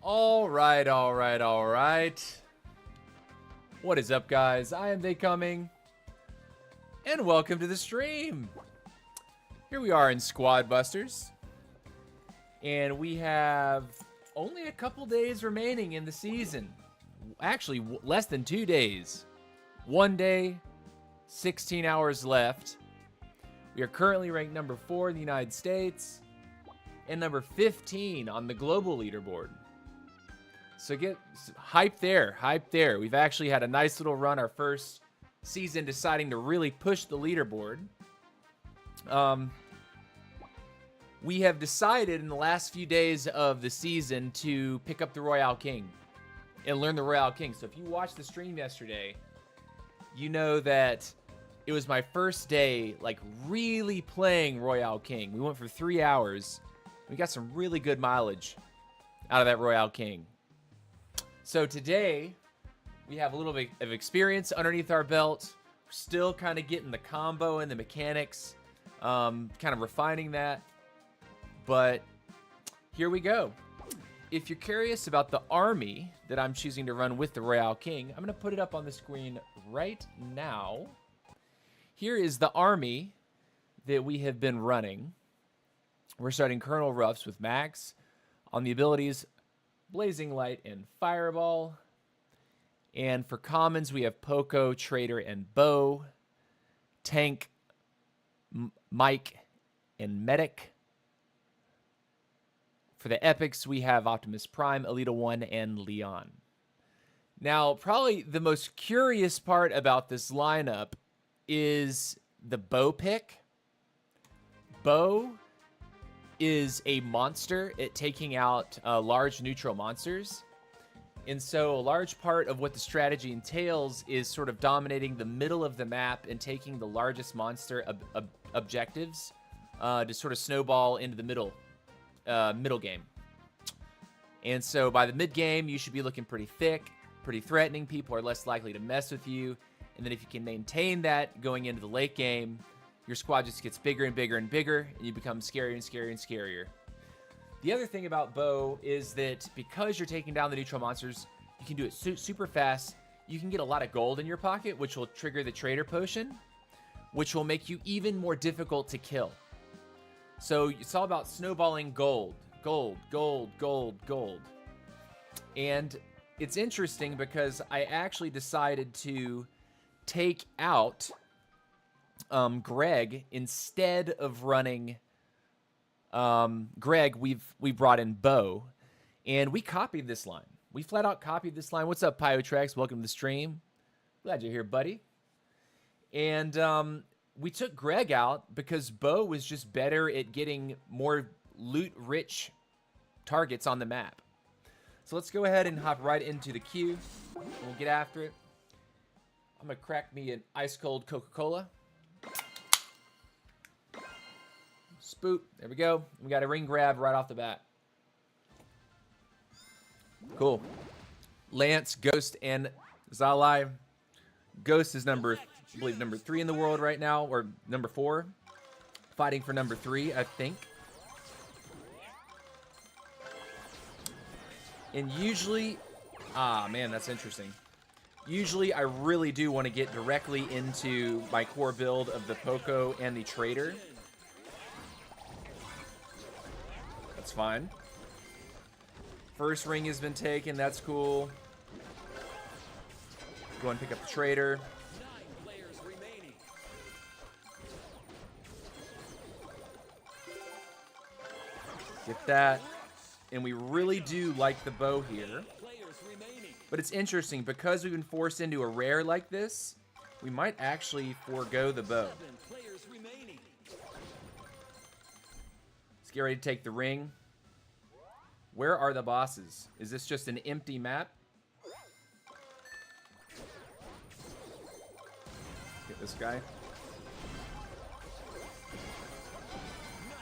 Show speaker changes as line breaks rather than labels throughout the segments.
All right, all right, all right. What is up, guys? I am Coming, and welcome to the stream. Here we are in Squad Busters, and we have only a couple days remaining in the season. Actually, less than 2 days. 1 day, 16 hours left. We are currently ranked number 4 in the United States and number 15 on the global leaderboard. So get hype there, hype there. We've actually had a nice little run our first season deciding to really push the leaderboard. We have decided in the last few days of the season to pick up the Royale King and learn the Royale King. So if you watched the stream yesterday, you know that it was my first day, like, really playing Royale King. We went for 3 hours. We got some really good mileage out of that Royale King. So today, we have a little bit of experience underneath our belt. We're still kind of getting the combo and the mechanics, kind of refining that. But here we go. If you're curious about the army that I'm choosing to run with the Royale King, I'm going to put it up on the screen right now. Here is the army that we have been running. We're starting Colonel Ruffs with Max. On the abilities, Blazing Light and Fireball. And for commons, we have Poco, Trader, and Bo. Tank, Mike, and Medic. For the epics, we have Optimus Prime, Alita 1, and Leon. Now, probably the most curious part about this lineup is the Bo pick. Bo is a monster at taking out large neutral monsters. And so a large part of what the strategy entails is sort of dominating the middle of the map and taking the largest monster objectives to sort of snowball into the middle game. And so by the mid game, you should be looking pretty thick, pretty threatening. People are less likely to mess with you. And then if you can maintain that going into the late game, your squad just gets bigger and bigger and bigger, and you become scarier and scarier and scarier. The other thing about Bo is that because you're taking down the neutral monsters, you can do it super fast. You can get a lot of gold in your pocket, which will trigger the Trader Potion, which will make you even more difficult to kill. So it's all about snowballing gold, gold, gold, gold, gold. And it's interesting because I actually decided to take out Greg instead of running Greg. We brought in Bo, and we copied this line. We flat out copied this line. What's up, Pyotrex? Welcome to the stream. Glad you're here, buddy. And we took Greg out because Bo was just better at getting more loot-rich targets on the map. So let's go ahead and hop right into the queue. We'll get after it. I'm going to crack me an ice-cold Coca-Cola. Spoot. There we go. We got a ring grab right off the bat. Cool. Lance, Ghost, and Zalai. Ghost is I believe number 3 in the world right now, or number 4. Fighting for number 3, I think. And usually, man, that's interesting. Usually, I really do want to get directly into my core build of the Poco and the Trader. That's fine. First ring has been taken. That's cool. Go and pick up the Trader. Get that. And we really do like the Bow here. But it's interesting, because we've been forced into a rare like this, we might actually forego the Bow. Let's get ready to take the ring. Where are the bosses? Is this just an empty map? Get this guy.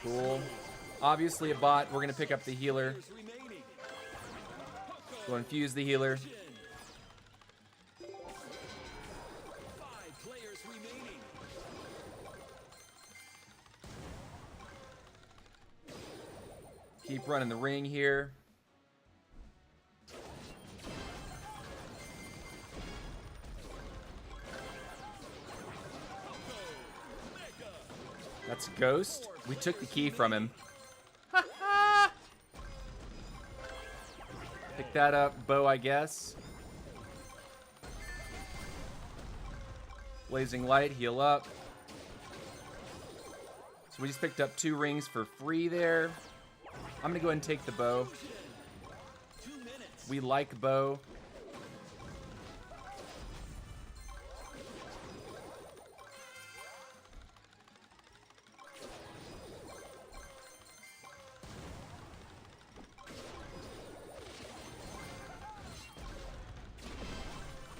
Cool. Obviously a bot. We're going to pick up the healer. Go infuse the healer. Keep running the ring here. That's Ghost. We took the key from him. Pick that up, bow, I guess. Blazing Light, heal up. So we just picked up 2 rings for free there. I'm going to go ahead and take the bow. We like bow.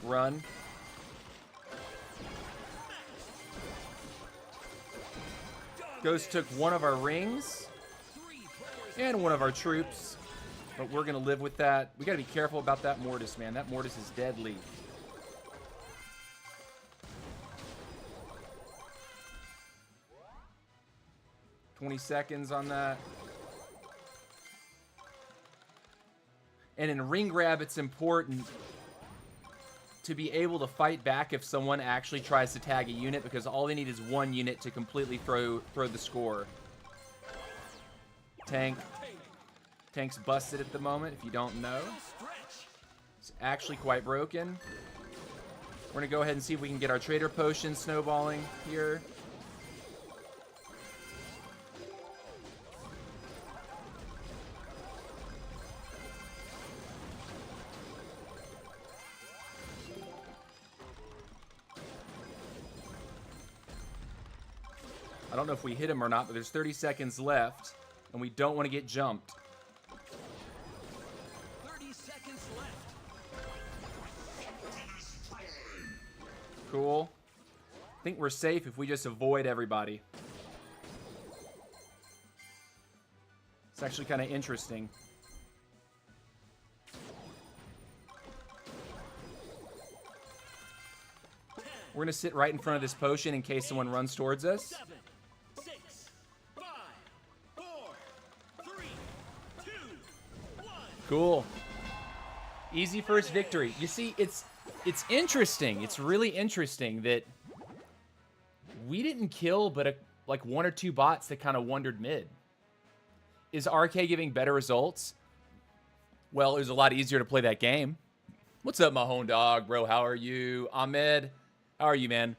Run. Ghost took one of our rings and one of our troops, but we're going to live with that. We got to be careful about that Mortis, man. That Mortis is deadly. $20 seconds on that. And in ring grab, it's important to be able to fight back if someone actually tries to tag a unit, because all they need is 1 unit to completely throw the score. Tank's busted at the moment, if you don't know. It's actually quite broken. We're going to go ahead and see if we can get our Trader Potion snowballing here. I don't know if we hit him or not, but there's 30 seconds left, and we don't want to get jumped.
30 seconds left.
Cool. I think we're safe if we just avoid everybody. It's actually kind of interesting. We're going to sit right in front of this potion in case someone runs towards us.
7, 6, 5, 4, 3, 2, 1.
Cool. Easy first victory. You see, it's interesting. It's really interesting that we didn't kill but like 1 or 2 bots that kind of wandered mid. Is RK giving better results? Well, it was a lot easier to play that game. What's up, my home dog, bro? How are you? Ahmed, how are you, man?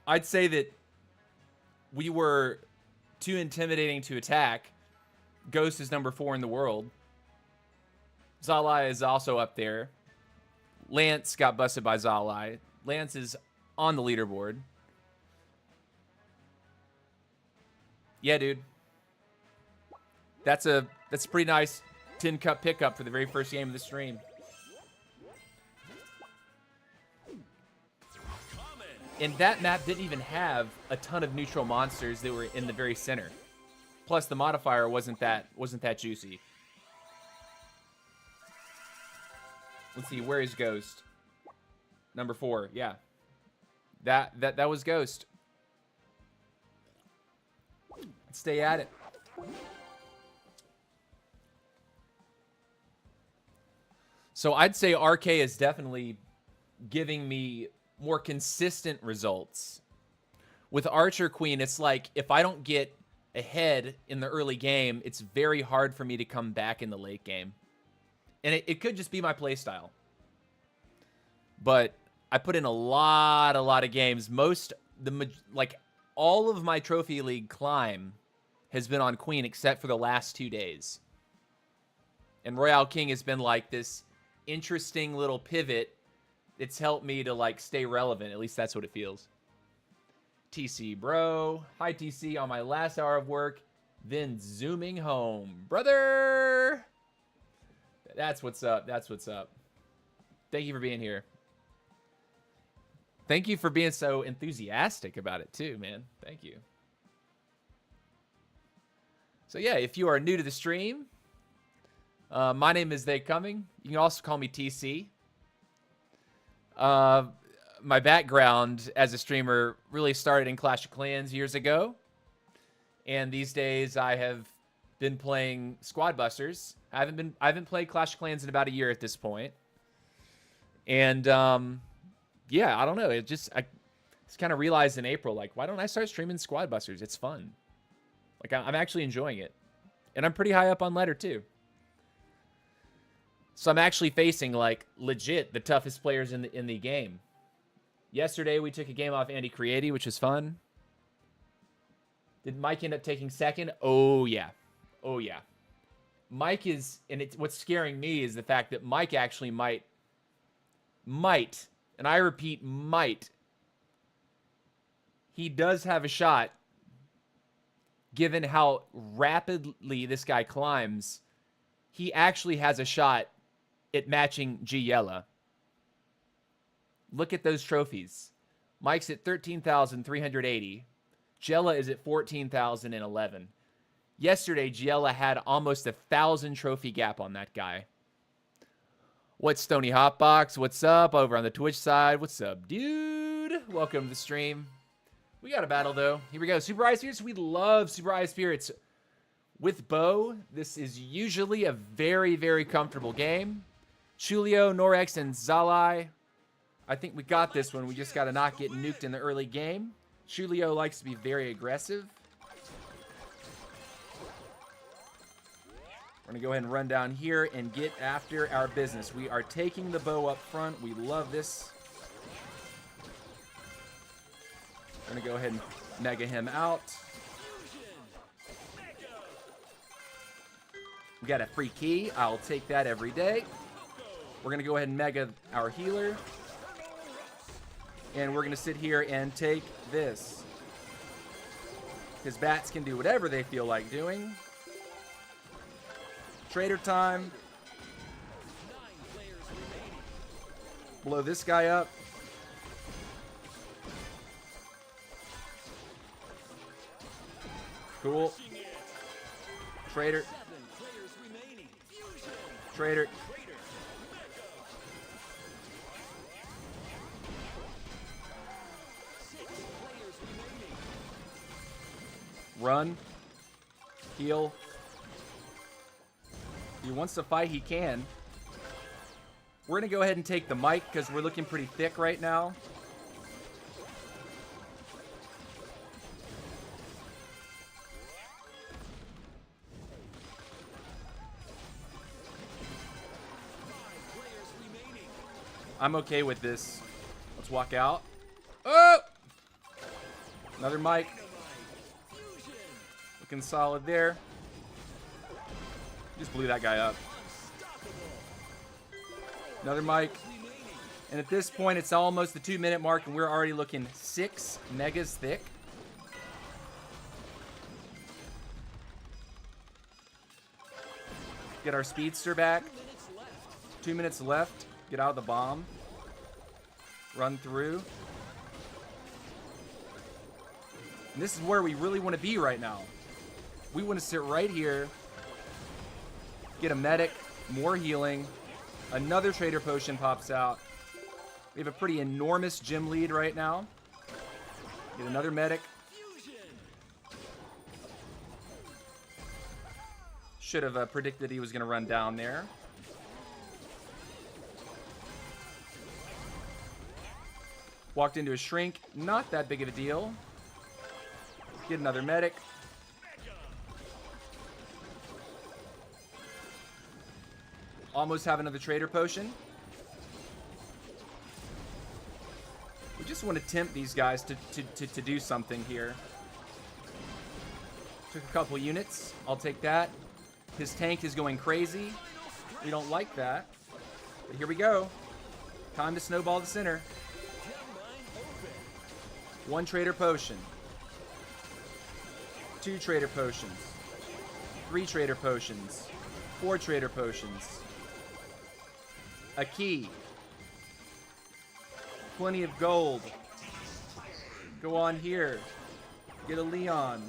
I'd say that we were too intimidating to attack. Ghost is number 4 in the world. Zalai is also up there. Lance got busted by Zalai. Lance is on the leaderboard. Yeah, dude. That's a pretty nice 10-cup pickup for the very first game of the stream. And that map didn't even have a ton of neutral monsters that were in the very center. Plus, the modifier wasn't that juicy. Let's see, where is Ghost? Number 4, yeah. That was Ghost. Let's stay at it. So I'd say RK is definitely giving me more consistent results. With Archer Queen, it's like if I don't get ahead in the early game, it's very hard for me to come back in the late game. And it could just be my playstyle. But I put in a lot of games. Like all of my Trophy League climb has been on Queen except for the last 2 days. And Royale King has been like this interesting little pivot. It's helped me to like stay relevant. At least that's what it feels. TC, bro. Hi, TC. On my last hour of work, then zooming home. Brother! That's what's up. That's what's up. Thank you for being here. Thank you for being so enthusiastic about it too, man. Thank you. So yeah, if you are new to the stream, my name is They Coming. You can also call me TC. My background as a streamer really started in Clash of Clans years ago. And these days I have been playing Squad Busters. I haven't played Clash of Clans in about a year at this point. And yeah, I don't know. Just kind of realized in April, like, why don't I start streaming Squad Busters? It's fun. Like, I'm actually enjoying it. And I'm pretty high up on ladder, too. So I'm actually facing, like, legit the toughest players in the game. Yesterday, we took a game off Andy Creati, which was fun. Did Mike end up taking second? Oh, yeah. Oh, yeah. Mike is, and what's scaring me is the fact that Mike actually might, and I repeat, might. He does have a shot, given how rapidly this guy climbs. He actually has a shot at matching Giella. Look at those trophies. Mike's at 13,380. Giella is at 14,011. Yesterday, Giella had almost 1,000 trophy gap on that guy. What's Stony Hotbox? What's up over on the Twitch side? What's up, dude? Welcome to the stream. We got a battle, though. Here we go. Super Ice Spirits. We love Super Ice Spirits. With Bo, this is usually a very, very comfortable game. Chulio, Norex, and Zalai. I think we got this one. We just got to not get nuked in the early game. Chulio likes to be very aggressive. We're going to go ahead and run down here and get after our business. We are taking the Bo up front. We love this. We're going to go ahead and mega him out. We got a free key. I'll take that every day. We're going to go ahead and mega our healer. And we're going to sit here and take this. Because bats can do whatever they feel like doing. Trader time. Blow this guy up. Cool. Trader. Trader. Run. Heal. If he wants to fight, he can. We're going to go ahead and take the mic because we're looking pretty thick right now. I'm okay with this. Let's walk out. Oh! Another mic. Looking solid there. Just blew that guy up. Another mic. And at this point, it's almost the 2-minute mark, and we're already looking 6 megas thick. Get our speedster back. 2 minutes left. Get out of the bomb. Run through. And this is where we really want to be right now. We want to sit right here. Get a medic. More healing. Another trader potion pops out. We have a pretty enormous gym lead right now. Get another medic. Should have predicted he was going to run down there. Walked into a shrink. Not that big of a deal. Get another medic. Almost have another trader potion. We just want to tempt these guys to do something here. Took a couple units. I'll take that. His tank is going crazy. We don't like that. But here we go. Time to snowball the center. 1 trader potion. 2 trader potions. 3 trader potions. 4 trader potions. A key. Plenty of gold. Go on here. Get a Leon.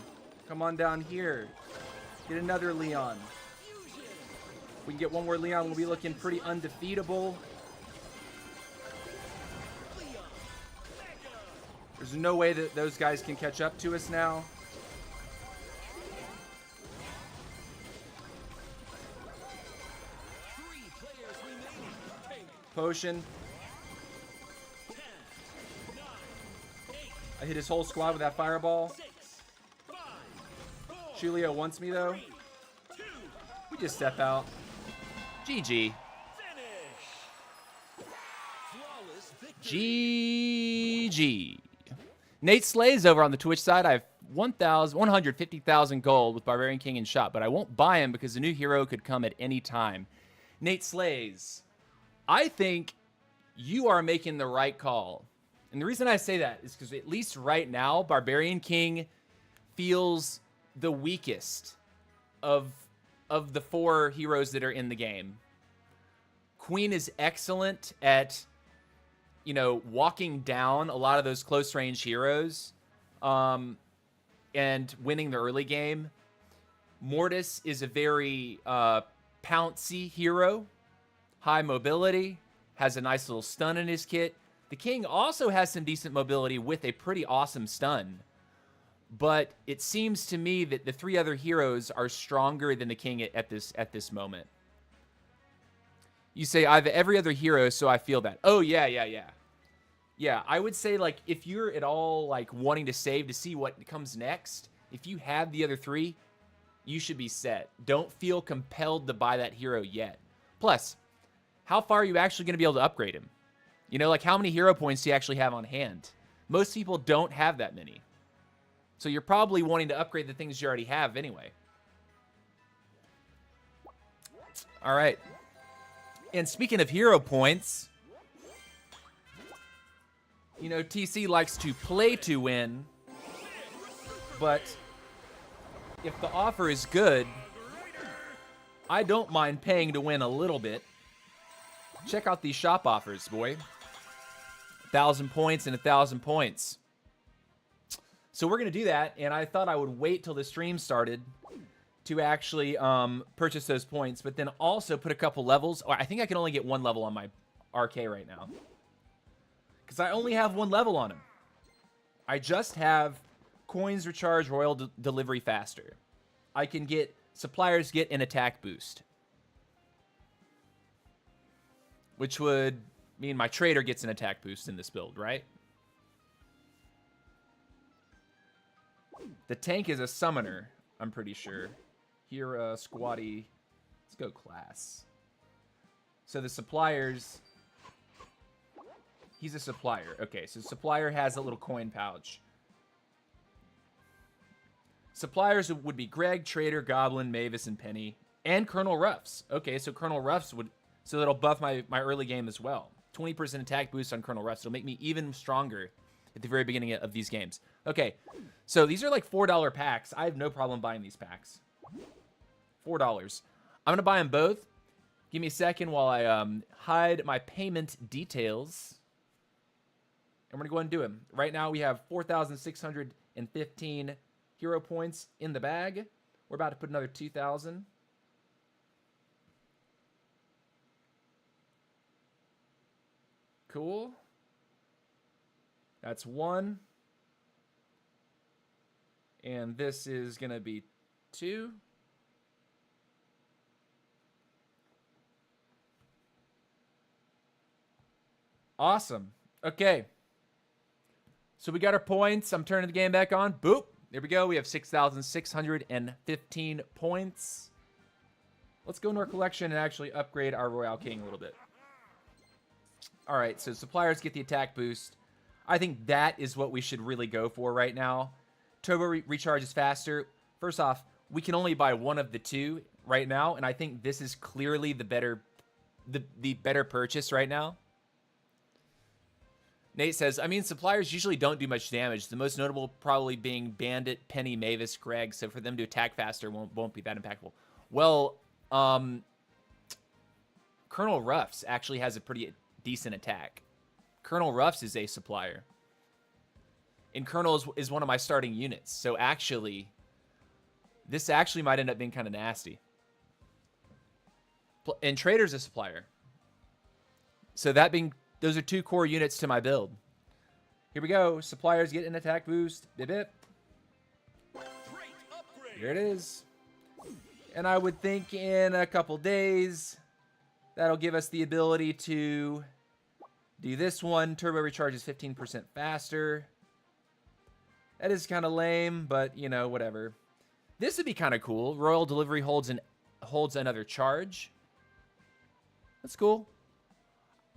Come on down here. Get another Leon. If we can get one more Leon, we'll be looking pretty undefeatable. There's no way that those guys can catch up to us now. Potion.
10, 9, 8,
I hit his whole squad with that fireball.
6, 5, 4,
Julio wants me, though.
3, 2,
We just step out.
GG.
finish. Flawless victory.
GG. Nate Slays over on the Twitch side. I have 150,000 gold with Barbarian King in shop, but I won't buy him because the new hero could come at any time. Nate Slays, I think you are making the right call. And the reason I say that is because at least right now, Barbarian King feels the weakest of the 4 heroes that are in the game. Queen is excellent at, you know, walking down a lot of those close range heroes and winning the early game. Mortis is a very pouncy hero, high mobility, has a nice little stun in his kit. The King also has some decent mobility with a pretty awesome stun. But it seems to me that the 3 other heroes are stronger than the King at this moment. You say, I have every other hero, so I feel that. Oh, yeah. Yeah, I would say, like, if you're at all, like, wanting to save to see what comes next, if you have the other 3, you should be set. Don't feel compelled to buy that hero yet. Plus, how far are you actually going to be able to upgrade him? You know, like, how many hero points do you actually have on hand? Most people don't have that many. So you're probably wanting to upgrade the things you already have anyway. All right. And speaking of hero points, you know, TC likes to play to win, but if the offer is good, I don't mind paying to win a little bit. Check out these shop offers, boy. 1,000 points and 1,000 points. So we're going to do that, and I thought I would wait till the stream started to actually purchase those points, but then also put a couple levels. Or I think I can only get 1 level on my RK right now, because I only have 1 level on him. I just have coins recharge royal delivery faster. I can get suppliers get an attack boost, which would mean my trader gets an attack boost in this build, right? The tank is a summoner, I'm pretty sure. Here, squatty. Let's go class. So the suppliers. He's a supplier. Okay, so supplier has a little coin pouch. Suppliers would be Greg, Trader, Goblin, Mavis, and Penny. And Colonel Ruffs. Okay, so Colonel Ruffs would... So that'll buff my early game as well. 20% attack boost on Colonel Ruffs. It'll make me even stronger at the very beginning of these games. Okay, so these are like $4 packs. I have no problem buying these packs. $4. I'm going to buy them both. Give me a second while I hide my payment details. And we're going to go ahead and do them. Right now we have 4,615 hero points in the bag. We're about to put another 2,000. Cool. That's 1. And this is going to be 2. Awesome. Okay. So we got our points. I'm turning the game back on. Boop. There we go. We have 6,615 points. Let's go into our collection and actually upgrade our Royale King a little bit. All right. So suppliers get the attack boost. I think that is what we should really go for right now. Turbo recharge is faster. First off, we can only buy 1 of the 2 right now, and I think this is clearly the better purchase right now. Nate says, I mean, suppliers usually don't do much damage. The most notable probably being Bandit, Penny, Mavis, Greg. So for them to attack faster won't be that impactful. Well, Colonel Ruffs actually has a pretty decent attack. Colonel Ruffs is a supplier. And Colonel is one of my starting units. So actually, this actually might end up being kind of nasty. And Trader's a supplier. So that being... Those are 2 core units to my build. Here we go. Suppliers get an attack boost. Bip, bip. Here it is. And I would think in a couple days, that'll give us the ability to do this one. Turbo recharge is 15% faster. That is kind of lame, but, you know, whatever. This would be kind of cool. Royal Delivery holds another charge. That's cool.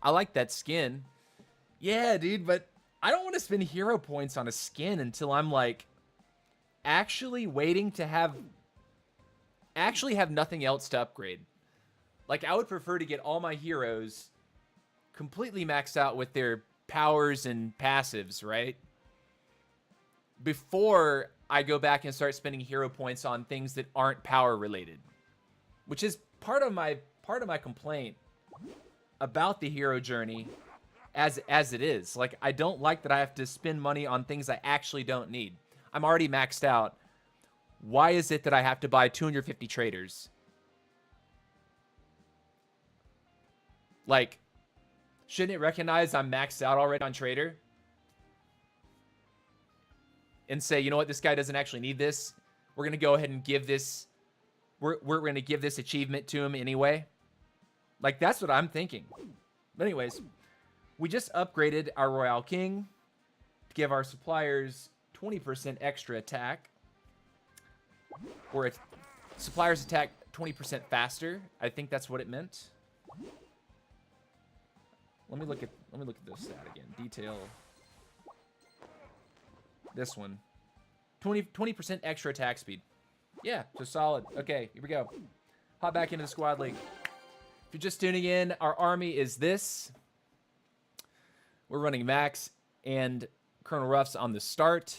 I like that skin. Yeah, dude, but I don't want to spend hero points on a skin until I'm, like, actually waiting to have nothing else to upgrade. Like, I would prefer to get all my heroes completely maxed out with their powers and passives, right? Before I go back and start spending hero points on things that aren't power related. Which is part of my complaint about the hero journey as it is. Like, I don't like that I have to spend money on things I actually don't need. I'm already maxed out. Why is it that I have to buy 250 traders? Like, shouldn't it recognize I'm maxed out already on trader? And say, you know what, this guy doesn't actually need this. We're going to go ahead and give this... We're going to give this achievement to him anyway. Like, that's what I'm thinking. But anyways, we just upgraded our Royale King to give our suppliers 20% extra attack. Or suppliers attack 20% faster. I think that's what it meant. Let me look at this stat again. Detail. This one. 20% extra attack speed. Yeah, so solid. Okay, here we go. Hop back into the squad league. If you're just tuning in, our army is this. We're running Max and Colonel Ruffs on the start.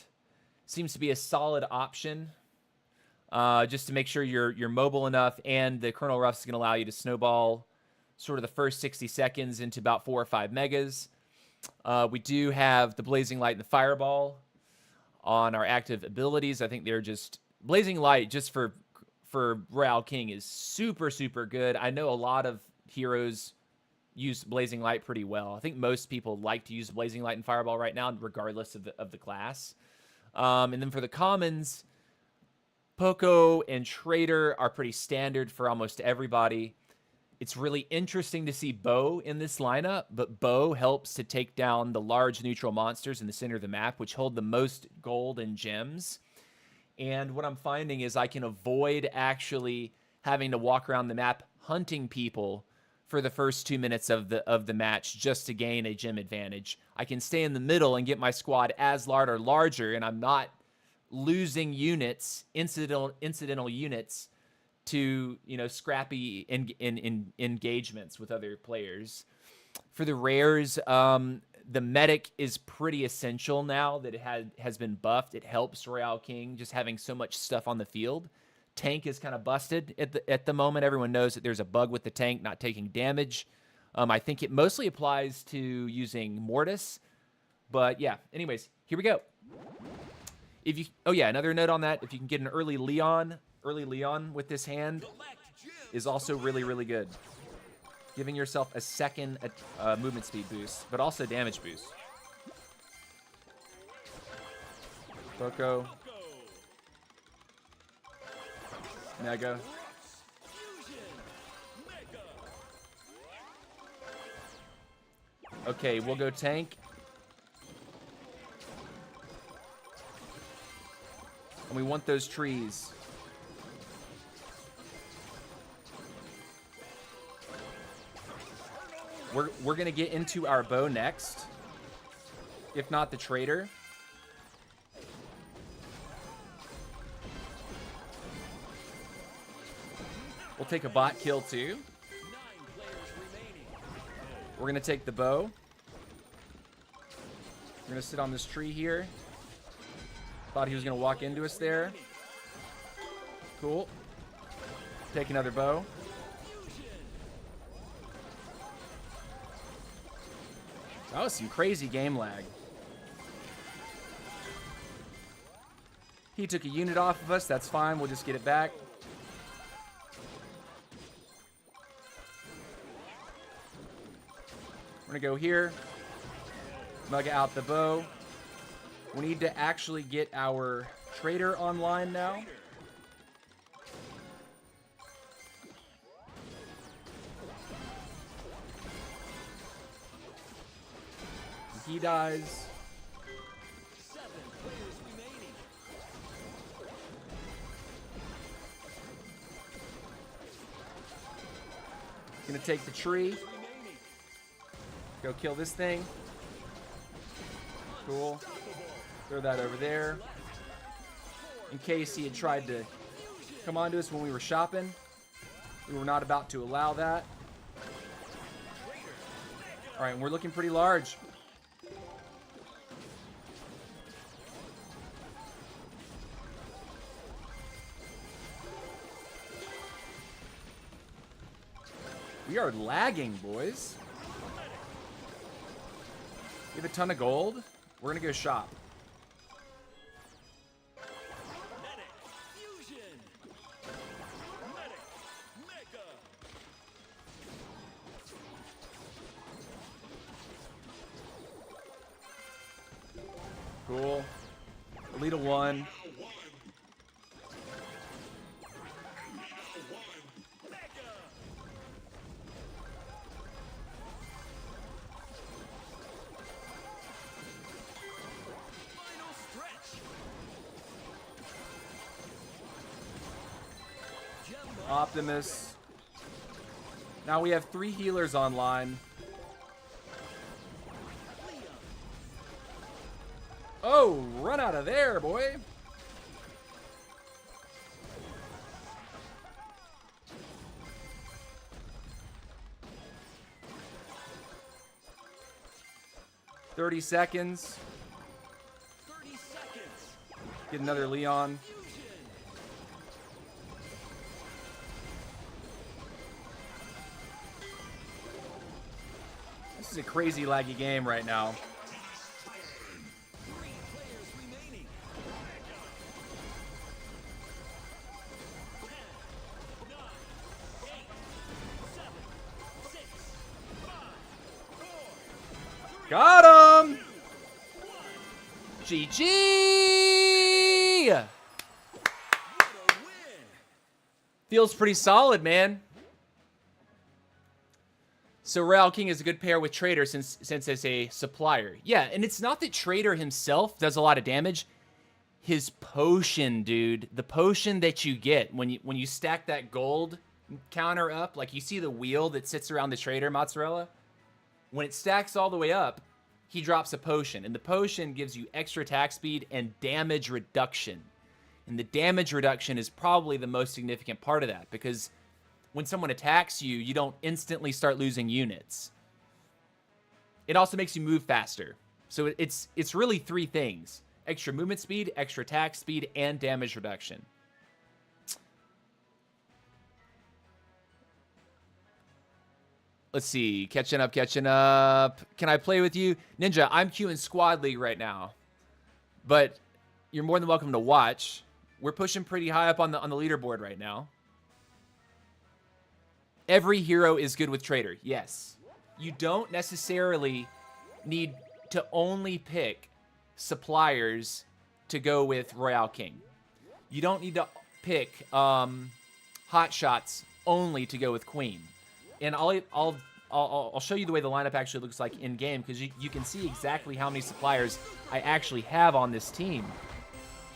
Seems to be a solid option. Just to make sure you're mobile enough, and the Colonel Ruffs is going to allow you to snowball sort of the first 60 seconds into about 4 or 5 megas. We do have the Blazing Light and the Fireball on our active abilities. I think they're just... Blazing Light, just for Royale King, is super, super good. I know a lot of heroes use Blazing Light pretty well. I think most people like to use Blazing Light and Fireball right now, regardless of the class. And then for the commons, Poco and Trader are pretty standard for almost everybody. It's really interesting to see Bow in this lineup, but Bow helps to take down the large neutral monsters in the center of the map, which hold the most gold and gems. And what I'm finding is I can avoid actually having to walk around the map hunting people for the first 2 minutes of the match just to gain a gem advantage. I can stay in the middle and get my squad as large or larger, and I'm not losing units, incidental units, to, you know, scrappy engagements with other players. For the rares, the medic is pretty essential now that it has been buffed. It helps Royale King just having so much stuff on the field. Tank is kind of busted at the moment. Everyone knows that there's a bug with the tank not taking damage. I think it mostly applies to using Mortis. But yeah, anyways, here we go. Oh yeah, another note on that, if you can get an early Leon with this hand is also really, really good. Giving yourself a second movement speed boost, but also damage boost. Poco. Mega. Okay, we'll go tank. And we want those trees. We're going to get into our bow next. If not the trader. We'll take a bot kill too. We're going to take the bow. We're going to sit on this tree here. Thought he was going to walk into us there. Cool. Take another bow. That was some crazy game lag. He took a unit off of us. That's fine. We'll just get it back. We're going to go here. Mug out the bow. We need to actually get our trader online now. He dies.
7 players remaining.
Gonna take the tree. Go kill this thing. Cool. Throw that over there. In case he had tried to come onto us when we were shopping. We were not about to allow that. Alright, and we're looking pretty large. We are lagging, boys. We have a ton of gold. We're gonna go shop.
Medic fusion. Medic mega.
Cool. Alita 1.
Final stretch. Gemba.
Optimus. Now we have 3 healers online.
Leon.
Oh, run out of there, boy. "30 seconds.
30 seconds.
Get another Leon.
Fusion.
This is a crazy laggy game right now.
3 players remaining. 10, 9, 8, 7, 6, 5, 4,
Got him!
2, 1.
GG!
What a win!
Feels pretty solid, man. So Royale King is a good pair with Trader since it's a supplier. Yeah, and it's not that Trader himself does a lot of damage. His potion, dude. The potion that you get when you stack that gold counter up, like you see the wheel that sits around the Trader mozzarella? When it stacks all the way up, he drops a potion. And the potion gives you extra attack speed and damage reduction. And the damage reduction is probably the most significant part of that, because when someone attacks you, you don't instantly start losing units. It also makes you move faster. So it's really 3 things: extra movement speed, extra attack speed, and damage reduction. Let's see. Catching up. Can I play with you? Ninja, I'm queuing Squad League right now. But you're more than welcome to watch. We're pushing pretty high up on the leaderboard right now. Every hero is good with Trader. Yes. You don't necessarily need to only pick suppliers to go with Royale King. You don't need to pick hot shots only to go with Queen. And I'll show you the way the lineup actually looks like in game, because you can see exactly how many suppliers I actually have on this team.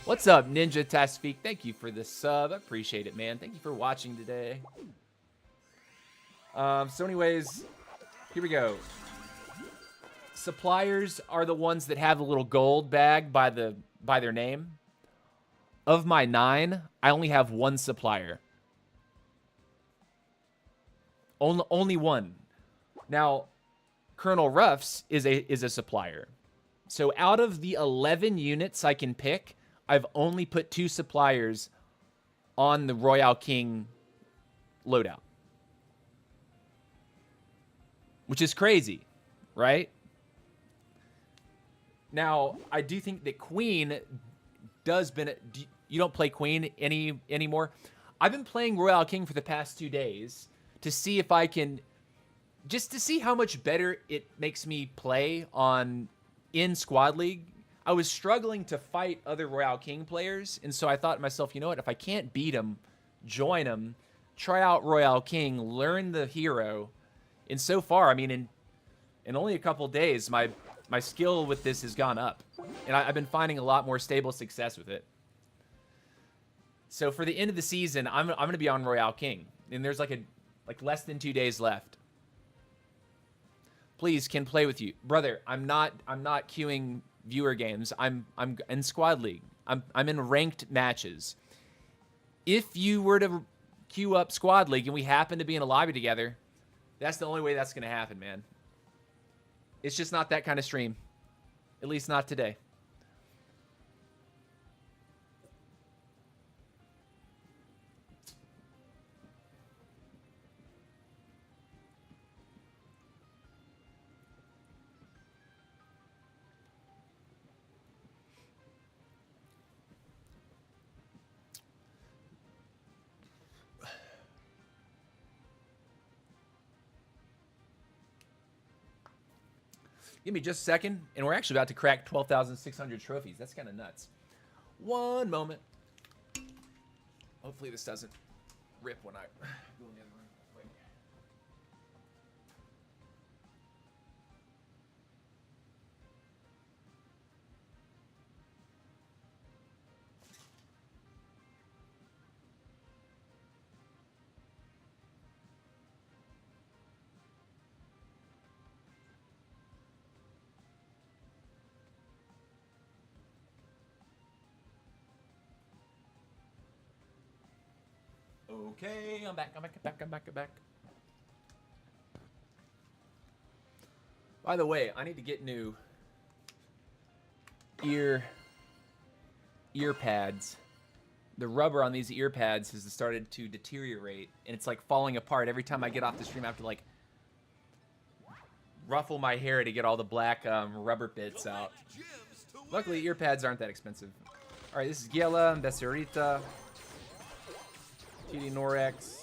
What's up, Ninja Tasfik? Thank you for the sub. I appreciate it, man. Thank you for watching today. So anyways, here we go. Suppliers are the ones that have a little gold bag by their name. Of my 9, I only have 1 supplier. Only 1. Now, Colonel Ruffs is a supplier. So out of the 11 units I can pick, I've only put 2 suppliers on the Royale King loadout. Which is crazy, right? Now, I do think that Queen does benefit. You don't play Queen anymore? I've been playing Royale King for the past 2 days to see if I can, just to see how much better it makes me play in Squad League. I was struggling to fight other Royale King players, and so I thought to myself, you know what, if I can't beat them, join them, try out Royale King, learn the hero. And so far, I mean, in only a couple days, my skill with this has gone up. And I've been finding a lot more stable success with it. So for the end of the season, I'm going to be on Royale King. And there's like Like less than 2 days left. Please, can play with you, brother. I'm not queuing viewer games. I'm in squad league. I'm in ranked matches. If you were to queue up squad league and we happen to be in a lobby together, that's the only way that's gonna happen, man. It's just not that kind of stream. At least not today. Give me just a second, and we're actually about to crack 12,600 trophies. That's kind of nuts. One moment. Hopefully this doesn't rip when I go in the other room. Wait. Okay, I'm back. By the way, I need to get new ear pads. The rubber on these ear pads has started to deteriorate, and it's like falling apart. Every time I get off the stream, I have to like ruffle my hair to get all the black rubber bits out. Luckily, ear pads aren't that expensive. All right, this is Giela, Becerrita, TD Norex.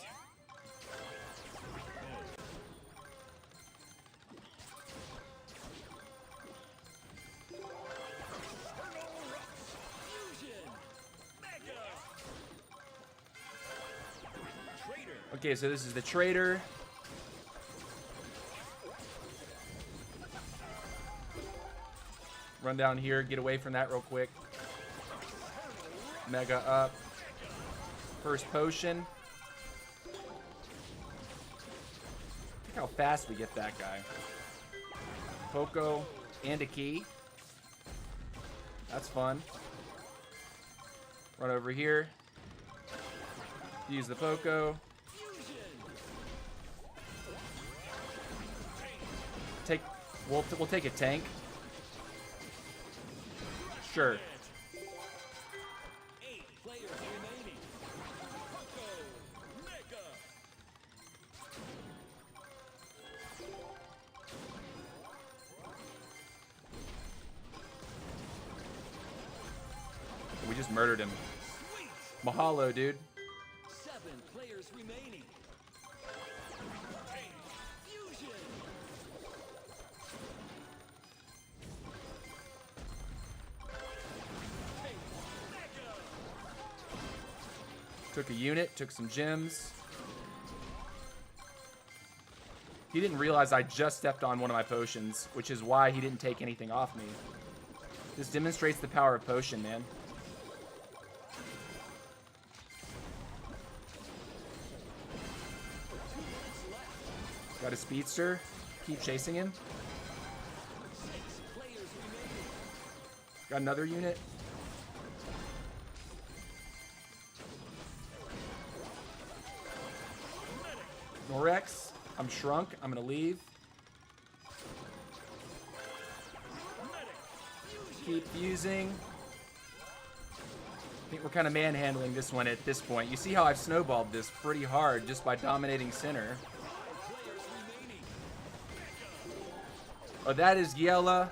Okay, so this is the Trader. Run down here, get away from that real quick. Mega up. First potion. Look how fast we get that guy. Poco and a key. That's fun. Run over here. Use the Poco. We'll take a tank. Sure.
8 players remaining. Poco, Mega.
We just murdered him.
Sweet.
Mahalo, dude.
7 players remaining. Fusion. Mega.
Took a unit, took some gems. He didn't realize I just stepped on one of my potions, which is why he didn't take anything off me. This demonstrates the power of potion, man. Got a speedster. Keep chasing him.
6 players remaining.
Got another unit. Norex, I'm shrunk. I'm gonna leave. Keep fusing. I think we're kind of manhandling this one at this point. You see how I've snowballed this pretty hard just by dominating center.
Players remaining.
Oh, that is Giela.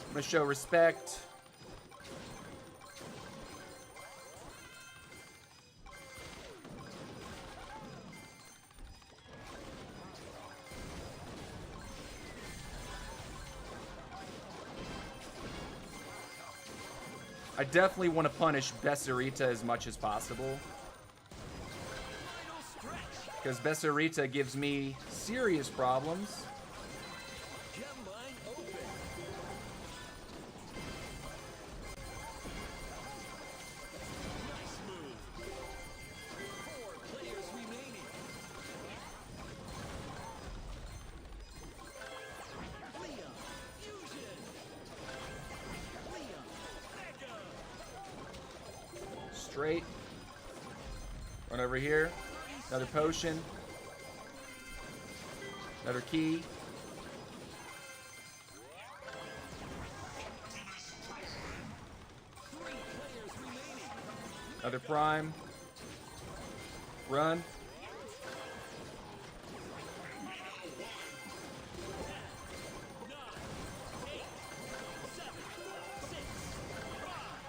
I'm gonna show respect. I definitely want to punish Becerrita as much as possible,
Final stretch.
because Becerrita gives me serious problems.
Gem line open. Nice move. 4 players
straight. Run over here. Another potion. Another key. Another prime. Run.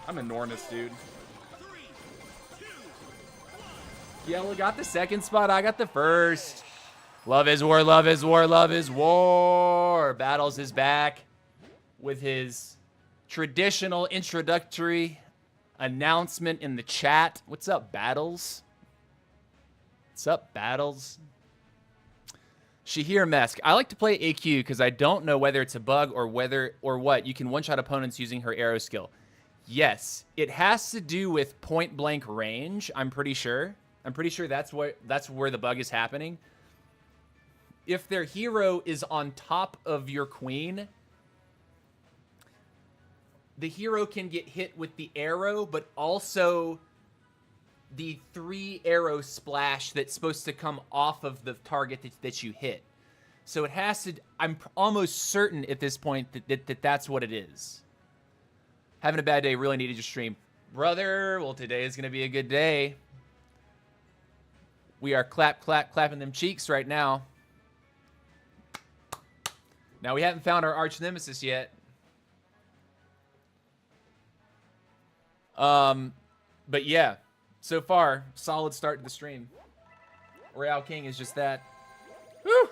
I'm enormous, dude.
Yellow got the second spot. I got the first. Love is war, love is war, love is war. Battles is back with his traditional introductory announcement in the chat. What's up, Battles? What's up, Battles? Shahir Mesk. I like to play AQ because I don't know whether it's a bug or what. You can one-shot opponents using her arrow skill. Yes, it has to do with point-blank range, I'm pretty sure. I'm pretty sure that's where the bug is happening. If their hero is on top of your queen, the hero can get hit with the arrow, but also the 3-arrow splash that's supposed to come off of the target that you hit. So it has to... I'm almost certain at this point that that's what it is. Having a bad day, really needed your stream. Brother, well, today is going to be a good day. We are clapping them cheeks right now. Now, we haven't found our arch nemesis yet. But yeah, so far, solid start to the stream. Royale King is just that. Woo!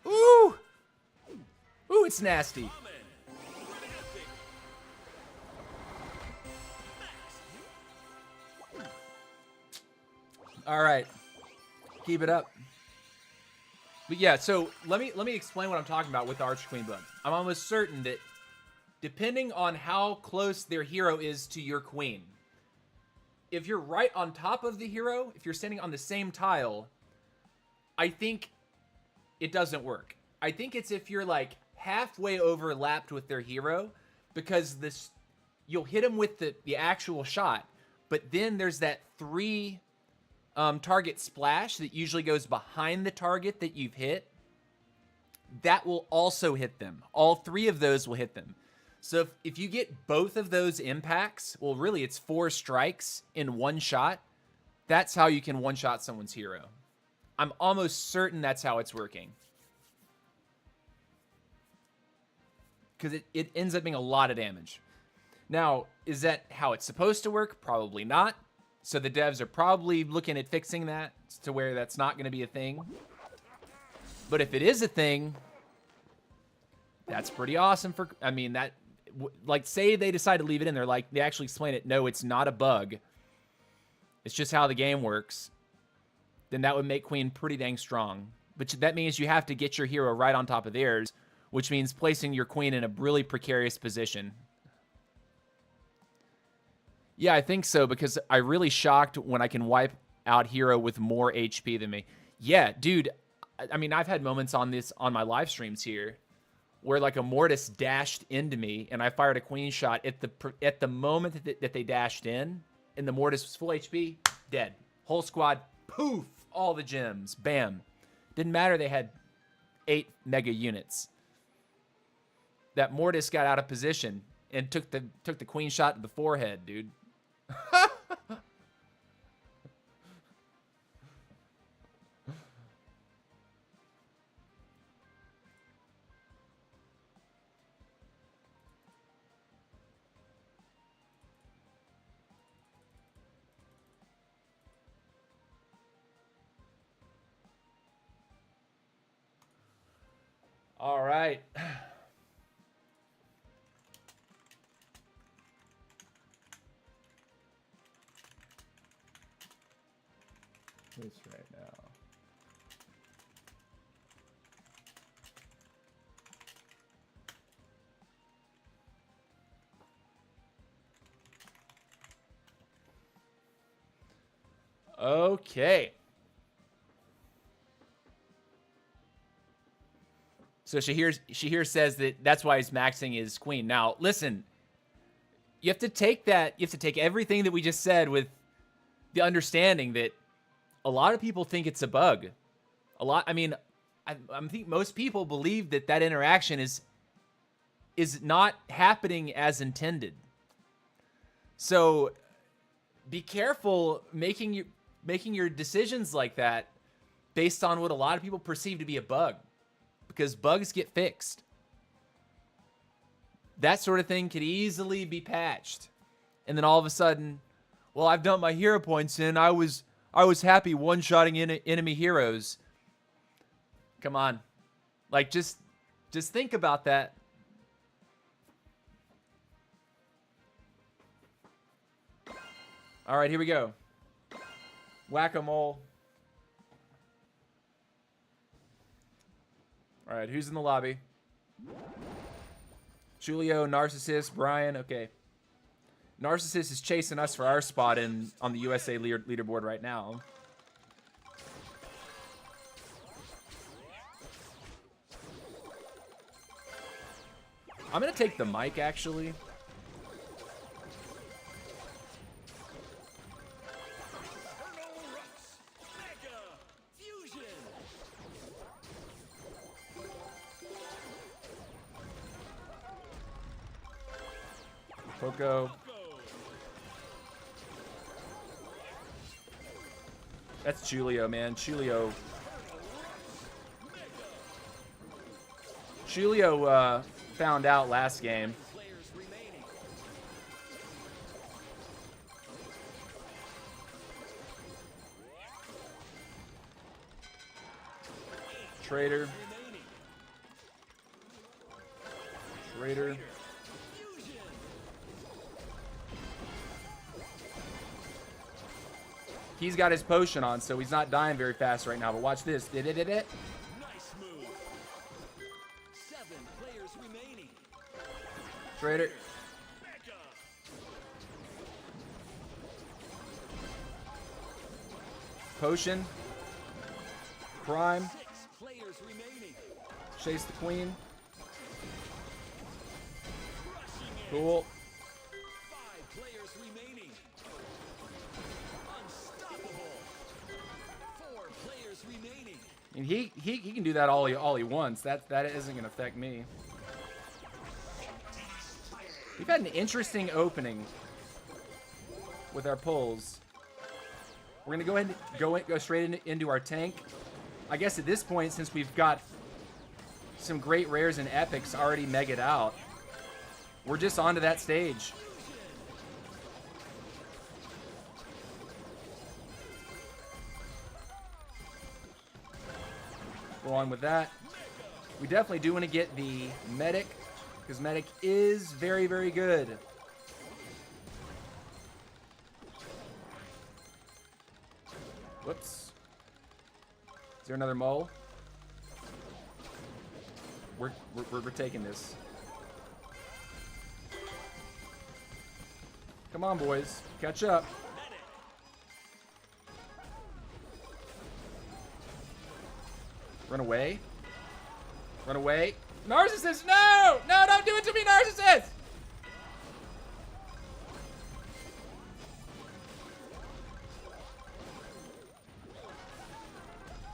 Ooh! Ooh, it's nasty. All right, keep it up. But yeah, so let me explain what I'm talking about with the Arch Queen bug. I'm almost certain that depending on how close their hero is to your queen, if you're right on top of the hero, if you're standing on the same tile, I think it doesn't work. I think it's if you're like halfway overlapped with their hero, because you'll hit him with the actual shot, but then there's that 3 target splash that usually goes behind the target that you've hit. That will also hit them. All 3 of those will hit them. So if you get both of those impacts, well, really it's 4 strikes in one shot. That's how you can one-shot someone's hero. I'm almost certain that's how it's working. Because it ends up being a lot of damage. Now, is that how it's supposed to work? Probably not. So the devs are probably looking at fixing that to where that's not going to be a thing. But if it is a thing, that's pretty awesome for... I mean, that... Like, say they decide to leave it in there. Like, they actually explain it. No, it's not a bug. It's just how the game works. Then that would make Queen pretty dang strong. But that means you have to get your hero right on top of theirs, which means placing your Queen in a really precarious position. Yeah, I think so, because I'm really shocked when I can wipe out hero with more HP than me. Yeah, dude, I mean, I've had moments on my live streams here where like a Mortis dashed into me and I fired a Queen shot at the moment that they dashed in and the Mortis was full HP, dead. Whole squad, poof, all the gems, bam. Didn't matter they had 8 mega units. That Mortis got out of position and took the Queen shot to the forehead, dude. All right. This right now. Okay. So Shahir says that's why he's maxing his Queen. Now, listen, you have to take that. You have to take everything that we just said with the understanding that a lot of people think it's a bug. I mean, I think most people believe that that interaction is not happening as intended. So be careful making your decisions like that based on what a lot of people perceive to be a bug, because bugs get fixed. That sort of thing could easily be patched. And then all of a sudden, well, I've dumped my hero points in. I was happy one-shotting enemy heroes. Come on. Like, just think about that. All right, here we go. Whack-a-mole. All right, who's in the lobby? Julio, Narcissus, Brian. Okay. Narcissus is chasing us for our spot on the USA leaderboard right now. I'm going to take the mic, actually. Poco. That's Julio, man. Julio found out last game. Trader. He's got his potion on, so he's not dying very fast right now. But watch this. Nice
move. 7 players remaining.
Trader. Potion. Prime.
6 players remaining.
Chase the queen. Cool.
5 players remaining. Unstoppable. 4 players remaining.
And he can do that all he wants. That isn't going to affect me. We've had an interesting opening with our pulls. We're going to go straight into our tank. I guess at this point, since we've got some great rares and epics already megaed out, we're just onto that stage. Go on with that. We definitely do want to get the medic, because medic is very, very good. Whoops. Is there another mole? We're taking this. Come on, boys. Catch up. Run away. Run away. Narcissus, no! No, don't do it to me, Narcissus!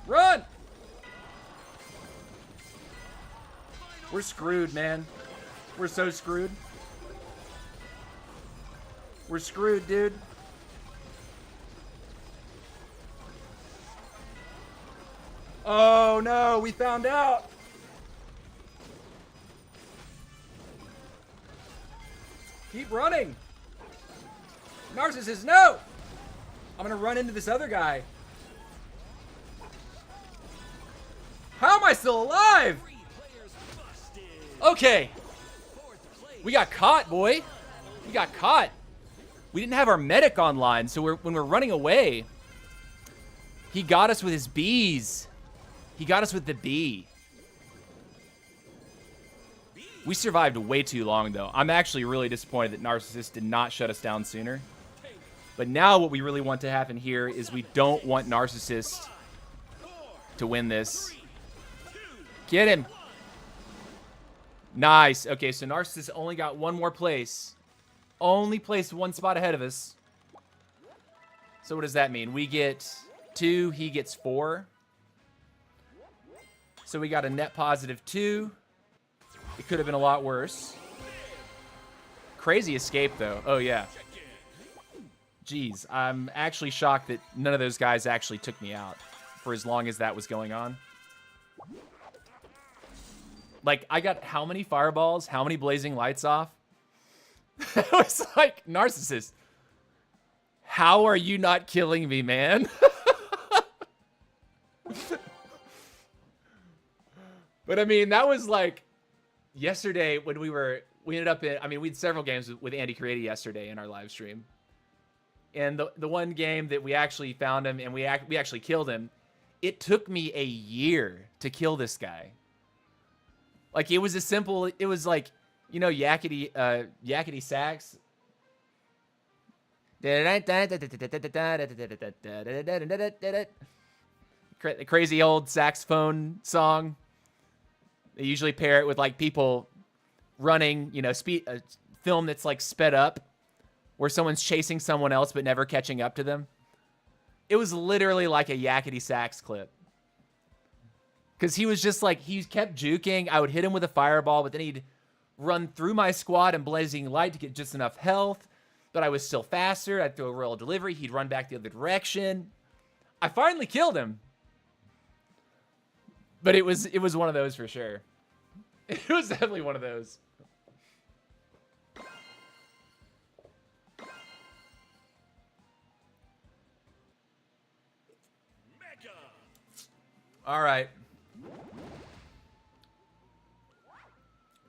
Run! We're screwed, man. We're so screwed. We're screwed, dude. Oh, no. We found out. Keep running. Narcissus, no! I'm going to run into this other guy. How am I still alive? Okay. We got caught, boy. We got caught. We didn't have our medic online, so when we're running away, he got us with his bees. He got us with the bee. We survived way too long, though. I'm actually really disappointed that Narcissus did not shut us down sooner. But now what we really want to happen here is we don't want Narcissus to win this. Get him. Nice. Okay, so Narcissus only got one more place. only placed one spot ahead of us. So what does that mean? We get 2, he gets 4. So we got a net positive 2. It could have been a lot worse. Crazy escape, though. Oh, yeah. Jeez, I'm actually shocked that none of those guys actually took me out for as long as that was going on. Like, I got how many fireballs, how many blazing lights off? It was like, narcissist. How are you not killing me, man? But I mean, that was like yesterday when we ended up in, I mean, we had several games with Andy Creaty yesterday in our live stream. And the one game that we actually found him and we actually killed him, it took me a year to kill this guy. Like, it was it was like, you know, yakety sax. Crazy old saxophone song. They usually pair it with like people running, you know, a film that's like sped up where someone's chasing someone else but never catching up to them. It was literally like a yakety sax clip. Because he was just like, he kept juking. I would hit him with a fireball, but then he'd run through my squad and blazing light to get just enough health. But I was still faster. I'd throw a royal delivery. He'd run back the other direction. I finally killed him. But it was one of those for sure. It was definitely one of those.
Mega.
All right.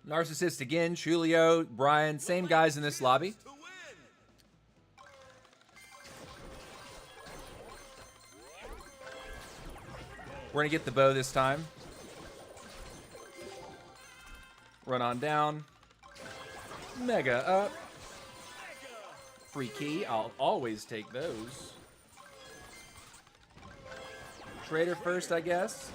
Narcissist again, Chulio, Brian, same guys in this lobby.
To win.
We're going to get the bow this time. Run on down. Mega up. Free key. I'll always take those. Trader first, I guess.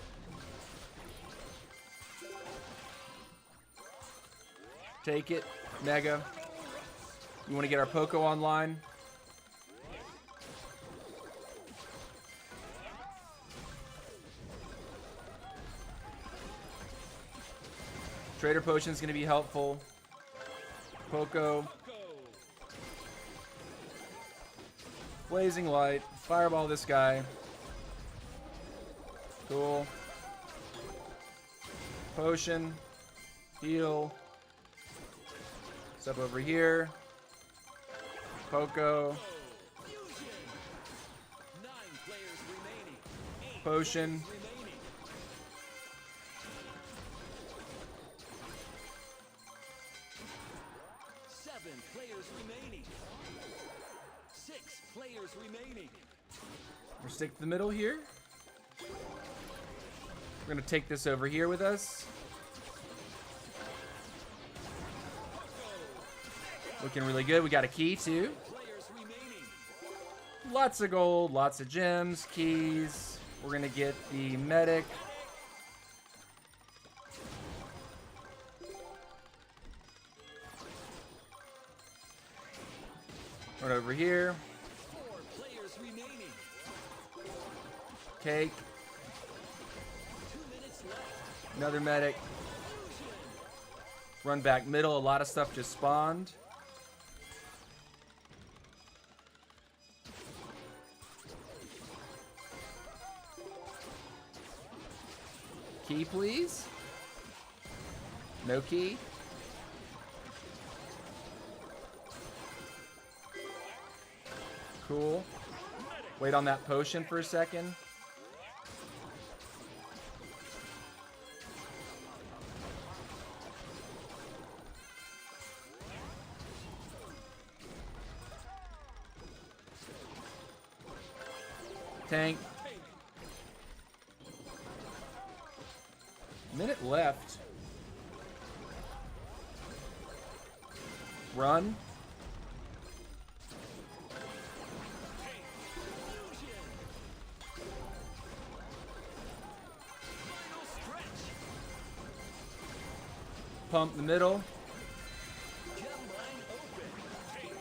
Take it. Mega. You want to get our Poco online? Trader Potion is going to be helpful. Poco. Blazing Light. Fireball this guy. Cool. Potion. Heal. Step over here. Poco.
9 players remaining. 8
Potion.
remaining. 7 players remaining. 6 players remaining.
We'll stick to the middle here. We're going to take this over here with us. Looking really good. We got a key too.
Players remaining.
Lots of gold, lots of gems, keys. We're going to get the medic. Right over here.
4 players remaining.
Cake.
2 minutes left.
Another medic. Run back middle. A lot of stuff just spawned. Key, please. No key. Cool. Wait on that potion for a second. Tank. Minute left. Run. Pump the middle.
Gem line open.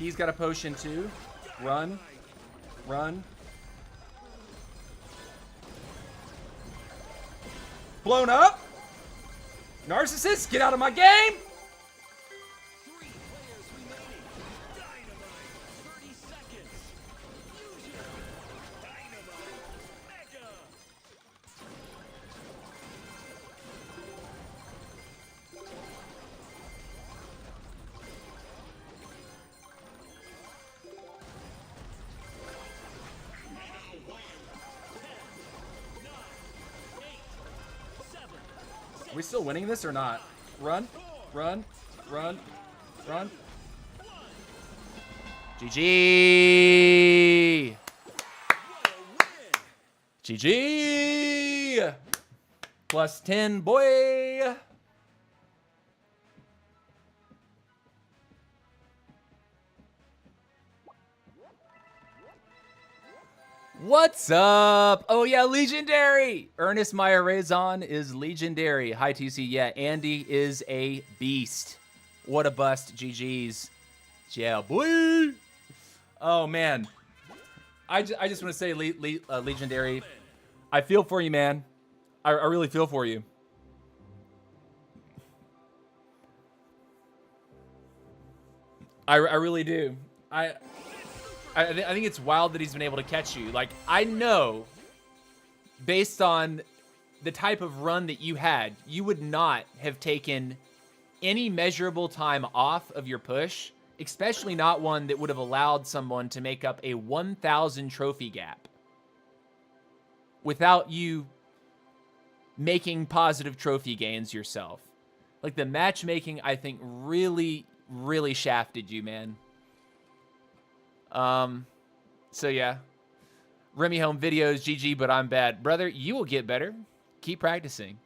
He's got a potion too. Run. Run. Blown up. Narcissist, get out of my game.
3 players remaining. Dynamite. 30 seconds. Fusion. Dynamite. Mega.
Are we still winning this or not? Run. Run. Run. Run.
GG.
What a win.
GG. Plus 10, boy. What's up? Oh, yeah, legendary. Ernest Meyer Raison is legendary. Hi, TC. Yeah, Andy is a beast. What a bust. GG's. Yeah, boy. Oh, man. I just want to say, legendary, I feel for you, man. I really feel for you. I really do. I think it's wild that he's been able to catch you. Like, I know, based on the type of run that you had, you would not have taken any measurable time off of your push, especially not one that would have allowed someone to make up a 1,000 trophy gap without you making positive trophy gains yourself. Like, the matchmaking, I think, really, really shafted you, man. So yeah. Remy Home videos, GG, but I'm bad. Brother, you will get better. Keep practicing.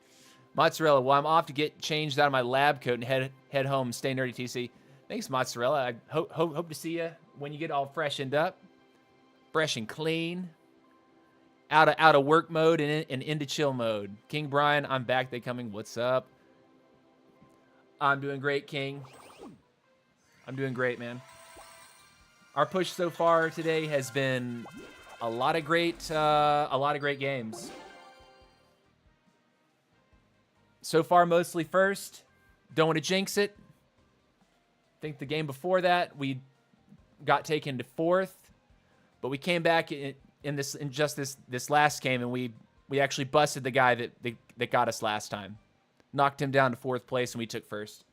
Mozzarella, well, I'm off to get changed out of my lab coat and head home. Stay nerdy, TC. Thanks, Mozzarella. I hope to see you when you get all freshened up. Fresh and clean. Out of work mode and into chill mode. King Brian, I'm back. They coming. What's up? I'm doing great, King. I'm doing great, man. Our push so far today has been a lot of great games. So far, mostly first. Don't want to jinx it. I think the game before that we got taken to fourth, but we came back in just this last game, and we actually busted the guy that got us last time. Knocked him down to fourth place, and we took first.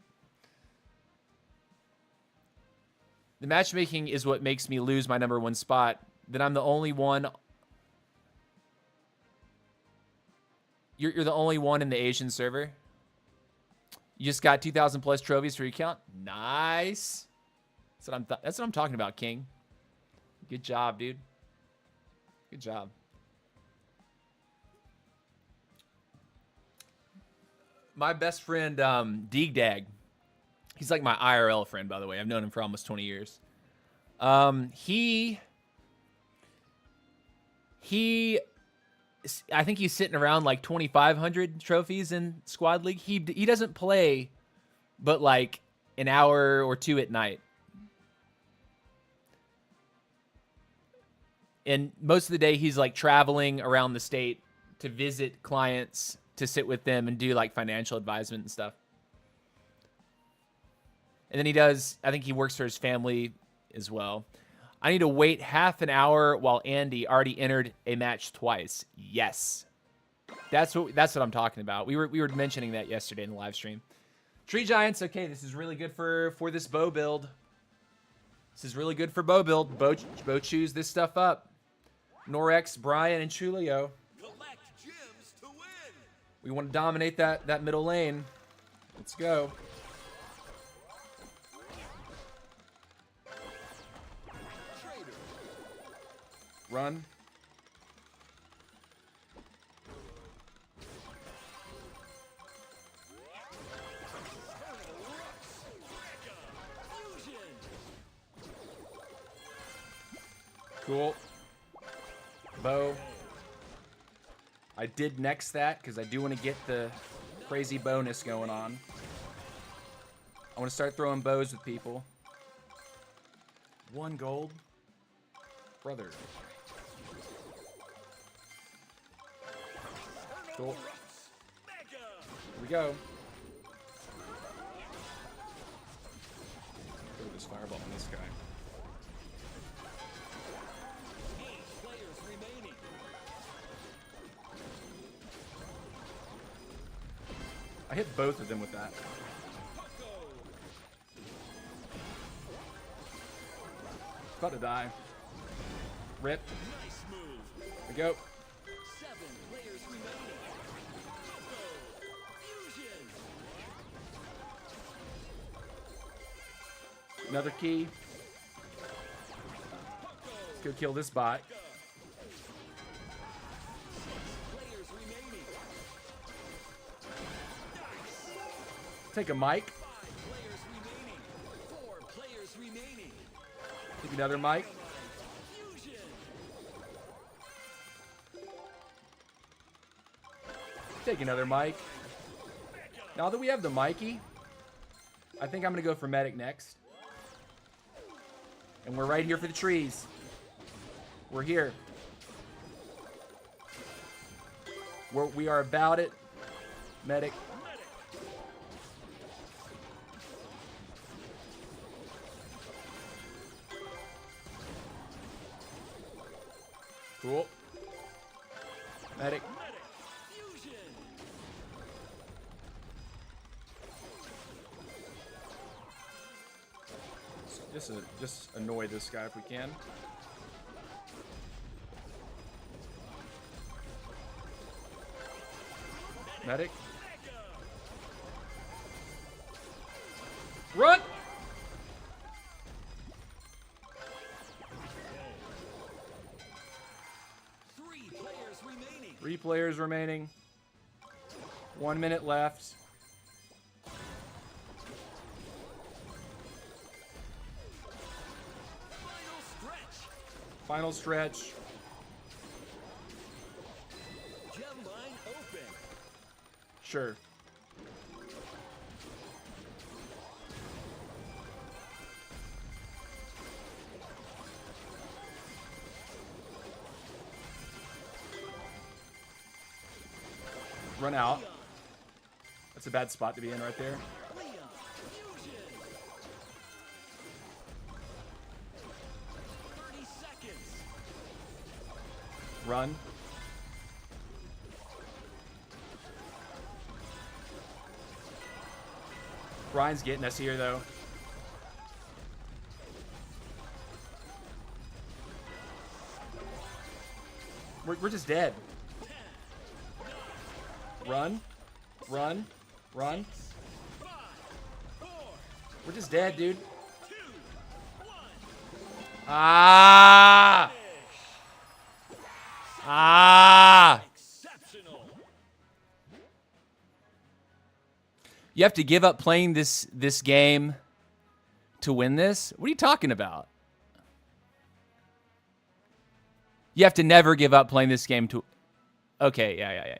The matchmaking is what makes me lose my #1 spot. That I'm the only one. You're the only one in the Asian server. You just got 2,000 plus trophies for your account. Nice. That's what I'm talking about, King. Good job, dude. Good job. My best friend, Deegdag. He's like my IRL friend, by the way. I've known him for almost 20 years. I think he's sitting around like 2,500 trophies in Squad League. He doesn't play but like an hour or two at night. And most of the day he's like traveling around the state to visit clients, to sit with them and do like financial advisement and stuff. And then I think he works for his family as well. I need to wait half an hour while Andy already entered a match twice. Yes. That's what I'm talking about. We were mentioning that yesterday in the live stream. Tree Giants, okay, this is really good for this bow build. This is really good for bow build. Bo chews this stuff up. Norex, Brian, and Chulio.
Collect gems to win.
We want to dominate that middle lane. Let's go. Run. Cool. Bow. I did next that because I do want to get the crazy bonus going on. I want to start throwing bows with people. 1 gold. Brother. Cool.
Mega.
Here we go. Throw this fireball on this guy.
8 players remaining.
I hit both of them with that.
Pucko.
About to die. Rip.
Nice move.
Here we go.
7 players remaining. Pucko. Fusion.
Another key. Let's go kill this bot.
Players remaining.
Take a mic.
5 players remaining. 4 players remaining.
Take another mic.
Fusion.
Take another mic. Now that we have the Mikey, I think I'm going to go for medic next. And we're right here for the trees. We're here. We are about it. Medic. Cool. Medic.
Fusion.
Just annoy this guy if we can. Medic. Run!
3 players remaining.
3 players remaining. 1 minute left.
Final stretch.
Final stretch.
Gem line open.
Sure. Run out. That's a bad spot to be in right there.
Leon. Fusion. 30 seconds.
Run. Brian's getting us here, though. We're just dead. Run. Run. Run.
5, 4,
We're just dead, dude.
2, 1.
Ah! Ah!
Exceptional.
You have to give up playing this game to win this? What are you talking about? You have to never give up playing this game to... Okay, yeah.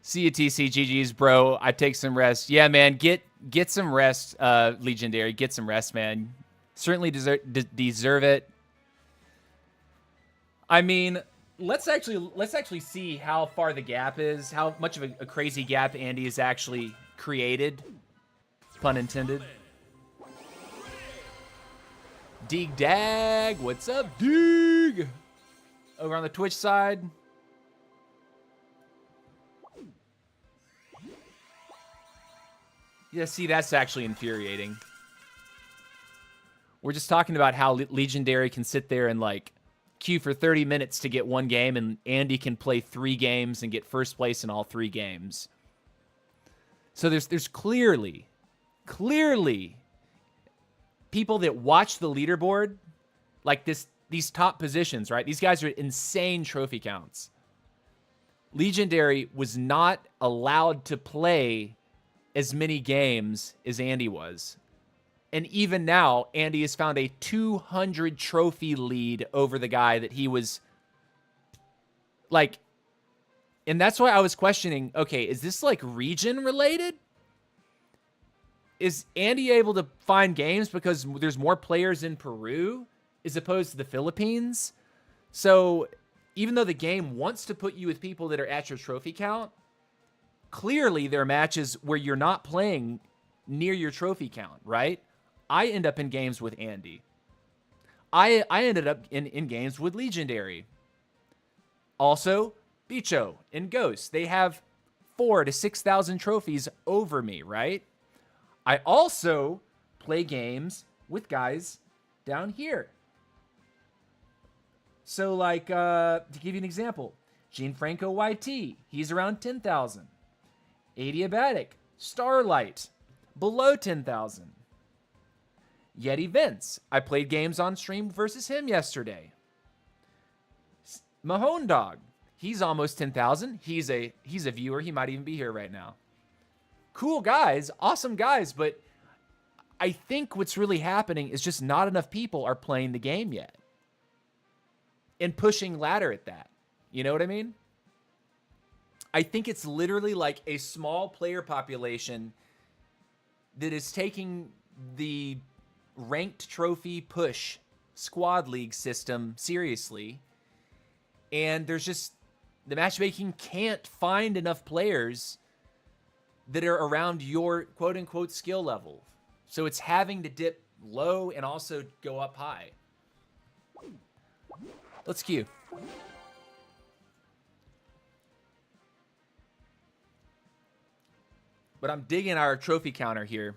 See you, TC. GG's, bro. I take some rest. Yeah, man. Get some rest, Legendary. Get some rest, man. Certainly deserve it. I mean, let's actually see how far the gap is. How much of a crazy gap Andy has actually created. Pun intended. Deeg Dag. What's up, Deeg? Over on the Twitch side. Yeah, see, that's actually infuriating. We're just talking about how Legendary can sit there and, like, queue for 30 minutes to get one game, and Andy can play 3 games and get first place in all 3 games. So there's clearly people that watch the leaderboard, like these top positions, right? These guys are insane trophy counts. Legendary was not allowed to play as many games as Andy was. And even now, Andy has found a 200 trophy lead over the guy that he was like, and that's why I was questioning, okay, is this like region related? is Andy able to find games because there's more players in Peru as opposed to the Philippines? So even though the game wants to put you with people that are at your trophy count, clearly there are matches where you're not playing near your trophy count, right? I end up in games with Andy. I ended up in games with Legendary. Also, Bicho and Ghost. They have 4,000 to 6,000 trophies over me, right? I also play games with guys down here. So, like, to give you an example, Gianfranco YT, he's around 10,000. Adiabatic, Starlight, below 10,000. Yeti Vince, I played games on stream versus him yesterday. Mahone Dog, he's almost 10,000. He's a viewer. He might even be here right now. Cool guys, awesome guys, but I think what's really happening is just not enough people are playing the game yet. And pushing ladder at that. You know what I mean? I think it's literally like a small player population that is taking the ranked trophy push squad league system seriously. And there's just, the matchmaking can't find enough players that are around your quote unquote skill level. So it's having to dip low and also go up high. Let's queue. But I'm digging our trophy counter here.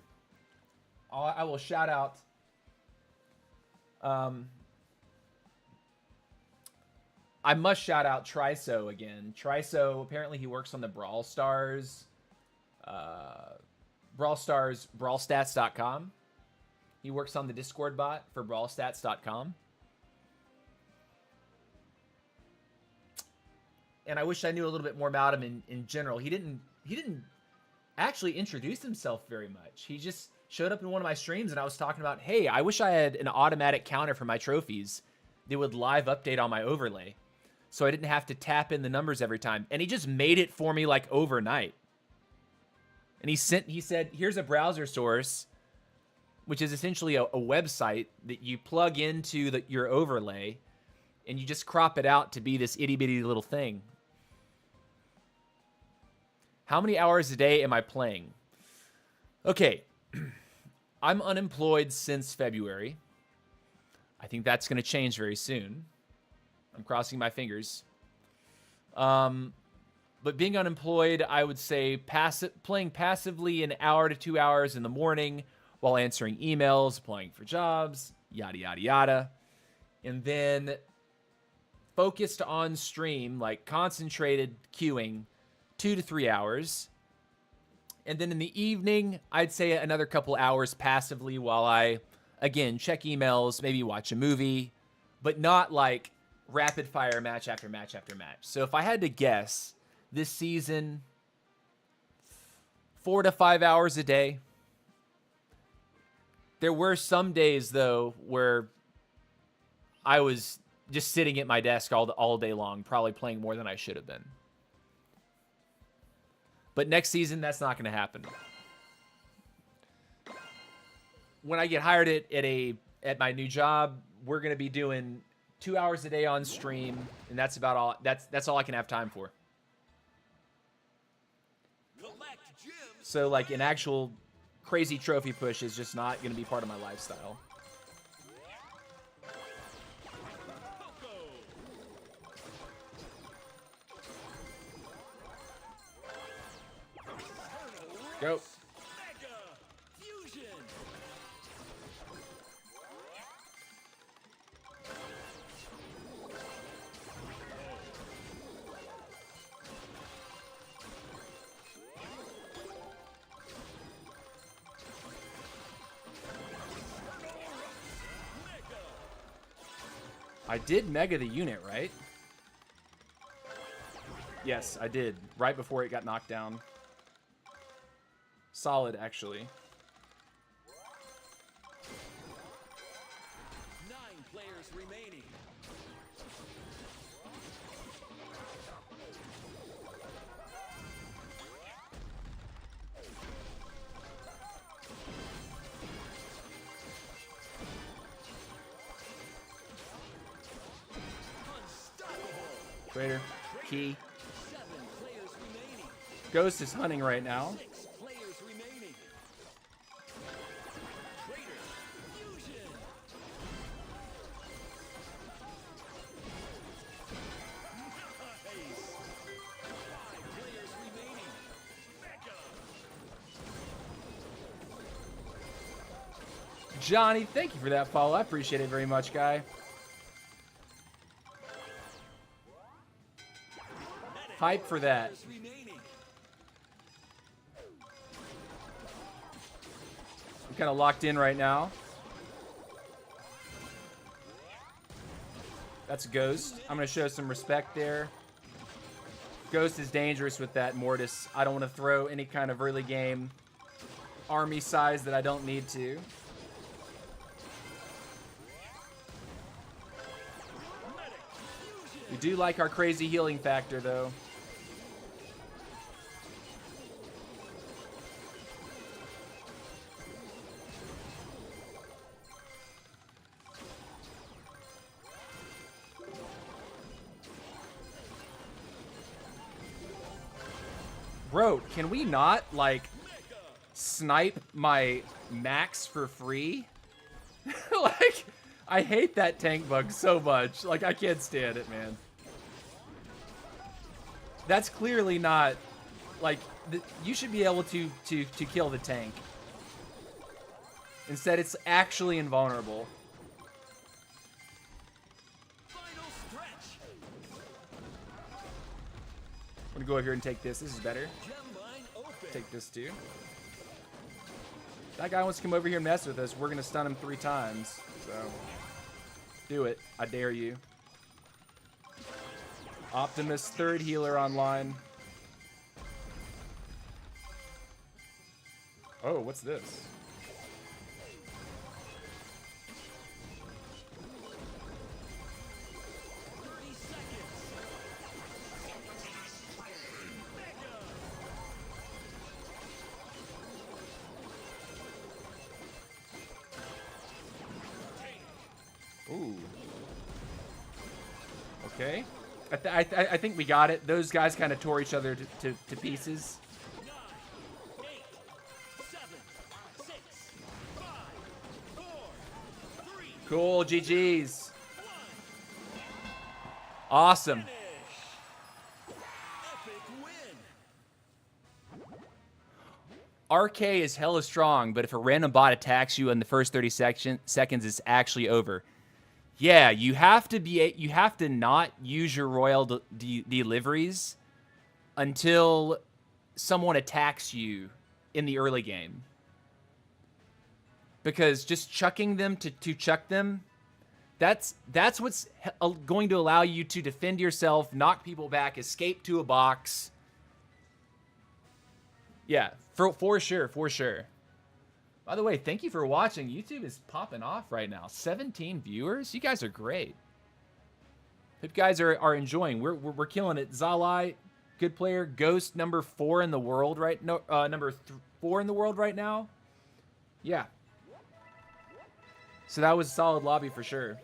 I will shout out. I must shout out Triso again. Triso, apparently he works on the Brawl Stars. BrawlStats.com. He works on the Discord bot for BrawlStats.com. And I wish I knew a little bit more about him in general. He didn't actually introduce himself very much. He just showed up in one of my streams and I was talking about, hey, I wish I had an automatic counter for my trophies that would live update on my overlay, so I didn't have to tap in the numbers every time. And he just made it for me like overnight. And he said, here's a browser source, which is essentially a website that you plug into your overlay, and you just crop it out to be this itty bitty little thing. How many hours a day am I playing? Okay, I'm unemployed since February. I think that's going to change very soon. I'm crossing my fingers. But being unemployed, I would say playing passively an hour to 2 hours in the morning while answering emails, applying for jobs, yada, yada, yada. And then focused on stream, like concentrated queuing, 2 to 3 hours. And then in the evening, I'd say another couple hours passively while I, again, check emails, maybe watch a movie, but not like rapid fire match after match after match. So if I had to guess, this season, 4 to 5 hours a day. There were some days, though, where I was just sitting at my desk all day long, probably playing more than I should have been. But next season, that's not going to happen. When I get hired at my new job, we're going to be doing 2 hours a day on stream, and that's about all. That's all I can have time for. So, like, an actual crazy trophy push is just not going to be part of my lifestyle. Go. I did mega the unit, right? Yes, I did. Right before it got knocked down. Solid, actually.
9 players remaining.
Trader. Key.
7 players remaining.
Ghost is hunting right now.
6 players remaining. Raider. Fusion. Nice. 5 players remaining. Mega.
Johnny, thank you for that follow. I appreciate it very much, guy. Hype for that.
Players remaining.
I'm kind of locked in right now. That's a Ghost. I'm going to show some respect there. Ghost is dangerous with that Mortis. I don't want to throw any kind of early game army size that I don't need to. We do like our crazy healing factor, though. Bro, can we not, like, snipe my max for free? Like, I hate that tank bug so much. Like, I can't stand it, man. That's clearly not, like, you should be able to kill the tank. Instead, it's actually invulnerable.
Final stretch.
I'm gonna go over here and take this. This is better.
Gem mine open.
Take this too. That guy wants to come over here and mess with us. We're gonna stun him 3 times. So, do it. I dare you. Optimus, 3rd healer online. Oh, what's this? Ooh. Okay. I think we got it. Those guys kind of tore each other to pieces.
9, 8, 7, 6, 5, 4, 3,
Cool, GG's.
1.
Awesome.
Epic win.
RK is hella strong, but if a random bot attacks you in the first 30 seconds, it's actually over. Yeah, you have to not use your royal deliveries until someone attacks you in the early game. Because just chucking them to chuck them, that's what's going to allow you to defend yourself, knock people back, escape to a box. Yeah, for sure, for sure. By the way, thank you for watching. YouTube is popping off right now. 17 viewers. You guys are great. Hope you guys are enjoying. We're killing it. Zalai, good player. Ghost, number 4 in the world right no number 4 in the world right now. Yeah. So that was a solid lobby for sure.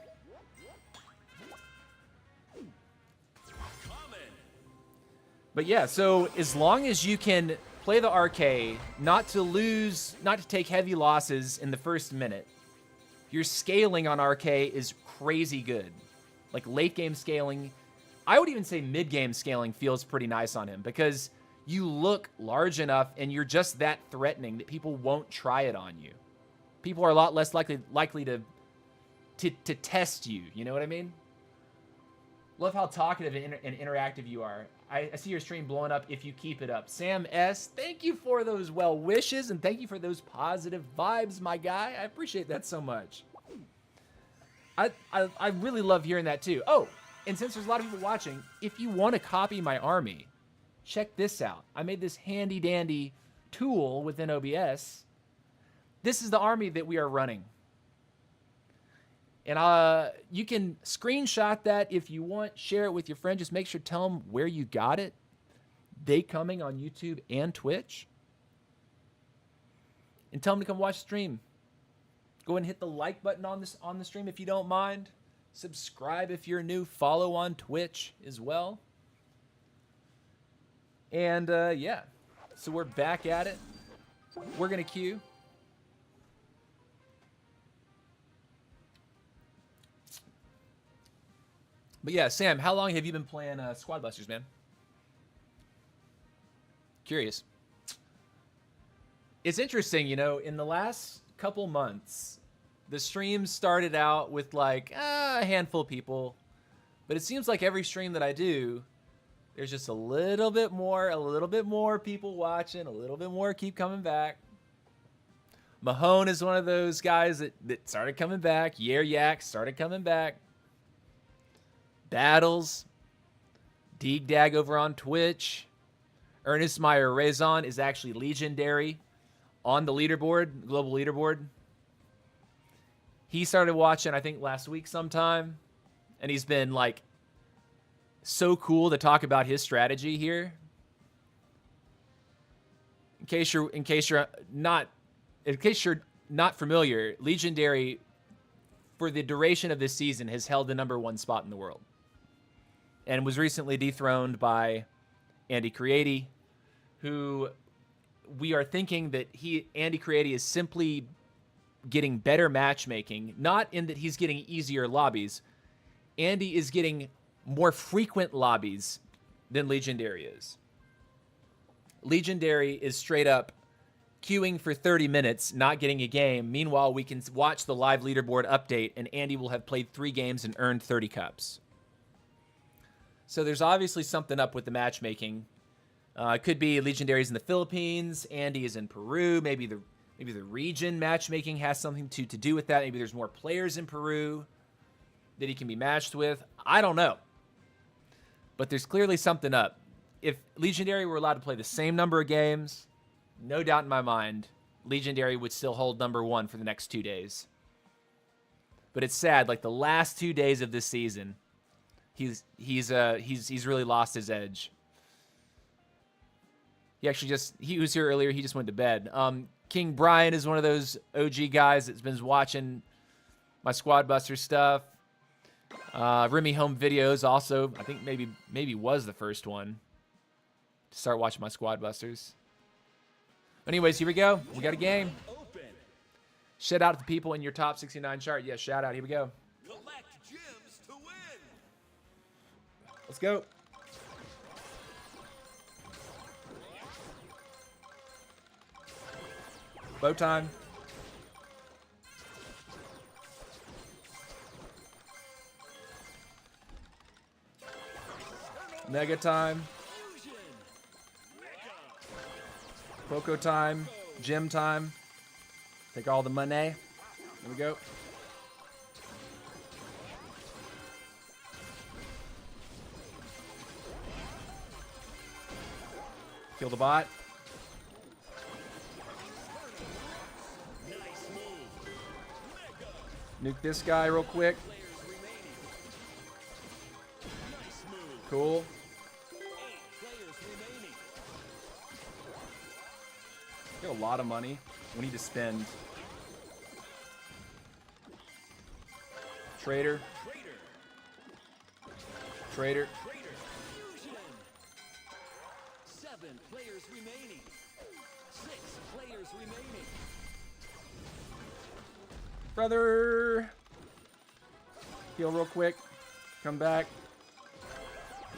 But yeah, so as long as you can play the RK, not to take heavy losses in the first minute, your scaling on RK is crazy good. Like late game scaling, I would even say mid game scaling feels pretty nice on him because you look large enough and you're just that threatening that people won't try it on you. People are a lot less likely to test you. You know what I mean? Love how talkative and interactive you are. I see your stream blowing up if you keep it up. Sam S., thank you for those well wishes and thank you for those positive vibes, my guy. I appreciate that so much. I really love hearing that too. Oh, and since there's a lot of people watching, if you want to copy my army, check this out. I made this handy dandy tool within OBS. This is the army that we are running. And you can screenshot that if you want, share it with your friend. Just make sure, tell them where you got it. They coming on YouTube and Twitch. And tell them to come watch the stream. Go ahead and hit the like button on the stream if you don't mind. Subscribe if you're new. Follow on Twitch as well. And yeah, so we're back at it. We're going to queue. But yeah, Sam, how long have you been playing Squad Busters, man? Curious. It's interesting, you know, in the last couple months, the streams started out with like a handful of people, but it seems like every stream that I do, there's just a little bit more people watching, a little bit more keep coming back. Mahone is one of those guys that started coming back. Yak started coming back. Battles. Deegdag over on Twitch. Ernest Meyer Raison is actually legendary on the leaderboard, global leaderboard. He started watching, I think, last week sometime. And he's been, like, so cool to talk about his strategy here. In case you're not familiar, Legendary, for the duration of this season, has held the #1 spot in the world. And was recently dethroned by Andy Creati, who we are thinking that Andy Creati is simply getting better matchmaking, not in that he's getting easier lobbies. Andy is getting more frequent lobbies than Legendary is. Legendary is straight up queuing for 30 minutes, not getting a game. Meanwhile, we can watch the live leaderboard update, and Andy will have played 3 games and earned 30 cups. So there's obviously something up with the matchmaking. It could be Legendary's in the Philippines, Andy is in Peru. Maybe the region matchmaking has something to do with that. Maybe there's more players in Peru that he can be matched with. I don't know. But there's clearly something up. If Legendary were allowed to play the same number of games, no doubt in my mind, Legendary would still hold #1 for the next 2 days. But it's sad, like the last 2 days of this season, he's really lost his edge. He was here earlier. He just went to bed. King Brian is one of those OG guys that's been watching my Squad Buster stuff. Remy Home Videos also, I think maybe was the first one to start watching my Squad Busters. Anyways, here we go. We got a game. Shout out to the people in your top 69 chart. Yeah, shout out. Here we go.
Collect gems to win.
Let's go. Bow time. Mega time. Poco time. Gym time. Take all the money. There we go. Kill the bot. Nuke this guy real quick. Cool. Got a lot of money. We need to spend. Trader. Trader.
7 players remaining. 6 players remaining.
Brother. Heal real quick. Come back.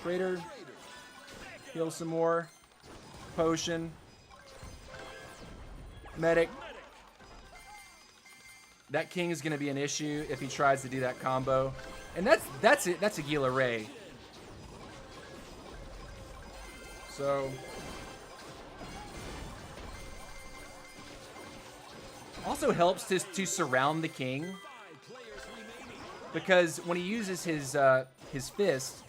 Trader. Heal some more. Potion. Medic. That king is going to be an issue if he tries to do that combo. And that's it. That's Aguila Ray. So also helps to surround the king, because when he uses his fist,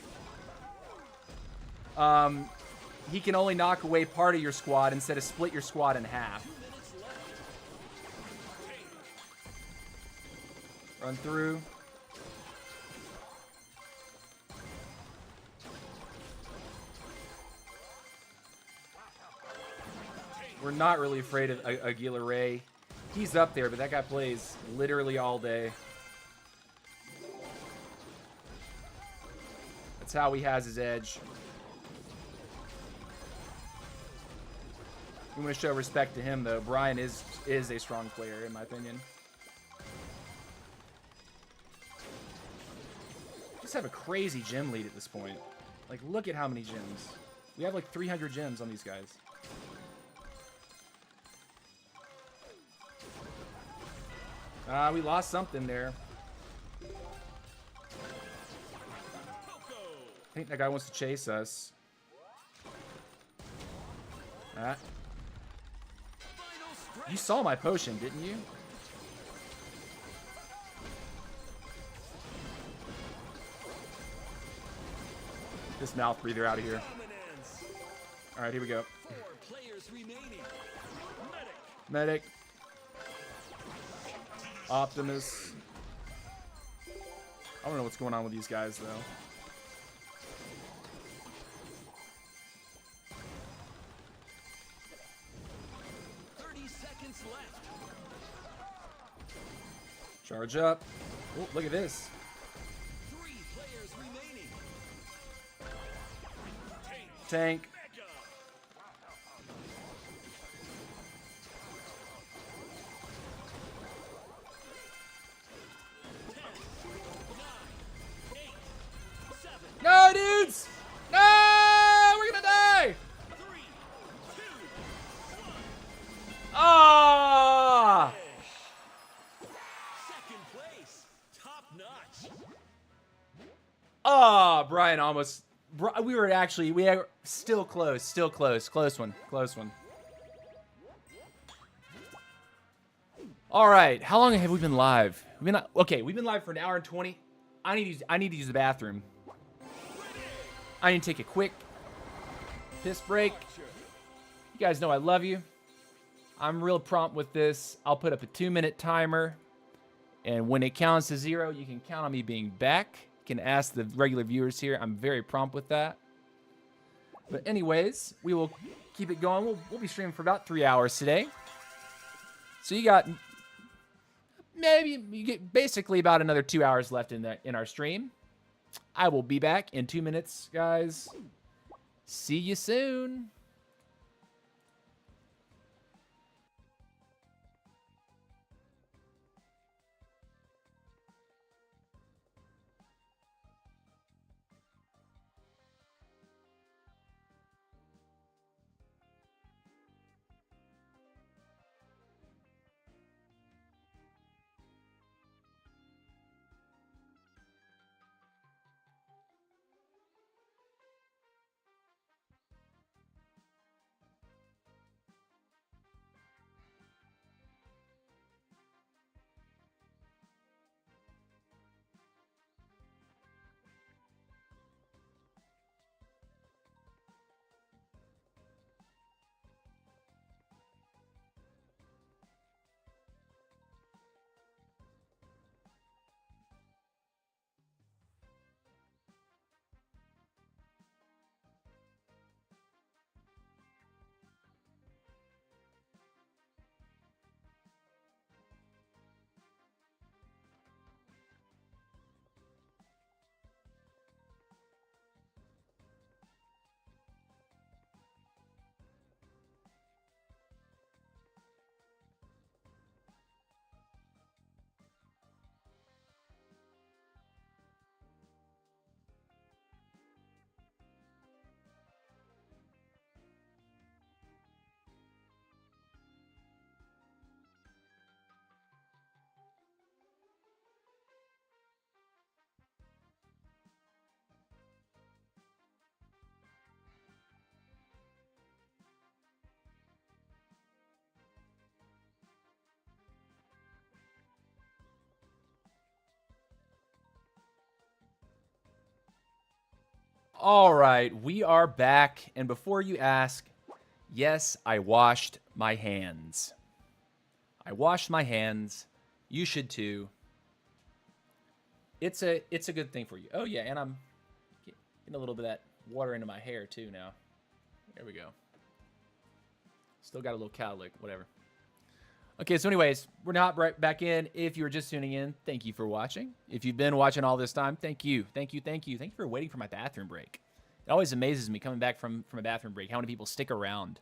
he can only knock away part of your squad instead of split your squad in half. Run through. We're not really afraid of Aguila Ray. He's up there, but that guy plays literally all day. That's how he has his edge. You want to show respect to him, though. Brian is a strong player, in my opinion. Just have a crazy gem lead at this point. Like, look at how many gems. We have like 300 gems on these guys. We lost something there. I think that guy wants to chase us. You saw my potion, didn't you? This mouth breather out of here. All right, here we go.
4 players remaining.
Medic. Optimus. I don't know what's going on with these guys, though.
Left.
Charge up. Oh, look at this.
3 players remaining.
Tank. No, dudes! No! We're gonna die!
3, 2, 1.
Ah!
Second place. Top notch.
Ah, Brian almost. We are still close. Close one. All right. How long have we been live? We've been live for an hour and 20. I need to use the bathroom. I need to take a quick piss break. You guys know I love you. I'm real prompt with this. I'll put up a 2-minute timer. And when it counts to 0, you can count on me being back. You can ask the regular viewers here. I'm very prompt with that. But anyways, we will keep it going. We'll be streaming for about 3 hours today. So you got basically about another 2 hours left in our stream. I will be back in 2 minutes, guys. See you soon. All right, we are back. And before you ask, yes, I washed my hands. I washed my hands. You should too. It's a good thing for you. Oh yeah, and I'm getting a little bit of that water into my hair too now. There we go. Still got a little cowlick, whatever. Okay, so anyways, we're not right back in. If you were just tuning in, thank you for watching. If you've been watching all this time, thank you. Thank you, thank you. Thank you for waiting for my bathroom break. It always amazes me coming back from a bathroom break, how many people stick around.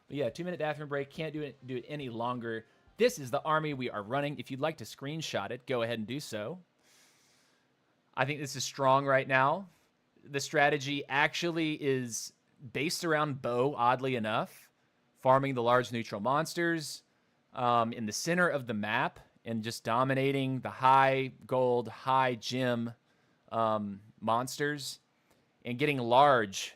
But yeah, 2-minute bathroom break. Can't do it any longer. This is the army we are running. If you'd like to screenshot it, go ahead and do so. I think this is strong right now. The strategy actually is based around bow, oddly enough. Farming the large neutral monsters in the center of the map and just dominating the high gold, high gem monsters and getting large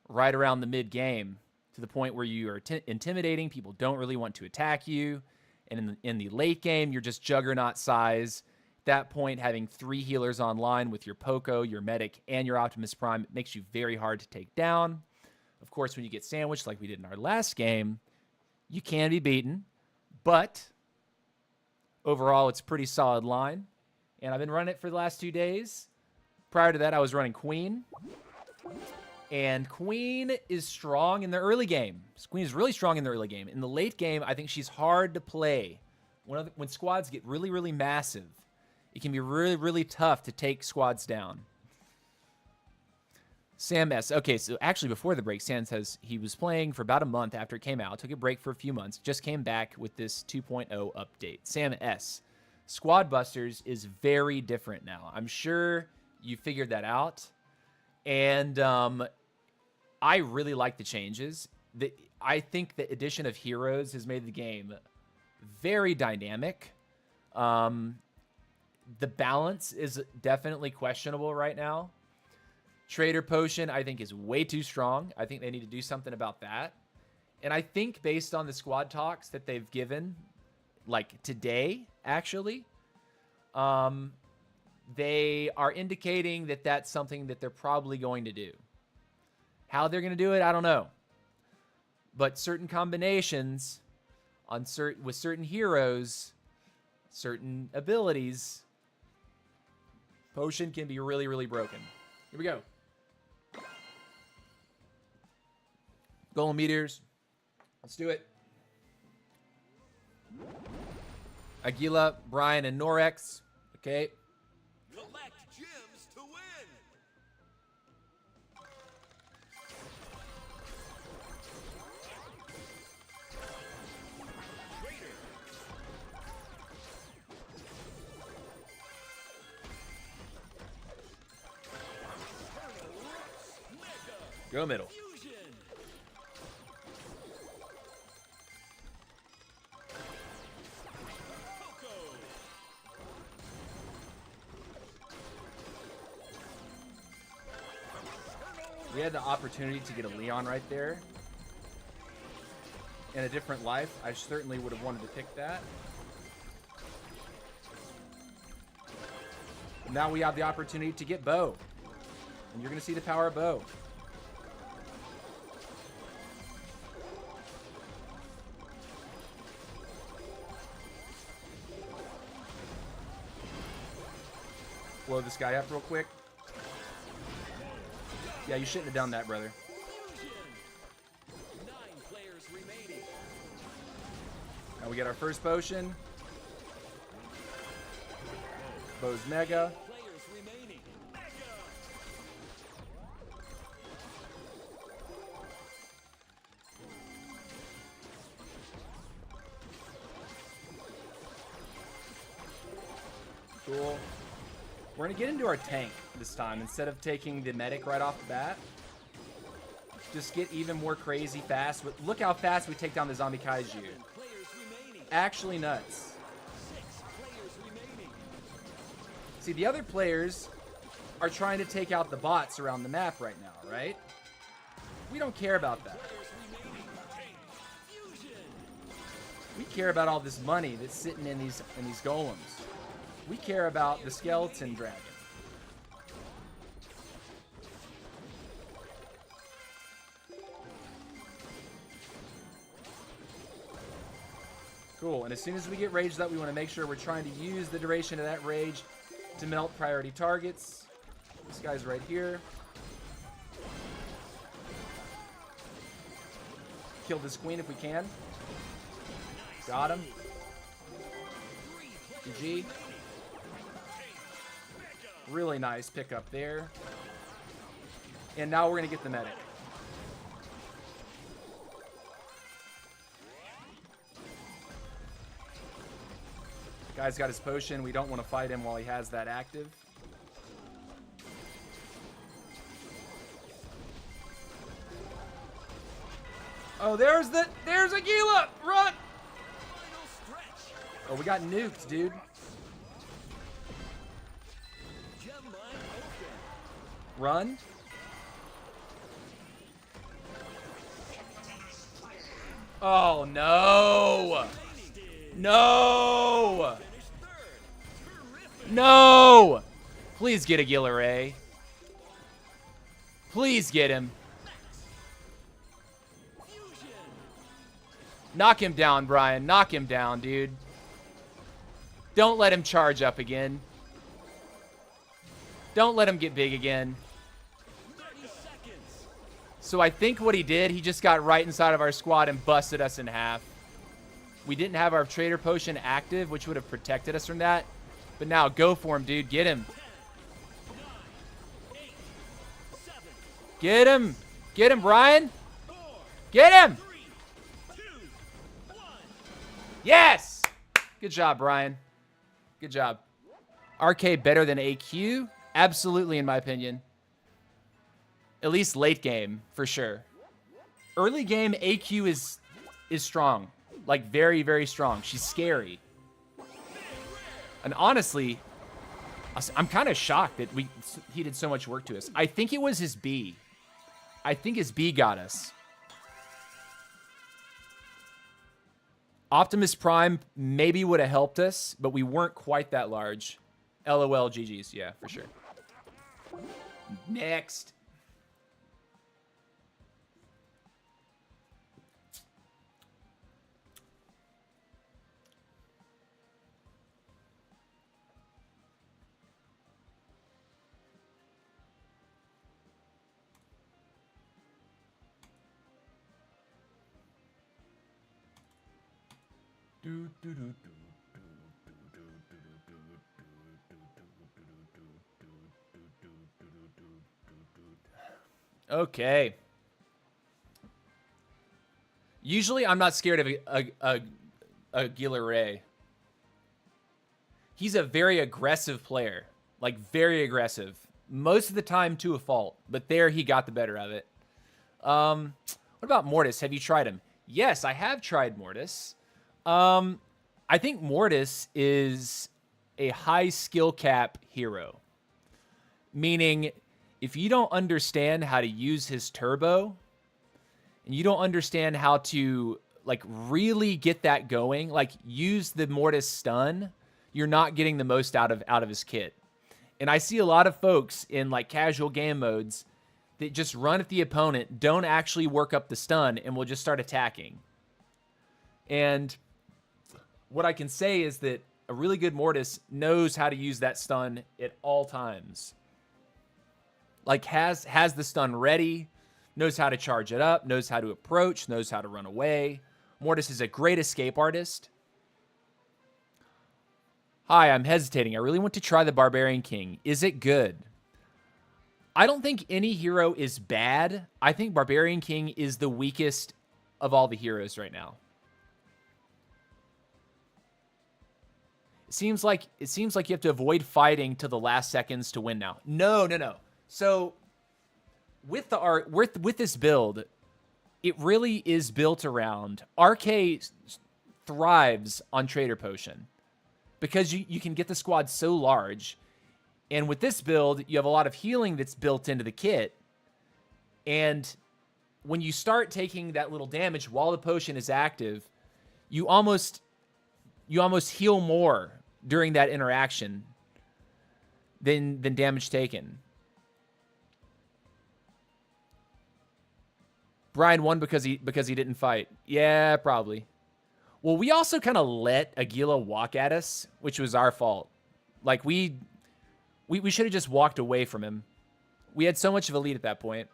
right around the mid game to the point where you are intimidating. People don't really want to attack you. And in the late game, you're just juggernaut size. At that point, having 3 healers online with your Poco, your Medic, and your Optimus Prime makes you very hard to take down. Of course, when you get sandwiched like we did in our last game, you can be beaten. But overall, it's a pretty solid line. And I've been running it for the last 2 days. Prior to that, I was running Queen. And Queen is strong in the early game. Queen is really strong in the early game. In the late game, I think she's hard to play. When squads get really, really massive, it can be really, really tough to take squads down. Sam S. Okay, so actually before the break, Sam says he was playing for about a month after it came out, took a break for a few months, just came back with this 2.0 update. Sam S. Squad Busters is very different now. I'm sure you figured that out. And I really like the changes. I think the addition of heroes has made the game very dynamic. The balance is definitely questionable right now. Trader Potion, I think, is way too strong. I think they need to do something about that. And I think based on the squad talks that they've given, like today, actually, they are indicating that that's something that they're probably going to do. How they're going to do it, I don't know. But certain combinations with certain heroes, certain abilities, Potion can be really, really broken. Here we go. Golem Meteors. Let's do it. Aguila, Brian, and Norex. Okay.
Collect gems to win. Raider.
Go middle.
Fusion. Poco.
We had the opportunity to get a Leon right there. In a different life, I certainly would have wanted to pick that. But now we have the opportunity to get Bo. And you're going to see the power of Bo. Blow this guy up real quick. Yeah, you shouldn't have done that, brother.
Fusion. 9 players remaining.
Now we get our first potion. Bo's Mega.
Players remaining. Mega.
Cool. We're going to get into our tank this time instead of taking the medic right off the bat. Just get even more crazy fast. Look how fast we take down the zombie kaiju.
7 players remaining.
Actually nuts.
6 players remaining.
See, the other players are trying to take out the bots around the map right now, right? We don't care about that.
Players remaining. Fusion.
We care about all this money that's sitting in these golems. We care about the skeleton dragon. Cool, and as soon as we get raged up, we want to make sure we're trying to use the duration of that rage to melt priority targets. This guy's right here. Kill this queen if we can. Got him. GG. Really nice pickup there. And now we're going to get the medic. Guy's got his potion. We don't want to fight him while he has that active. Oh, there's Aguila! Run! Oh, we got nuked, dude. Run. Oh, no! No! No! Please get Aguila Ray. Please get him. Knock him down, Brian. Knock him down, dude. Don't let him charge up again. Don't let him get big again. So I think what he did, he just got right inside of our squad and busted us in half. We didn't have our Trader Potion active, which would have protected us from that. But now, go for him, dude. Get him. Get him. Get him, Brian. Get him. Yes! Good job, Brian. Good job. RK better than AQ? Absolutely, in my opinion. At least late game, for sure. Early game, AQ is strong. Like, very, very strong. She's scary. And honestly, I'm kind of shocked that he did so much work to us. I think it was his B. I think his B got us. Optimus Prime maybe would have helped us, but we weren't quite that large. LOL, GG's. Yeah, for sure. Next. Okay. Usually, I'm not scared of a Gila Ray. He's a very aggressive player. Like, very aggressive. Most of the time to a fault. But there, he got the better of it. What about Mortis? Have you tried him? Yes, I have tried Mortis. I think Mortis is a high skill cap hero. Meaning, if you don't understand how to use his turbo, and you don't understand how to, like, really get that going, like, use the Mortis stun, you're not getting the most out of his kit. And I see a lot of folks in, like, casual game modes that just run at the opponent, don't actually work up the stun, and will just start attacking. And what I can say is that a really good Mortis knows how to use that stun at all times. Like, has the stun ready, knows how to charge it up, knows how to approach, knows how to run away. Mortis is a great escape artist. Hi, I'm hesitating. I really want to try the Barbarian King. Is it good? I don't think any hero is bad. I think Barbarian King is the weakest of all the heroes right now. It seems like you have to avoid fighting to the last seconds to win now. No. So with this build, it really is built around RK thrives on Trader Potion because you can get the squad so large. And with this build, you have a lot of healing that's built into the kit. And when you start taking that little damage while the potion is active, you almost heal more during that interaction than damage taken. Brian won because he didn't fight. Yeah, probably. Well, we also kind of let Aguila walk at us, which was our fault. Like, we should have just walked away from him. We had so much of a lead at that point.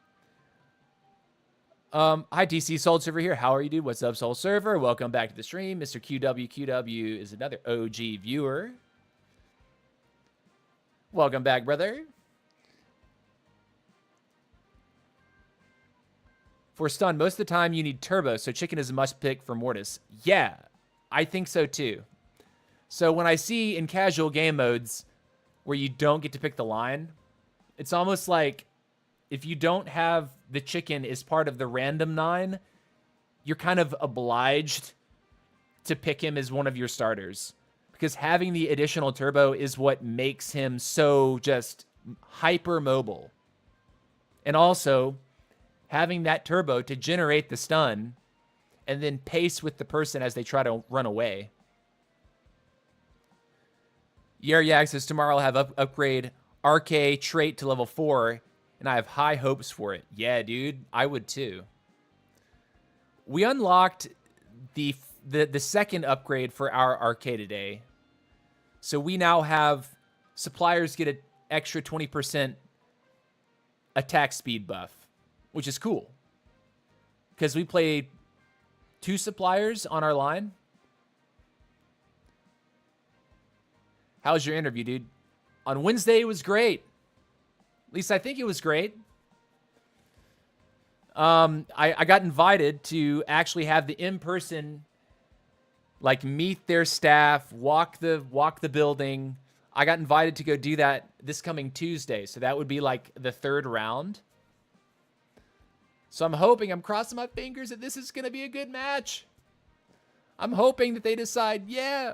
Hi, DC Soul Server here. How are you, dude? What's up, Soul Server? Welcome back to the stream. Mr. QW is another OG viewer. Welcome back, brother. For stun, most of the time you need turbo, so chicken is a must pick for Mortis. Yeah, I think so too. So when I see in casual game modes where you don't get to pick the line, it's almost like if you don't have the chicken as part of the random 9, you're kind of obliged to pick him as one of your starters. Because having the additional turbo is what makes him so just hyper mobile. And also, having that turbo to generate the stun and then pace with the person as they try to run away. Yak says tomorrow I'll have upgrade RK trait to level 4, and I have high hopes for it. Yeah, dude, I would too. We unlocked the second upgrade for our RK today. So we now have suppliers get an extra 20% attack speed buff, which is cool. Because we played 2 suppliers on our line. How's your interview, dude? On Wednesday, it was great. At least I think it was great. I got invited to actually have the in-person, like, meet their staff, walk the building. I got invited to go do that this coming Tuesday, so that would be like the 3rd round. So I'm crossing my fingers that this is going to be a good match. I'm hoping that they decide, yeah,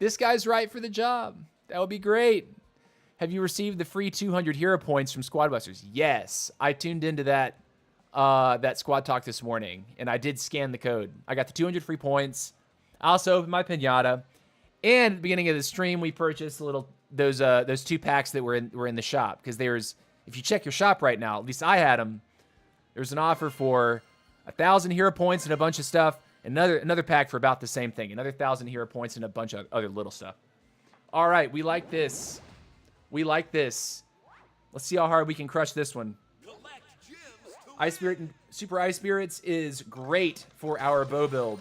this guy's right for the job. That would be great. Have you received the free 200 hero points from Squad Busters? Yes, I tuned into that squad talk this morning, and I did scan the code. I got the 200 free points. I also opened my pinata, and at the beginning of the stream, we purchased those 2 packs that were in the shop, because if you check your shop right now, at least I had them. There's an offer for 1,000 hero points and a bunch of stuff. Another pack for about the same thing. Another 1,000 hero points and a bunch of other little stuff. All right, we like this. We like this. Let's see how hard we can crush this one. Ice Spirit and Super Ice Spirits is great for our bow build.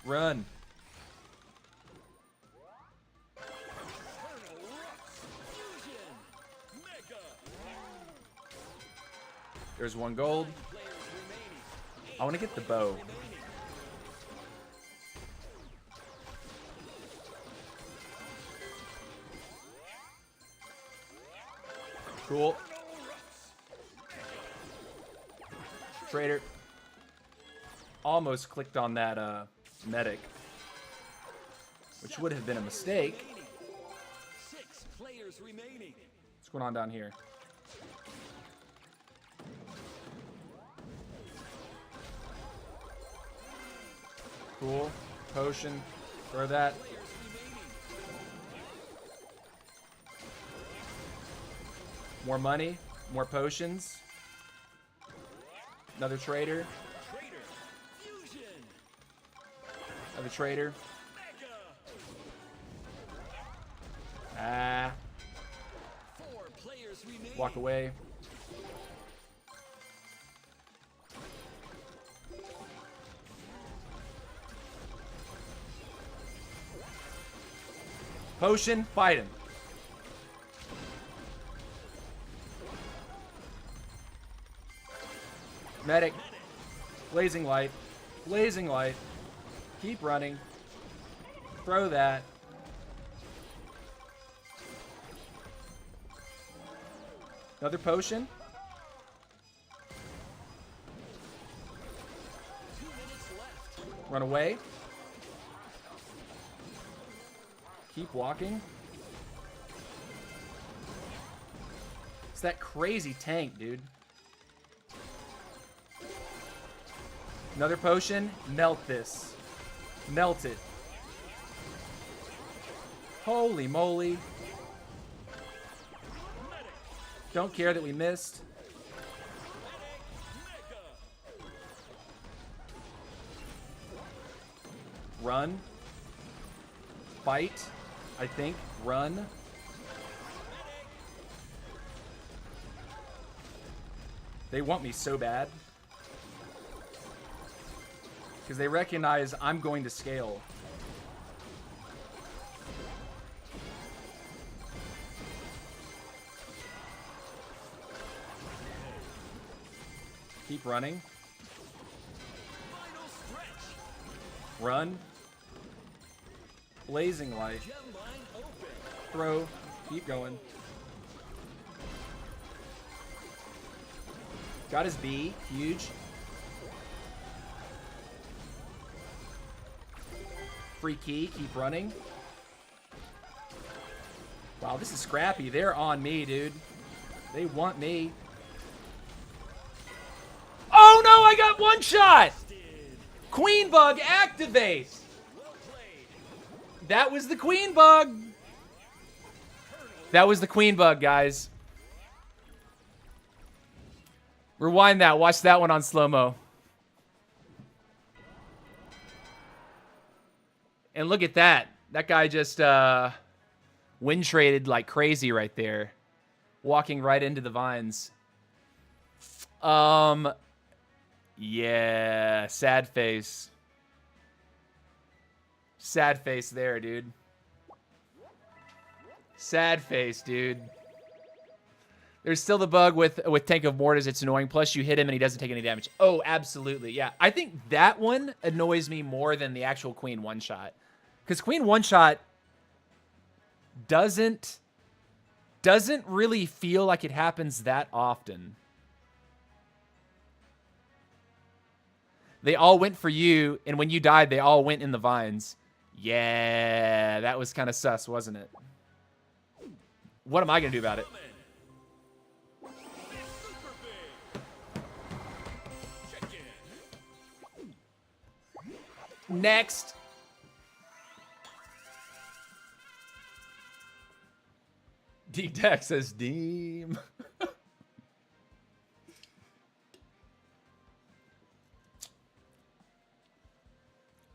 Run. There's 1 gold. I want to get the bow. Cool. Trader. Almost clicked on that medic, which would have been a mistake.
6 players remaining.
What's going on down here? Cool. Potion. Throw that. More money. More potions. Another trader. Another trader. Ah.
4 players remaining.
Walk away. Potion, fight him. Medic. Blazing light. Blazing light. Keep running. Throw that. Another potion.
2 minutes left.
Run away. Keep walking. It's that crazy tank, dude. Another potion. Melt this. Melt it. Holy moly. Don't care that we missed. Run. Fight. I think. Run. They want me so bad. Because they recognize I'm going to scale. Keep running.
Final stretch.
Run. Blazing light.
Gem line open.
Throw. Keep going. Got his B. Huge. Free key. Keep running. Wow, this is scrappy. They're on me, dude. They want me. Oh no, I got one shot! Queen bug activate!
Well played.
That was the queen bug! That was the queen bug, guys. Rewind that. Watch that one on slow-mo. And look at that. That guy just win traded like crazy right there. Walking right into the vines. Yeah, sad face. Sad face there, dude. Sad face, dude. There's still the bug with Tank of Mortars. It's annoying. Plus, you hit him and he doesn't take any damage. Oh, absolutely. Yeah, I think that one annoys me more than the actual Queen one-shot. Because Queen one-shot doesn't really feel like it happens that often. They all went for you, and when you died, they all went in the vines. Yeah, that was kind of sus, wasn't it? What am I going to do about it?
Super big. Check in.
Next. D-Deck says Deem.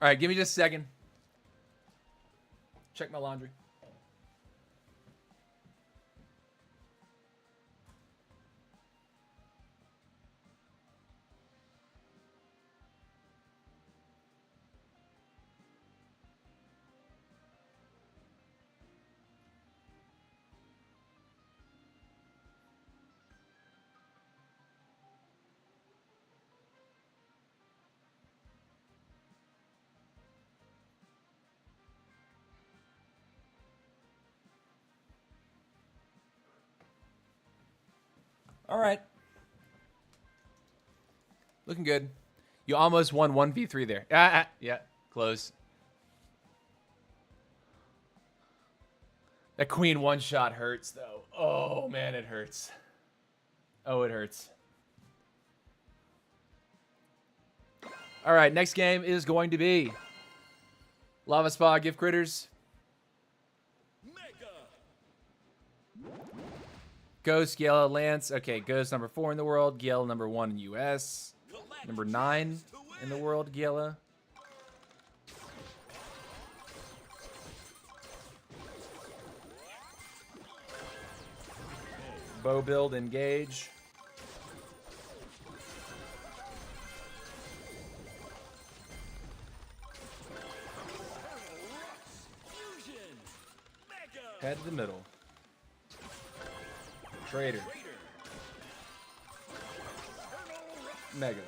All right, give me just a second. Check my laundry. All right. Looking good. You almost won 1v3 there. Yeah, close. That queen one shot hurts, though. Oh, man, it hurts. Oh, it hurts. All right, next game is going to be Lava Spa Gift Critters.
Mega.
Ghost, Gale, Lance. Okay, Ghost number 4 in the world. Gale number 1 in US. Number 9 in the world, Gale. Bow build, engage.
Fusion. Mega.
Head to the middle. Trader. Mega.
Mega.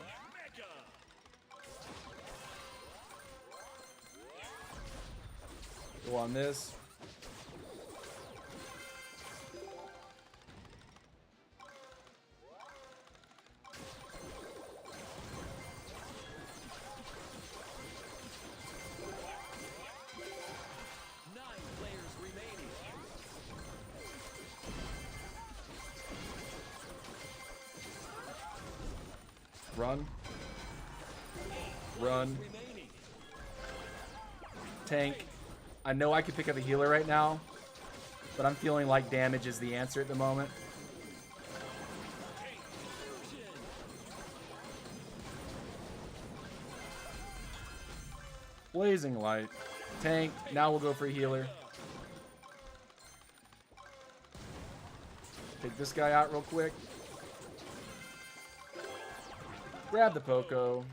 Go on this. Run. Run. Tank. I know I could pick up a healer right now, but I'm feeling like damage is the answer at the moment. Blazing light. Tank. Now we'll go for a healer. Take this guy out real quick. Grab the Poco.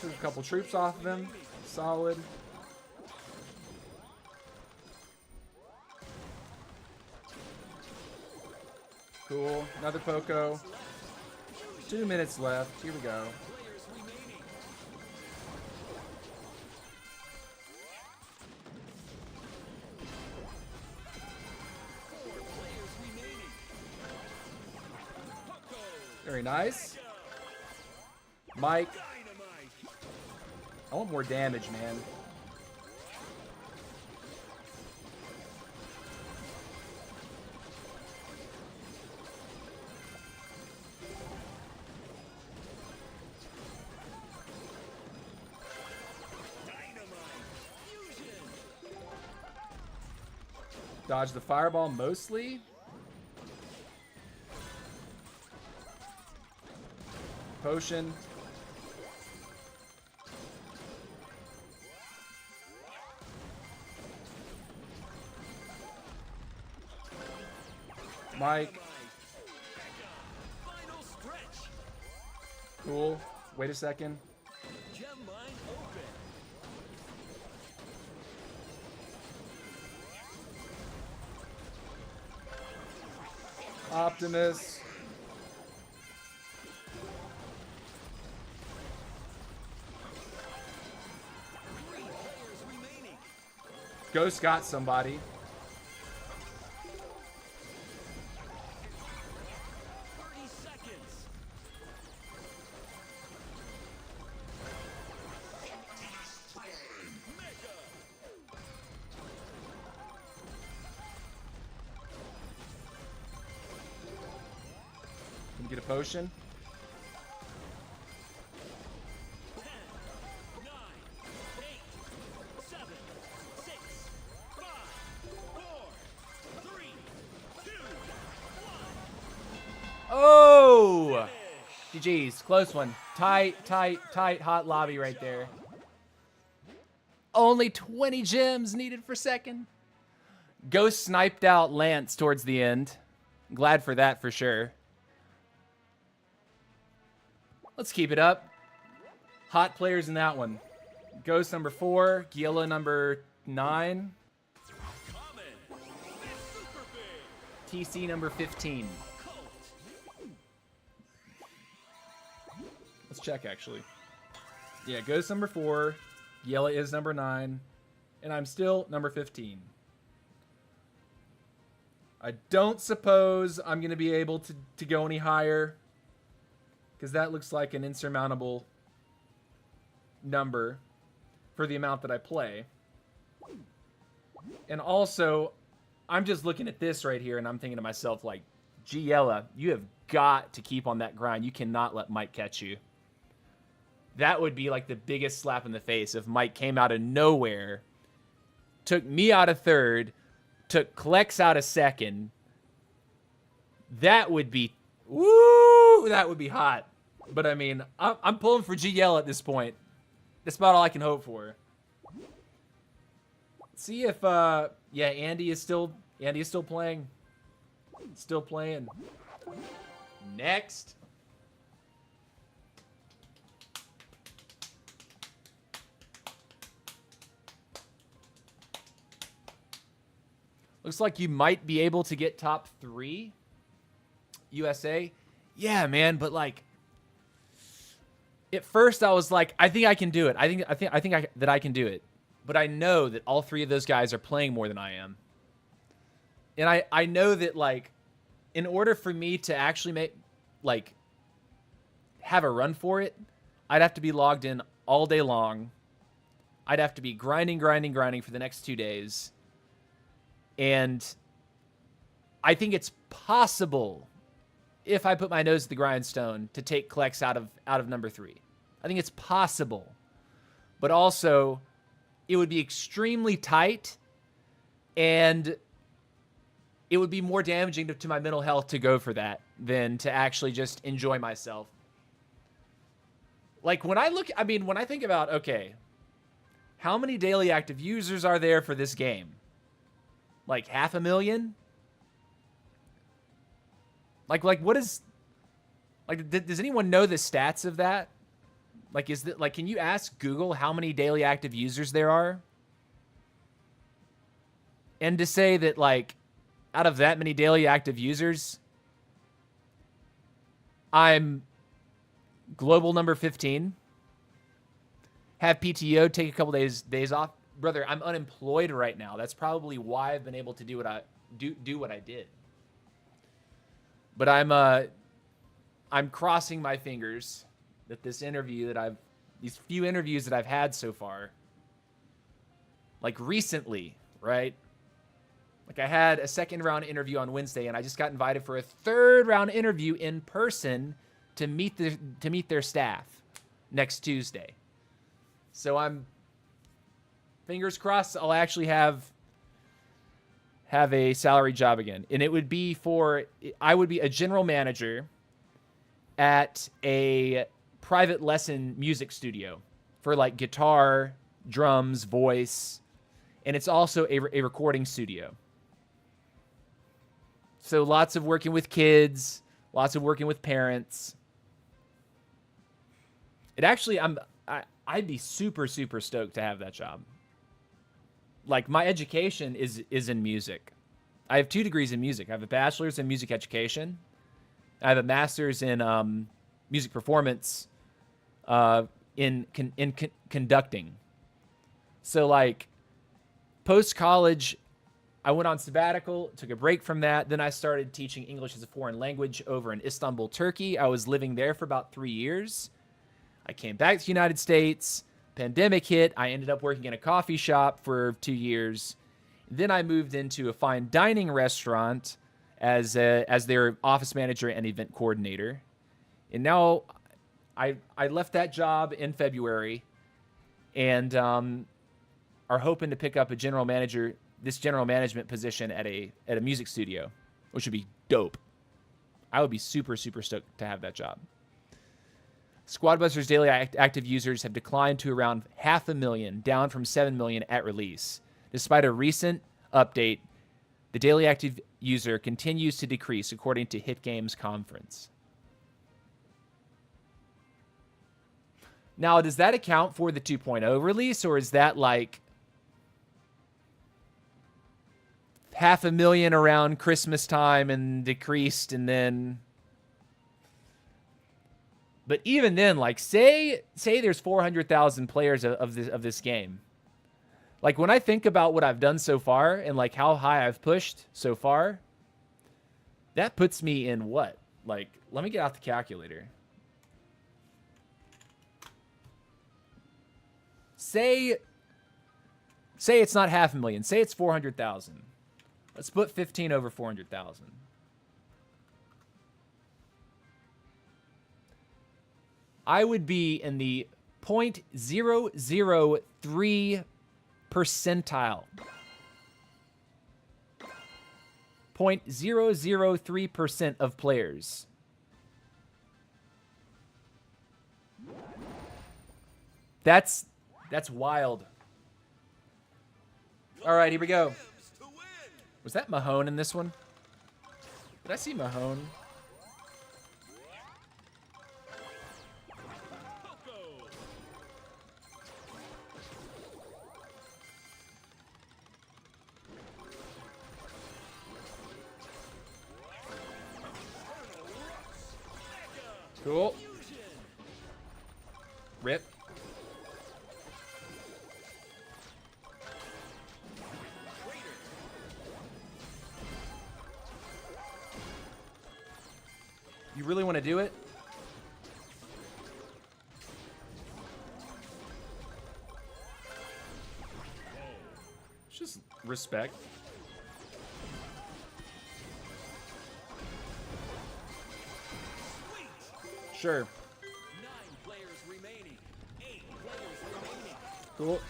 Took a couple troops off of him. Solid. Cool. Another Poco. 2 minutes left. Here we go. Very nice. Mike. I want more damage, man. Dodge the fireball mostly. Potion. Mike. Cool. Wait a second. Optimus. Ghost got somebody. Can you get a potion?
10, 9, 8, 7, 6, 5, 4, 3, 2, 1.
Oh! GG's. Close one. Tight, hot lobby right there. Only 20 gems needed for second. Ghost sniped out Lance towards the end. Glad for that for sure. Let's keep it up. Hot players in that one. Ghost number 4, Giela number 9, TC number 15. Let's check actually. Yeah, Ghost number 4, Giela is number 9, and I'm still number 15. I don't suppose I'm going to be able to go any higher, because that looks like an insurmountable number for the amount that I play. And also, I'm just looking at this right here, and I'm thinking to myself, like, Giela, you have got to keep on that grind. You cannot let Mike catch you. That would be like the biggest slap in the face if Mike came out of nowhere, took me out of third, took Klex out of second. That would be, woo, that would be hot. But I mean, I'm pulling for GL at this point. That's about all I can hope for. See if, yeah, Andy is still playing. Still playing. Next. Looks like you might be able to get top 3. USA. Yeah, man, but like, at first I was like, I think I can do it. I think that I can do it. But I know that all 3 of those guys are playing more than I am. And I know that, like, in order for me to actually make, like, have a run for it, I'd have to be logged in all day long. I'd have to be grinding for the next 2 days. And I think it's possible, if I put my nose to the grindstone, to take Klex out of number 3. I think it's possible. But also, it would be extremely tight, and
it would be more damaging to my mental health to go for that than to actually just enjoy myself. Like when I think about, okay, how many daily active users are there for this game? Like 500,000? Like what is, like, does anyone know the stats of that? Like, can you ask Google how many daily active users there are? And to say that, like, out of that many daily active users, I'm global number 15. Have PTO, take a couple days off. Brother, I'm unemployed right now. That's probably why I've been able to do what I did. But I'm crossing my fingers that these few interviews that I've had so far, like recently, right? Like I had a second round interview on Wednesday, and I just got invited for a third round interview in person to meet their staff next Tuesday. So I'm fingers crossed I'll actually have a salary job again. And I would be a general manager at a private lesson music studio for like guitar, drums, voice, and it's also a recording studio. So lots of working with kids, lots of working with parents. I'd be super, super stoked to have that job. Like my education is in music. I have 2 degrees in music. I have a bachelor's in music education. I have a master's in music performance, in conducting. So like post college, I went on sabbatical, took a break from that. Then I started teaching English as a foreign language over in Istanbul, Turkey. I was living there for about 3 years. I came back to the United States. Pandemic hit. I ended up working in a coffee shop for 2 years. Then I moved into a fine dining restaurant as their office manager and event coordinator. And now I left that job in February and are hoping to pick up this general management position at a music studio, which would be dope. I would be super, super stoked to have that job. Squadbusters daily active users have declined to around 500,000, down from 7 million at release. Despite a recent update, the daily active user continues to decrease, according to Hit Games Conference. Now, does that account for the 2.0 release, or is that like 500,000 around Christmas time and decreased and then... But even then, like, say there's 400,000 players of this game. Like, when I think about what I've done so far and, like, how high I've pushed so far, that puts me in what? Like, let me get out the calculator. Say it's not 500,000. Say it's 400,000. Let's put 15 over 400,000. I would be in the 0.003 percentile. 0.003% of players. That's wild. All right, here we go. Was that Mahone in this one? Did I see Mahone? Cool. Rip. You really want to do it? It's just respect. Sure.
9 players remaining. 8 players remaining.
Cool.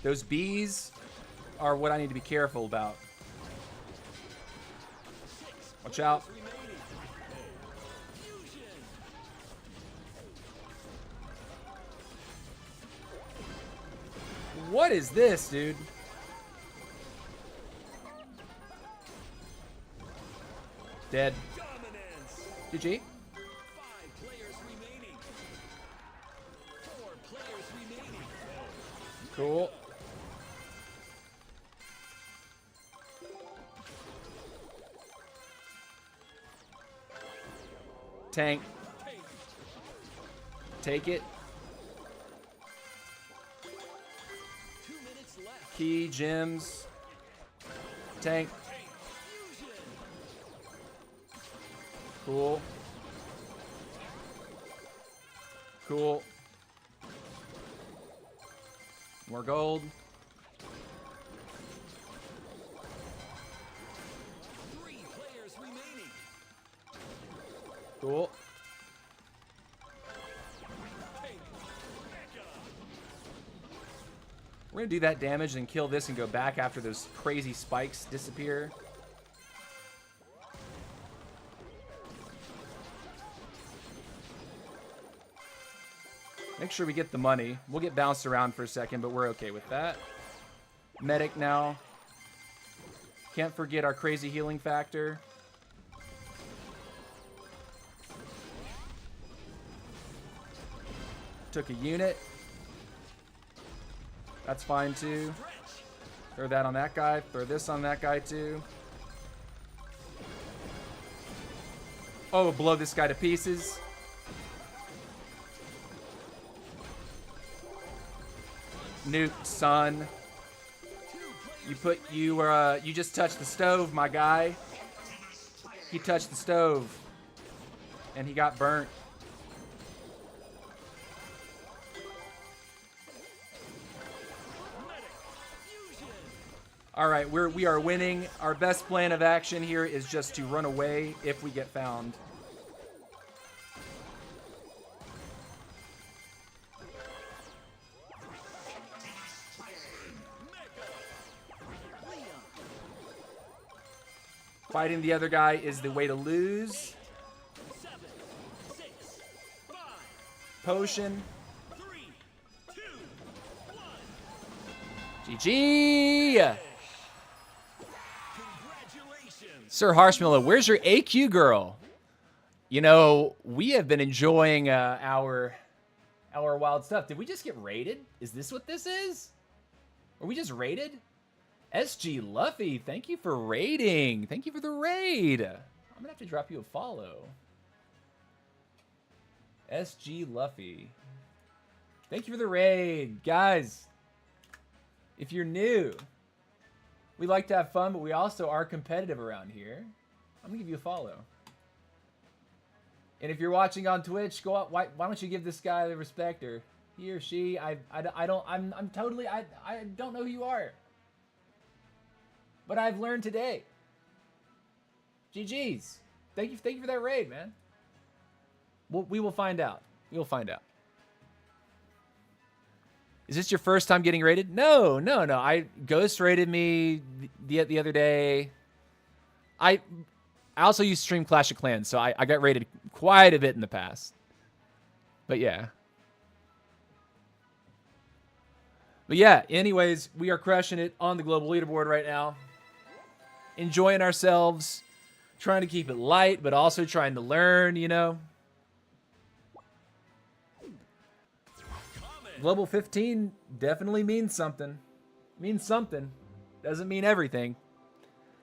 Those bees are what I need to be careful about. Watch out. What is this, dude? Dead. GG.
5 players remaining. 4 players remaining.
Cool. Tank. Take it.
2 minutes left.
Key, gems. Tank. Cool. Cool. More gold.
3 players remaining.
Cool. We're gonna do that damage and kill this and go back after those crazy spikes disappear. Make sure we get the money. We'll get bounced around for a second, but we're okay with that. Medic now. Can't forget our crazy healing factor. Took a unit. That's fine too. Throw that on that guy. Throw this on that guy too. Oh, blow this guy to pieces. Nuke, son. You just touched the stove, my guy. He touched the stove. And he got burnt. All right, we are winning. Our best plan of action here is just to run away if we get found. Fighting the other guy is the way to lose.
7, 6, 5,
Potion.
3, 2, 1.
GG!
Congratulations.
Sir Harshmiller, where's your AQ girl? You know, we have been enjoying our wild stuff. Did we just get raided? Is this what this is? Are we just raided? SG Luffy, thank you for raiding. Thank you for the raid. I'm gonna have to drop you a follow. SG Luffy. Thank you for the raid. Guys, if you're new, we like to have fun, but we also are competitive around here. I'm gonna give you a follow. And if you're watching on Twitch, go up. Why don't you give this guy the respect, or he or she? I don't know who you are. But I've learned today. GG's. Thank you for that raid, man. We will find out. We will find out. Is this your first time getting raided? No. I ghost raided me the other day. I also used to stream Clash of Clans, so I got raided quite a bit in the past. But yeah. Anyways, we are crushing it on the global leaderboard right now. Enjoying ourselves, trying to keep it light, but also trying to learn, you know. Global 15 definitely means something. Means something. Doesn't mean everything.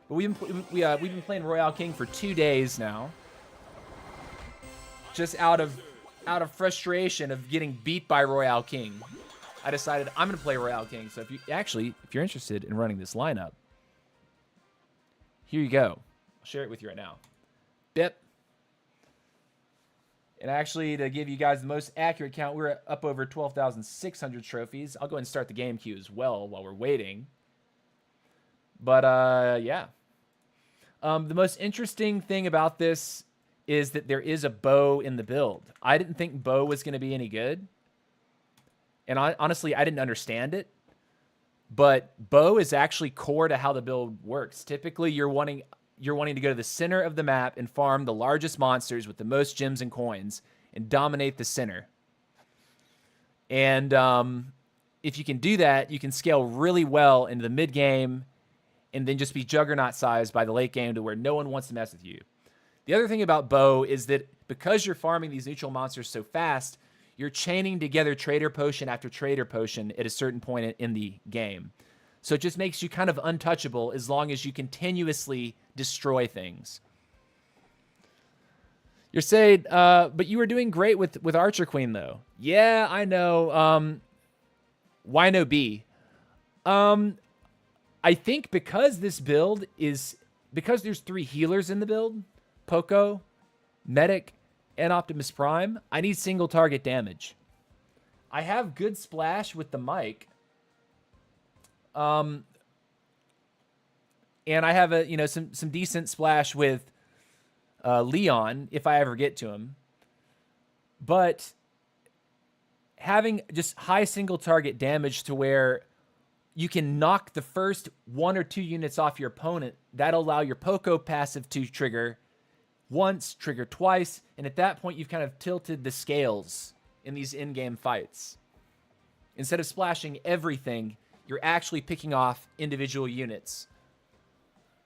But we've been playing Royale King for 2 days now. Just out of frustration of getting beat by Royale King, I decided I'm gonna play Royale King. So if you're interested in running this lineup, here you go. I'll share it with you right now. Bip. And actually, to give you guys the most accurate count, we're up over 12,600 trophies. I'll go ahead and start the game queue as well while we're waiting. But, yeah. The most interesting thing about this is that there is a bow in the build. I didn't think bow was going to be any good. And honestly, I didn't understand it. But bow is actually core to how the build works. Typically, you're wanting to go to the center of the map and farm the largest monsters with the most gems and coins and dominate the center. And if you can do that, you can scale really well into the mid game and then just be juggernaut sized by the late game to where no one wants to mess with you. The other thing about bow is that because you're farming these neutral monsters so fast, you're chaining together trader potion after trader potion at a certain point in the game. So it just makes you kind of untouchable as long as you continuously destroy things. You're saying, but you were doing great with Archer Queen, though. Yeah, I know. Why no B? I think because this build is... Because there's 3 healers in the build, Poco, Medic, and Optimus Prime, I need single target damage. I have good splash with the mic. And I have a some decent splash with Leon if I ever get to him. But having just high single target damage to where you can knock the first 1 or 2 units off your opponent, that'll allow your Poco passive to trigger once, trigger twice, and at that point you've kind of tilted the scales in these in-game fights. Instead of splashing everything, you're actually picking off individual units,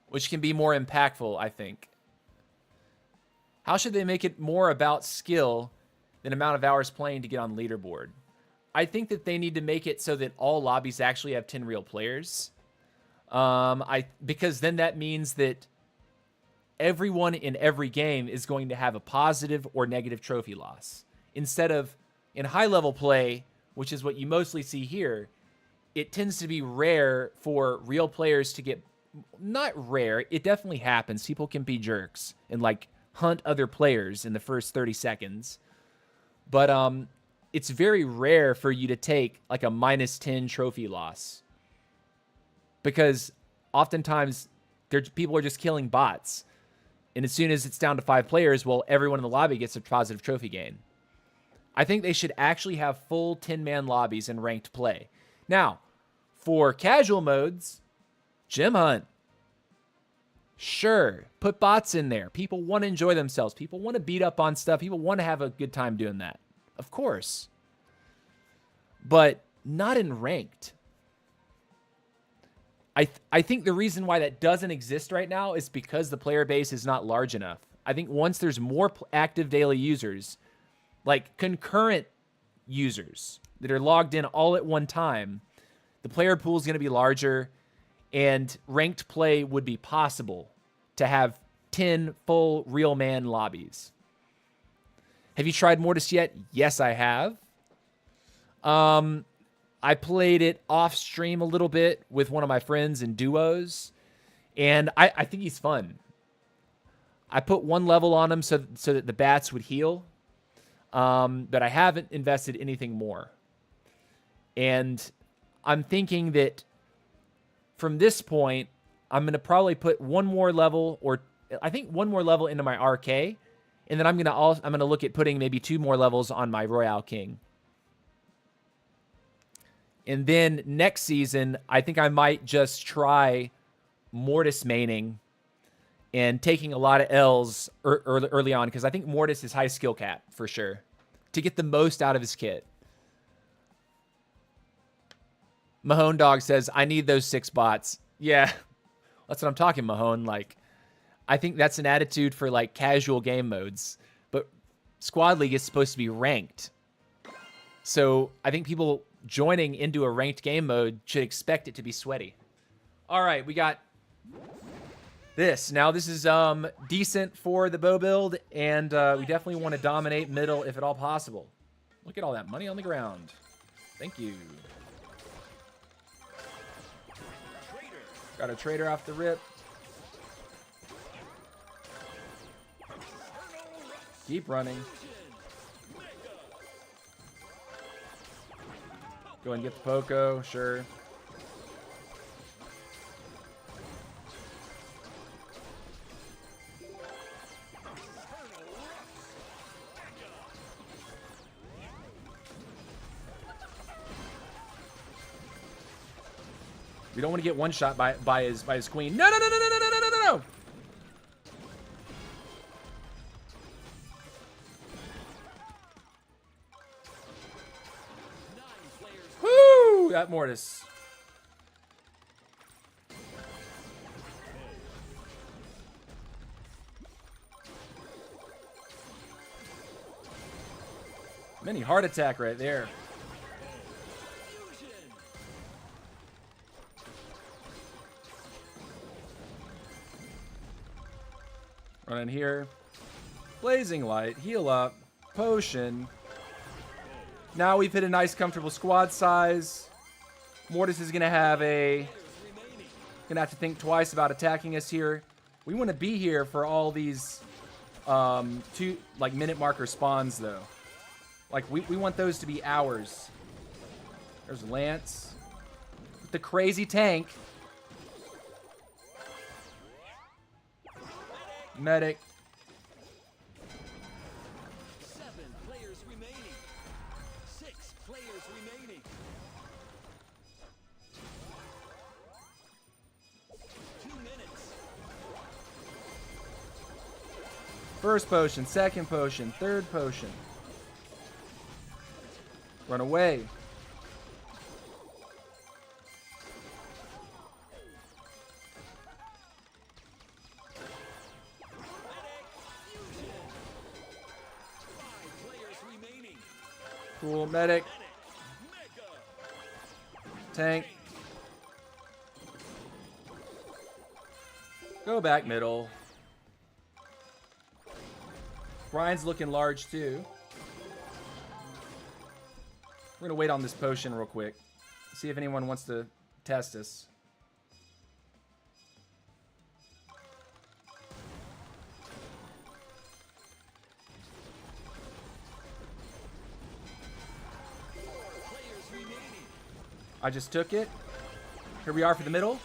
which can be more impactful, I think. How should they make it more about skill than amount of hours playing to get on leaderboard? I think that they need to make it so that all lobbies actually have 10 real players. Because then that means that everyone in every game is going to have a positive or negative trophy loss. Instead of in high-level play, which is what you mostly see here, it tends to be rare for real players to get... Not rare, it definitely happens. People can be jerks and, like, hunt other players in the first 30 seconds. But it's very rare for you to take, like, a -10 trophy loss. Because oftentimes, people are just killing bots. And as soon as it's down to 5 players, well, everyone in the lobby gets a positive trophy gain. I think they should actually have full 10-man lobbies in ranked play. Now, for casual modes, gem hunt. Sure, put bots in there. People want to enjoy themselves. People want to beat up on stuff. People want to have a good time doing that. Of course. But not in ranked. I think the reason why that doesn't exist right now is because the player base is not large enough. I think once there's more active daily users, like concurrent users that are logged in all at one time, the player pool is going to be larger and ranked play would be possible to have 10 full real man lobbies. Have you tried Mortis yet? Yes, I have. I played it off stream a little bit with one of my friends in duos, and I think he's fun. I put 1 level on him so that the bats would heal, but I haven't invested anything more. And I'm thinking that from this point, I'm going to probably put 1 more level, or I think 1 more level into my RK, and then I'm going to look at putting maybe 2 more levels on my Royale King. And then next season, I think I might just try Mortis maining and taking a lot of L's early on, because I think Mortis is high skill cap for sure to get the most out of his kit. Mahone Dog says, I need those 6 bots. Yeah, that's what I'm talking, Mahone. Like, I think that's an attitude for like casual game modes, but Squad League is supposed to be ranked. So I think people joining into a ranked game mode should expect it to be sweaty. All right, we got this. Now, this is decent for the bow build, and we definitely want to dominate middle if at all possible. Look at all that money on the ground. Thank you. Got a trader off the rip. Keep running. Go and get the Poco, sure. We don't want to get one shot by his queen. No, no, no, no, no, no, no, no, no, no. Woo! That Mortis. Mini heart attack right there. Run in here. Blazing light. Heal up. Potion. Now we've hit a nice comfortable squad size. Mortis is gonna have to think twice about attacking us here. We want to be here for all these minute marker spawns though. Like we want those to be ours. There's Lance. The crazy tank. Medic.
7 players remaining. 6 players remaining. 2 minutes.
First potion, second potion, third potion. Run away. Cool, medic. Tank. Go back middle. Brian's looking large too. We're gonna wait on this potion real quick. See if anyone wants to test us. I just took it. Here we are for the middle.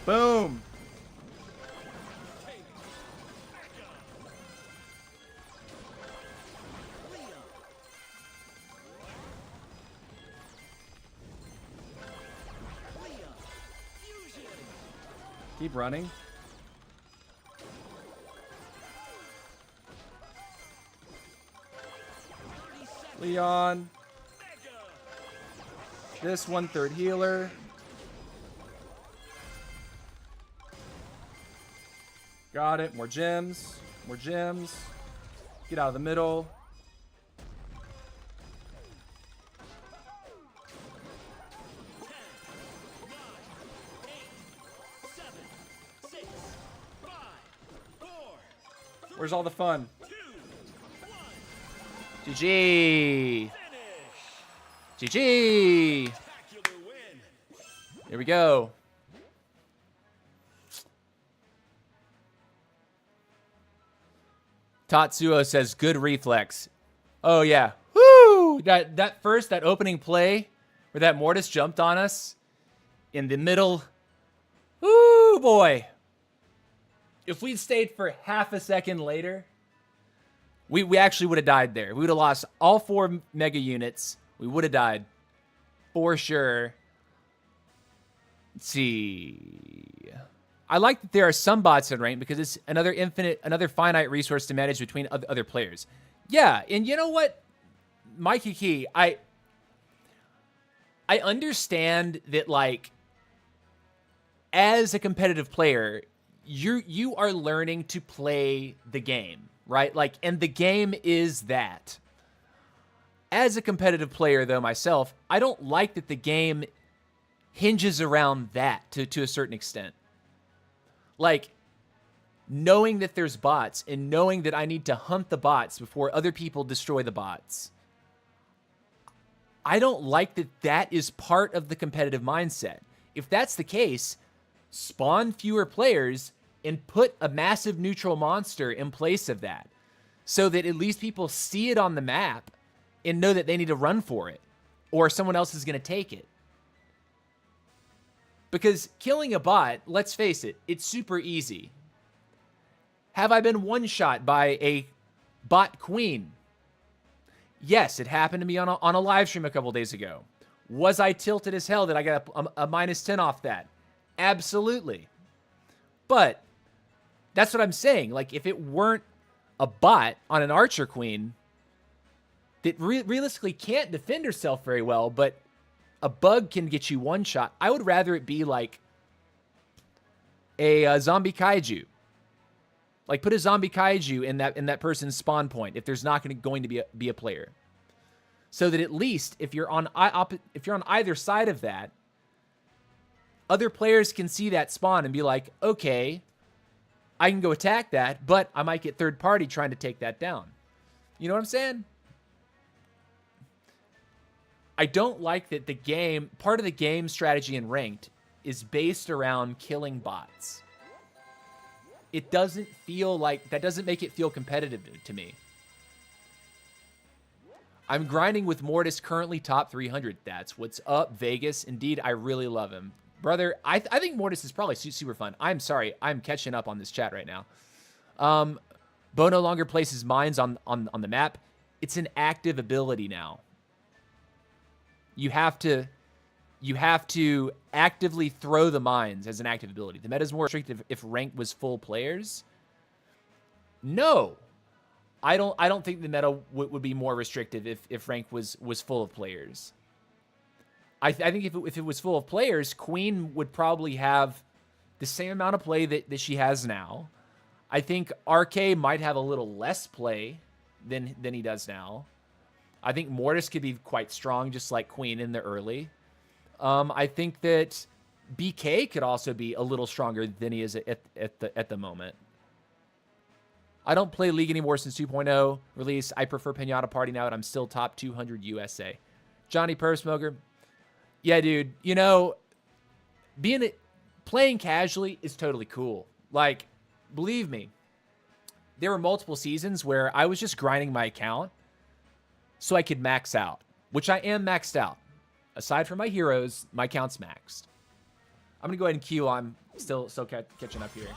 Boom. Keep running. Leon. This 1/3 healer. Got it. More gems. More gems. Get out of the middle. Where's all the fun? GG. GG. Here we go. Tatsuo says good reflex. Oh yeah. Woo! That opening play where that Mortis jumped on us in the middle. Woo boy. If we'd stayed for half a second later, we actually would have died there. We would have lost all 4 mega units. We would have died. For sure. Let's see. I like that there are some bots in rank because it's another finite resource to manage between other players. Yeah, and you know what? Mikey Key, I understand that, like, as a competitive player, you are learning to play the game, right? Like, and the game is that. As a competitive player, though, myself, I don't like that the game hinges around that to a certain extent. Like, knowing that there's bots and knowing that I need to hunt the bots before other people destroy the bots. I don't like that that is part of the competitive mindset. If that's the case, spawn fewer players and put a massive neutral monster in place of that so that at least people see it on the map and know that they need to run for it or someone else is going to take it. Because killing a bot, let's face it, it's super easy. Have I been one-shot by a bot queen. Yes, it happened to me on a live stream a couple days ago. Was I tilted as hell that I got a -10 off that? Absolutely. But that's what I'm saying. Like, if it weren't a bot on an archer queen that realistically can't defend herself very well, but a bug can get you one shot, I would rather it be like a zombie kaiju. Like, put a zombie kaiju in that person's spawn point if there's not going to be a player, so that at least if you're on either side of that, other players can see that spawn and be like, okay, I can go attack that, but I might get third party trying to take that down. You know what I'm saying? I don't like that part of the game strategy in ranked is based around killing bots. It doesn't feel like, that doesn't make it feel competitive to me. I'm grinding with Mortis, currently top 300. That's what's up, Vegas. Indeed, I really love him. Brother, I think Mortis is probably super fun. I'm sorry, I'm catching up on this chat right now. Bo no longer places mines on the map. It's an active ability now. You have to actively throw the mines as an active ability. The meta is more restrictive if rank was full players. No, I don't think the meta would be more restrictive if rank was full of players. I think if it was full of players, Queen would probably have the same amount of play that she has now. I think RK might have a little less play than he does now. I think Mortis could be quite strong, just like Queen in the early. I think that BK could also be a little stronger than he is at the moment. I don't play League anymore since 2.0 release. I prefer Pinata Party now that I'm still top 200 USA. Johnny Perp Smoker. Yeah, dude. You know, playing casually is totally cool. Like, believe me, there were multiple seasons where I was just grinding my account so I could max out, which I am maxed out. Aside from my heroes, my account's maxed. I'm going to go ahead and queue. I'm still catching up here,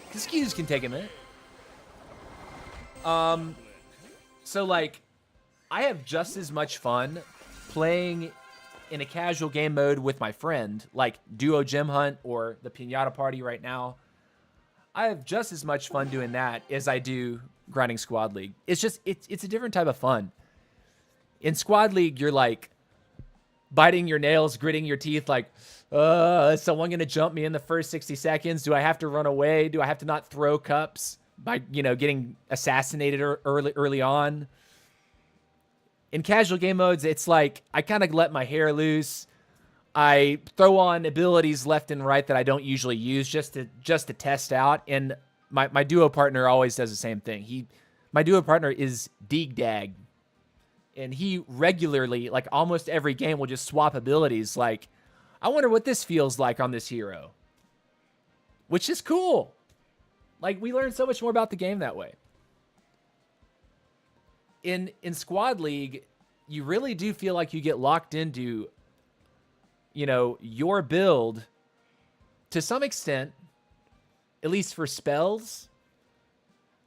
because queues can take a minute. So, like, I have just as much fun playing in a casual game mode with my friend, like Duo Gem Hunt or the Pinata Party right now. I have just as much fun doing that as I do grinding Squad League. It's just, it's a different type of fun. In Squad League, you're like biting your nails, gritting your teeth, like, is someone going to jump me in the first 60 seconds? Do I have to run away? Do I have to not throw cups by, getting assassinated early on? In casual game modes, it's like I kind of let my hair loose. I throw on abilities left and right that I don't usually use just to test out. And my duo partner always does the same thing. My duo partner is Deegdag. And he regularly, like almost every game, will just swap abilities. Like, I wonder what this feels like on this hero. Which is cool. Like, we learn so much more about the game that way. In Squad League, you really do feel like you get locked into, your build to some extent, at least for spells.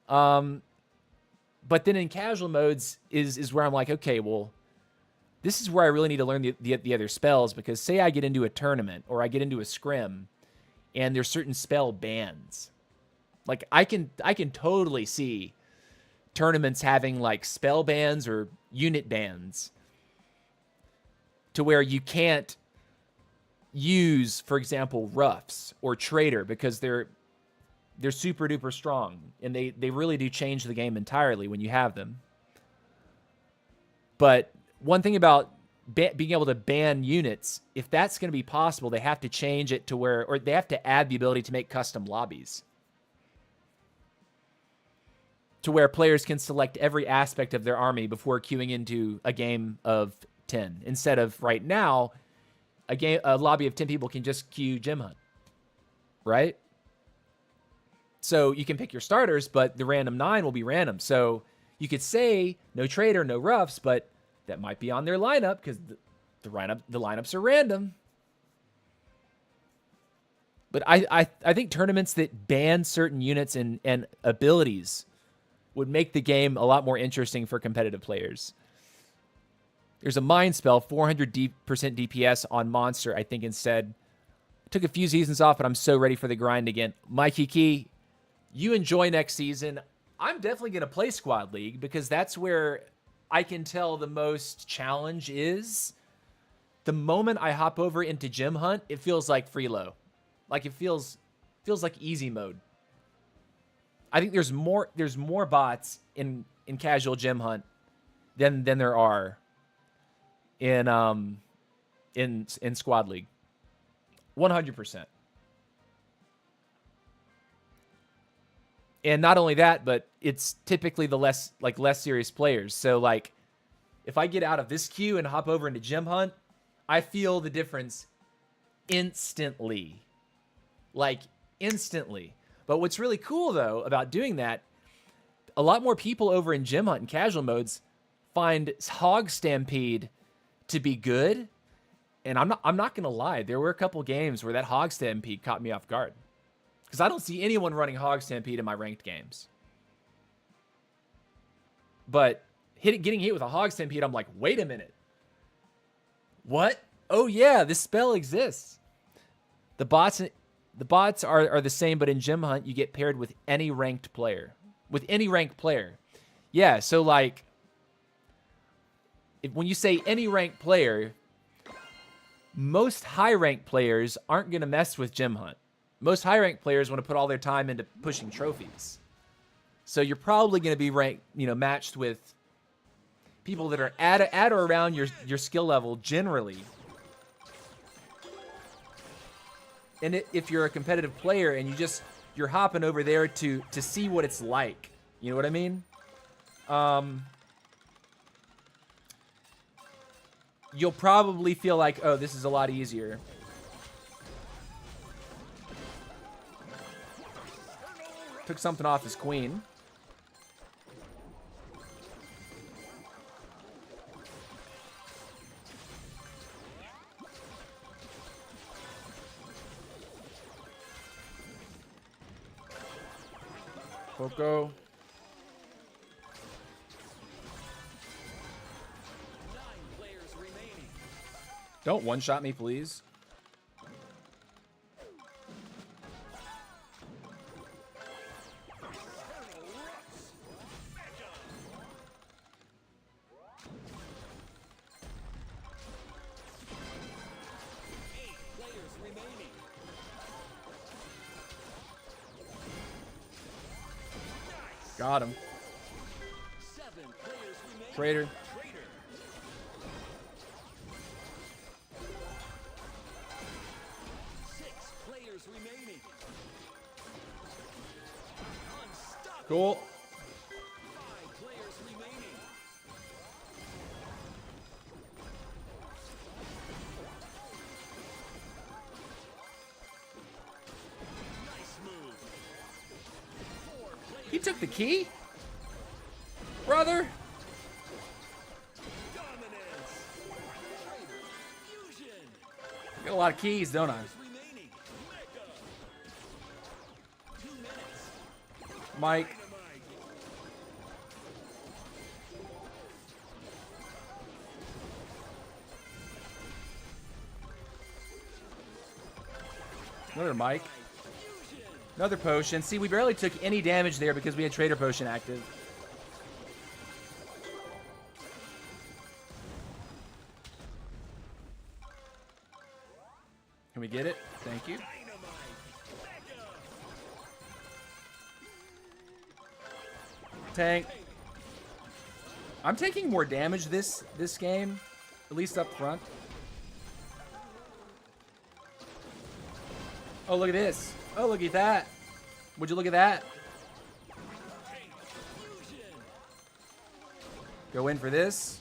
But then in casual modes is where I'm like, okay, well, this is where I really need to learn the other spells, because say I get into a tournament or I get into a scrim and there's certain spell bans. Like, I can totally see tournaments having like spell bans or unit bans to where you can't use, for example, roughs or trader because they're super duper strong, and they really do change the game entirely when you have them. But one thing about being able to ban units, if that's going to be possible, they have to change it to where, or they have to add the ability to make custom lobbies to where players can select every aspect of their army before queuing into a game of 10. Instead of right now, a lobby of 10 people can just queue Gem Hunt, right? So you can pick your starters, but the random 9 will be random. So you could say no trader, no roughs, but that might be on their lineup because the lineups are random. But I think tournaments that ban certain units and abilities
would make the game a lot more interesting for competitive players. There's a Mind Spell, 400% DPS on Monster, I think instead. Took a few seasons off, but I'm so ready for the grind again. Mikey Key, you enjoy next season. I'm definitely going to play Squad League because that's where I can tell the most challenge is. The moment I hop over into Gym Hunt, it feels like freelo. Like it feels like easy mode. I think there's more bots in casual Gym Hunt than there are in Squad League. 100%. And not only that, but it's typically the less serious players. So like if I get out of this queue and hop over into Gym Hunt, I feel the difference instantly. Like instantly. But what's really cool though about doing that, a lot more people over in Gym Hunt and casual modes find Hog Stampede to be good. And I'm not gonna lie, there were a couple games where that Hog Stampede caught me off guard. Because I don't see anyone running Hog Stampede in my ranked games. But getting hit with a Hog Stampede, I'm like, wait a minute. What? Oh yeah, this spell exists. The bots are the same, but in Gym Hunt, you get paired with any ranked player. With any ranked player. Yeah, so like, when you say any ranked player, most high-ranked players aren't going to mess with Gym Hunt. Most high-ranked players want to put all their time into pushing trophies. So you're probably going to be ranked, matched with people that are at or around your skill level generally. And if you're a competitive player and you're hopping over there to see what it's like, you know what I mean? You'll probably feel like, oh, this is a lot easier. Took something off his queen. Poco. Don't one-shot me, please. Got him. Traitor. Cool. He took the key? Brother? Got a lot of keys, don't I? Mike. Another Mike. Another potion. See, we barely took any damage there because we had Trader Potion active. Can we get it? Thank you. Tank. I'm taking more damage this game, at least up front. Oh, look at this. Oh, look at that. Would you look at that? Go in for this.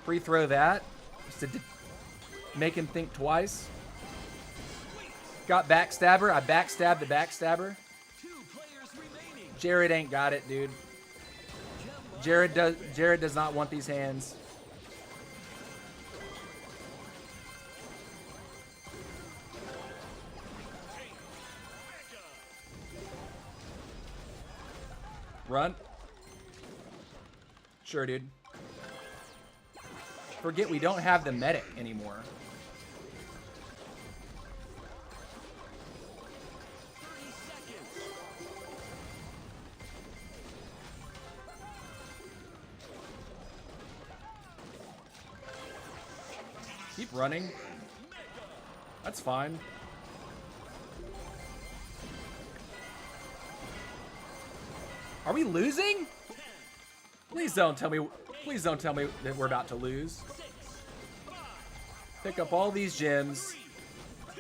Free throw that. Just to make him think twice. Got Backstabber. I backstabbed the Backstabber. Jared ain't got it, dude. Jared does not want these hands.
Run. Sure, dude. Forget we don't have the medic anymore. Keep running. That's fine. Are we losing? Please don't tell me. Please don't tell me that we're about to lose. Pick up all these gems.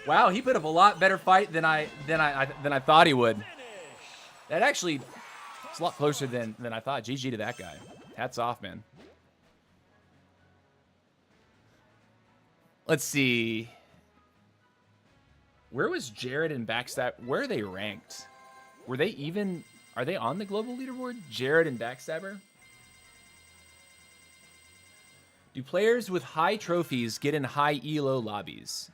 Wow, he put up a lot better fight than I thought he would. That actually, it's a lot closer than I thought. GG to that guy. Hats off, man. Let's see. Where was Jared and Backstab? Where are they ranked? Were they even? Are they on the global leaderboard? Jared and Backstabber? Do players with high trophies get in high elo lobbies?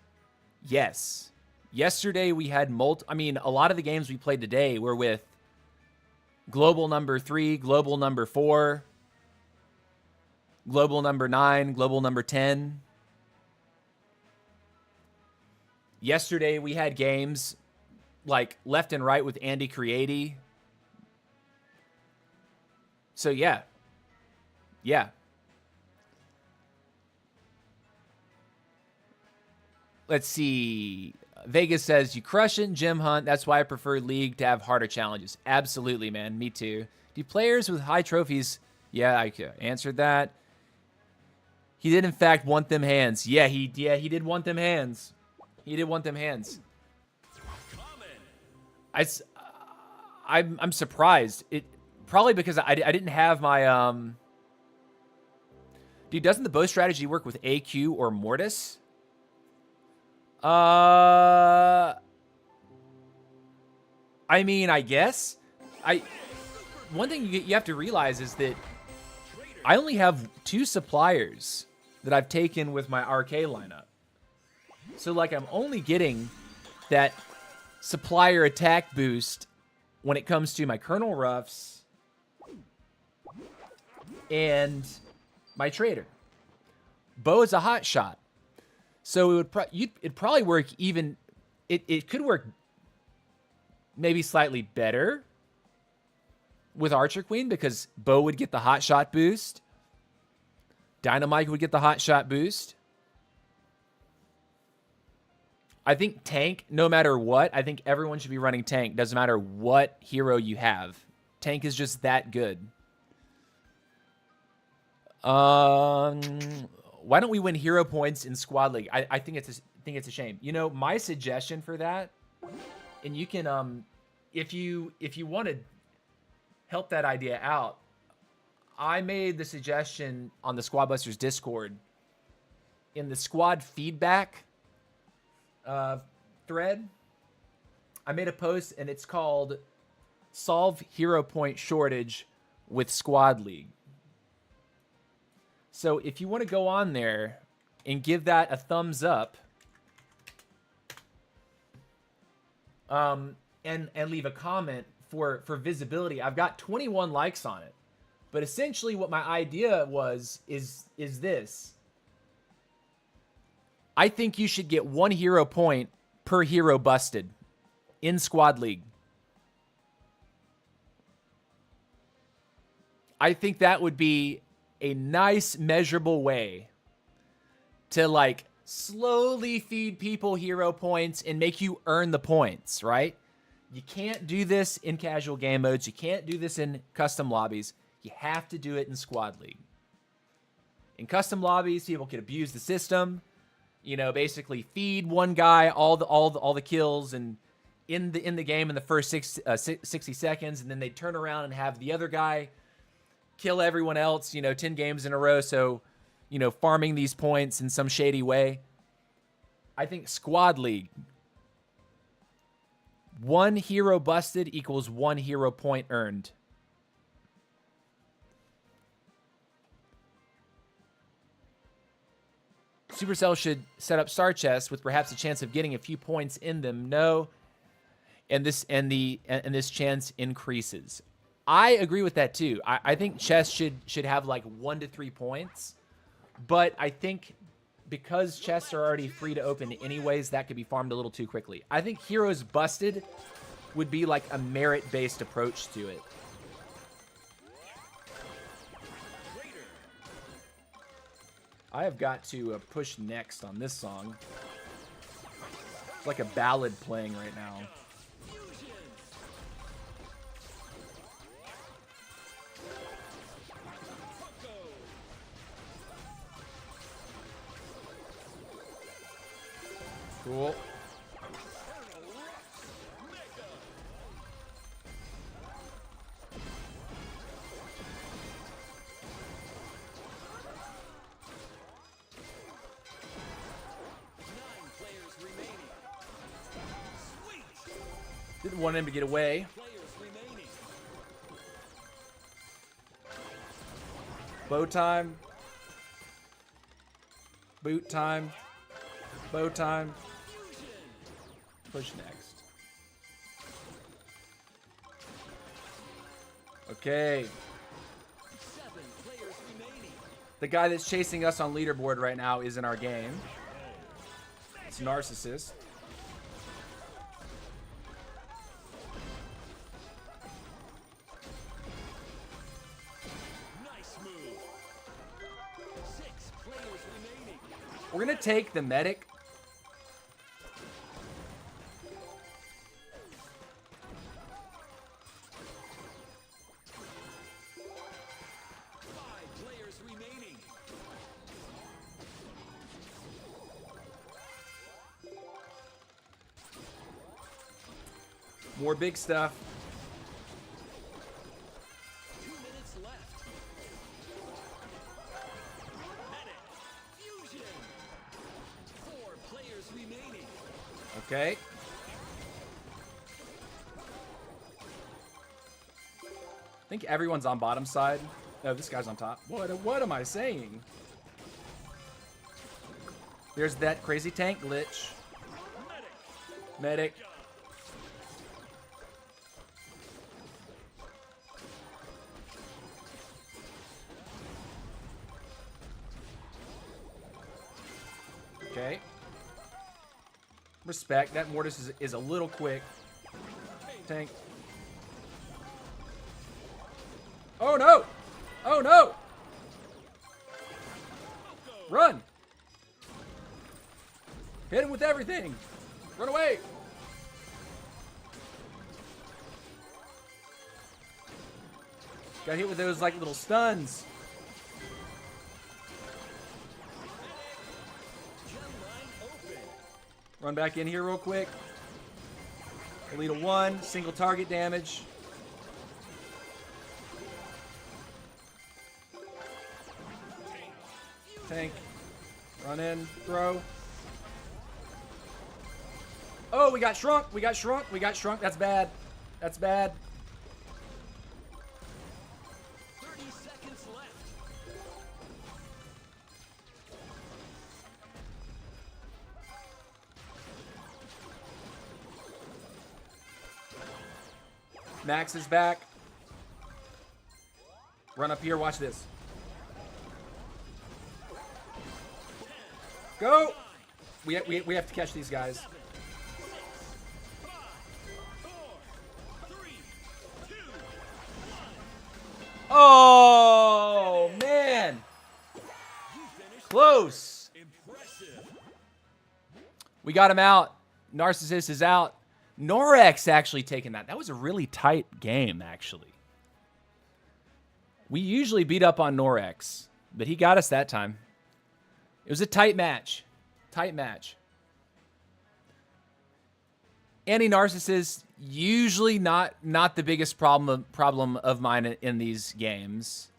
Yes. Yesterday we had I mean, a lot of the games we played today were with global number 3, global number 4, global number 9, global number 10. Yesterday we had games like left and right with Andy Creati. So yeah. Yeah. Let's see. Vegas says, you crush it in Gem Hunt. That's why I prefer League to have harder challenges. Absolutely, man. Me too. Do players with high trophies... Yeah, I answered that. He did, in fact, want them hands. Yeah, he did want them hands. He did want them hands. I'm surprised. It probably because I didn't have my... Dude, doesn't the bow strategy work with AQ or Mortis? I mean, I guess. One thing you have to realize is that I only have 2 suppliers that I've taken with my RK lineup. So, like, I'm only getting that supplier attack boost when it comes to my Colonel Ruffs and my Trader. Bow is a hot shot. So it'd probably work even... It could work maybe slightly better with Archer Queen because Bo would get the hot shot boost. Dynamite would get the hot shot boost. I think tank, no matter what, I think everyone should be running tank. Doesn't matter what hero you have. Tank is just that good. Why don't we win hero points in squad league? I think it's a shame. You know, my suggestion for that, and you can if you want to help that idea out, I made the suggestion on the Squad Busters Discord in the squad feedback thread. I made a post and it's called "Solve Hero Point Shortage with Squad League." So if you want to go on there and give that a thumbs up, and leave a comment for visibility, I've got 21 likes on it. But essentially, what my idea is this: I think you should get 1 hero point per hero busted in Squad League. I think that would be a nice measurable way to like slowly feed people hero points and make you earn the points, right? You can't do this in casual game modes. You can't do this in custom lobbies. You have to do it in Squad League. In custom lobbies, people can abuse the system, you know, basically feed one guy all the kills and in the game in the first 60 seconds, and then they turn around and have the other guy kill everyone else, you know, 10 games in a row. So, you know, farming these points in some shady way. I think Squad League, 1 hero busted equals 1 hero point earned. Supercell should set up star chests with perhaps a chance of getting a few points in them. No. And this chance increases. I agree with that too. I think chess should have like 1 to 3 points, but I think because chests are already free to open anyways, that could be farmed a little too quickly. I think Heroes Busted would be like a merit-based approach to it. I have got to push next on this song. It's like a ballad playing right now. Cool. Didn't want him to get away. Bow time. Boot time. Bow time. Push next. Okay. The guy that's chasing us on leaderboard right now is in our game. It's Narcissist. We're going to take the medic. More big stuff.
2 minutes left. Medic. Fusion. 4 players remaining.
Okay. I think everyone's on bottom side. No, this guy's on top. What am I saying? There's that crazy tank glitch. Medic. Okay. Respect. That Mortis is a little quick. Tank. Oh no! Oh no! Run! Hit him with everything! Run away! Got hit with those like little stuns. Run back in here real quick. Elite 1, single target damage. Tank. Run in, throw. Oh, we got shrunk. We got shrunk. We got shrunk. That's bad. That's bad.
30 seconds left.
Max is back. Run up here. Watch this. Go! We have to catch these guys.
7, 6, 5, 4, 3, 2, 1.
Oh, man. Close.
Impressive.
We got him out. Narcissist is out. Norex actually taking that. That was a really tight game, actually. We usually beat up on Norex, but he got us that time. It was a tight match. Tight match. Anti-Narcissist, usually not the biggest problem of mine in these games.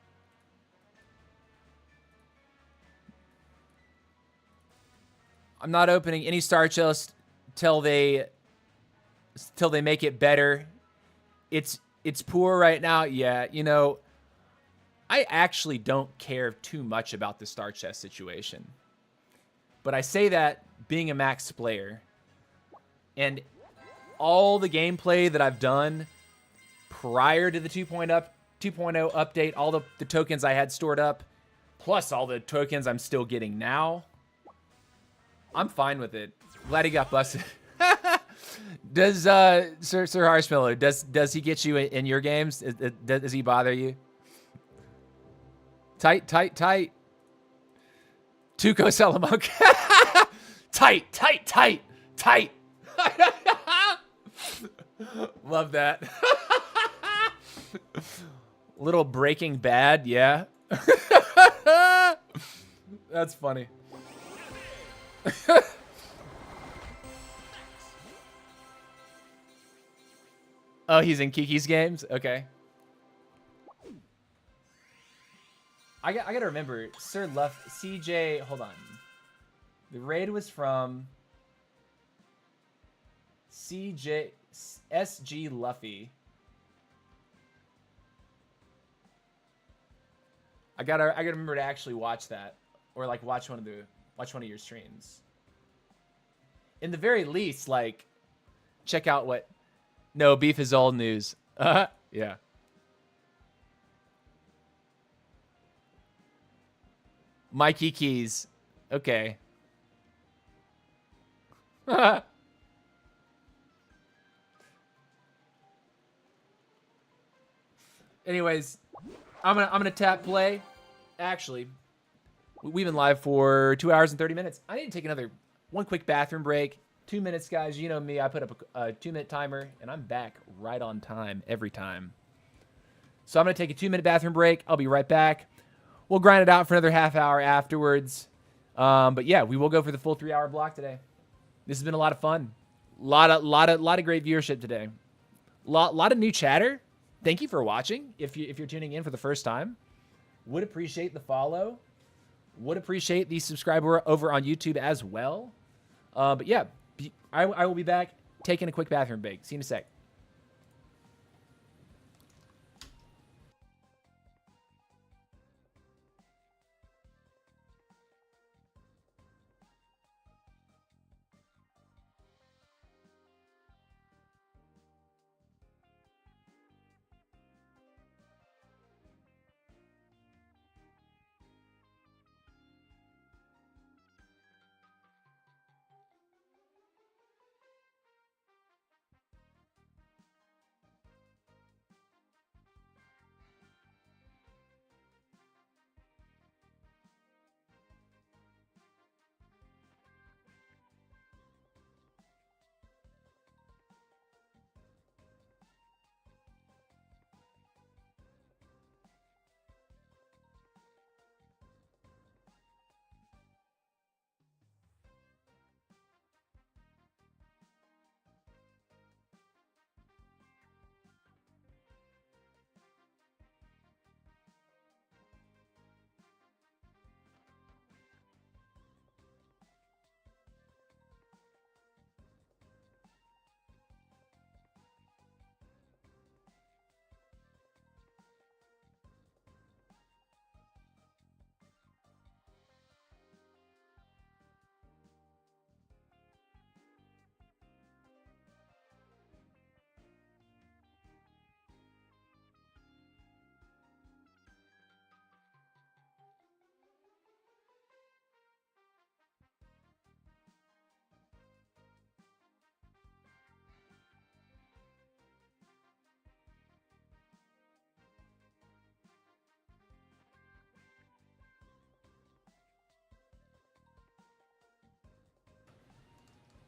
I'm not opening any Star Chest till they make it better. It's poor right now. Yeah, you know, I actually don't care too much about the Star Chest situation. But I say that being a max player. And all the gameplay that I've done prior to the 2.0 update, all the tokens I had stored up, plus all the tokens I'm still getting now, I'm fine with it. Glad he got busted. Does Sir Harshmallow, does he get you in your games? Does he bother you? Tight. Tuco Salamanca. Tight. Love that. Little Breaking Bad, yeah. That's funny. Oh, he's in Kiki's games? Okay. I gotta remember, Sir Luff, CJ, hold on. The raid was from CJ, SG Luffy. I gotta remember to actually watch that, or like watch one of your streams. In the very least, like, check out what. No, beef is old news. Yeah. Mikey Keys. Okay. Anyways, I'm gonna tap play. Actually, we've been live for 2 hours and 30 minutes. I need to take one quick bathroom break. 2 minutes, guys. You know me. I put up a 2-minute timer, and I'm back right on time every time. So I'm going to take a 2-minute bathroom break. I'll be right back. We'll grind it out for another half hour afterwards. But yeah, we will go for the full 3-hour block today. This has been a lot of fun. Lot of great viewership today. Lot of new chatter. Thank you for watching. If you're tuning in for the first time, would appreciate the follow. Would appreciate the subscriber over on YouTube as well. But yeah. I will be back taking a quick bathroom break. See you in a sec.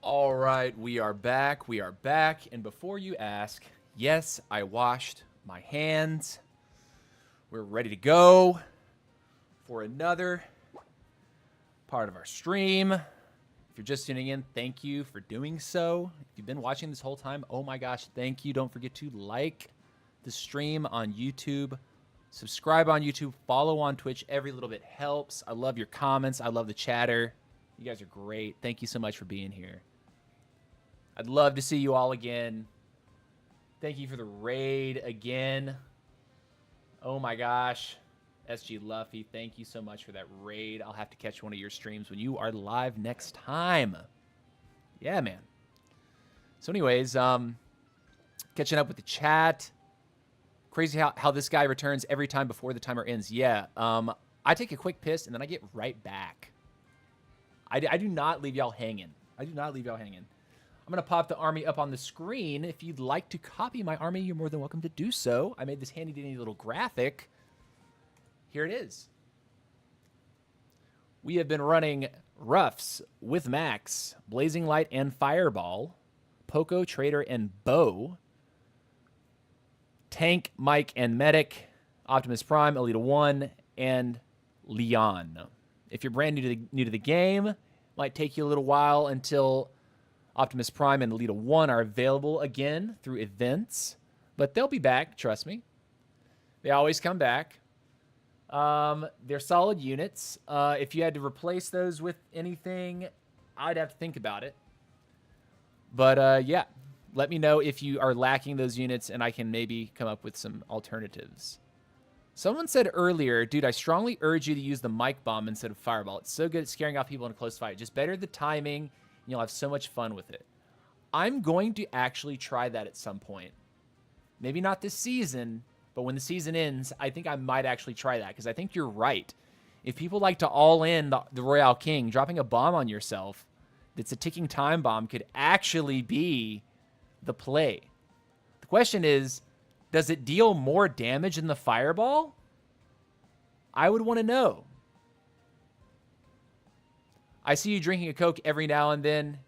All right, we are back. And before you ask, yes, I washed my hands. We're ready to go for another part of our stream. If you're just tuning in, thank you for doing so. If you've been watching this whole time, oh my gosh, thank you. Don't forget to like the stream on YouTube, subscribe on YouTube, follow on Twitch. Every little bit helps. I love your comments. I love the chatter. You guys are great. Thank you so much for being here. I'd love to see you all again. Thank you for the raid again. Oh my gosh. SG Luffy, thank you so much for that raid. I'll have to catch one of your streams when you are live next time. Yeah, man. So anyways, catching up with the chat. Crazy how this guy returns every time before the timer ends. Yeah. I take a quick piss and then I get right back. I do not leave y'all hanging. I do not leave y'all hanging. I'm going to pop the army up on the screen. If you'd like to copy my army, you're more than welcome to do so. I made this handy-dandy little graphic. Here it is. We have been running Roughs with Max, Blazing Light and Fireball, Poco, Trader, and Bow, Tank, Mike, and Medic, Optimus Prime, Elita 1, and Leon. If you're brand new to the game, it might take you a little while until Optimus Prime and Elita 1 are available again through events, but they'll be back, trust me. They always come back. They're solid units. If you had to replace those with anything, I'd have to think about it. But yeah, let me know if you are lacking those units and I can maybe come up with some alternatives. Someone said earlier, dude, I strongly urge you to use the mic bomb instead of fireball. It's so good at scaring off people in a close fight. Just better the timing, and you'll have so much fun with it. I'm going to actually try that at some point. Maybe not this season, but when the season ends, I think I might actually try that, because I think you're right. If people like to all in the Royale King, dropping a bomb on yourself that's a ticking time bomb could actually be the play. The question is, does it deal more damage than the fireball? I would want to know. I see you drinking a Coke every now and then.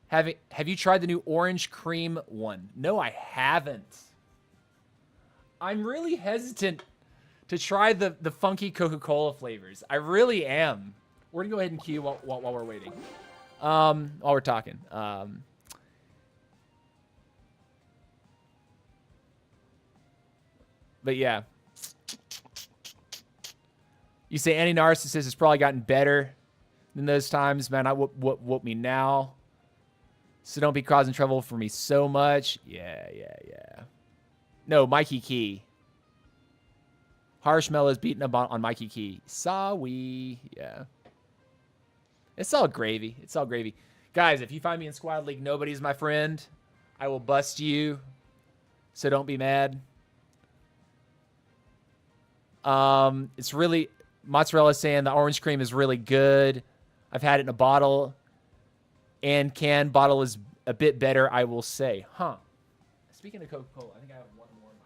Have you tried the new orange cream one? No, I haven't. I'm really hesitant to try the funky Coca-Cola flavors. I really am. We're going to go ahead and queue while we're waiting. While we're talking. But yeah. You say any narcissist has probably gotten better than those times. Man, I whoop me now. So don't be causing trouble for me so much. Yeah. No, Mikey Key. Harshmellow's beating up on Mikey Key. Sorry. Yeah. It's all gravy. It's all gravy. Guys, if you find me in Squad League, nobody's my friend. I will bust you. So don't be mad. It's really... Mozzarella saying the orange cream is really good. I've had it in a bottle. And can. Bottle is a bit better, I will say. Huh. Speaking of Coca-Cola, I think I have one more in my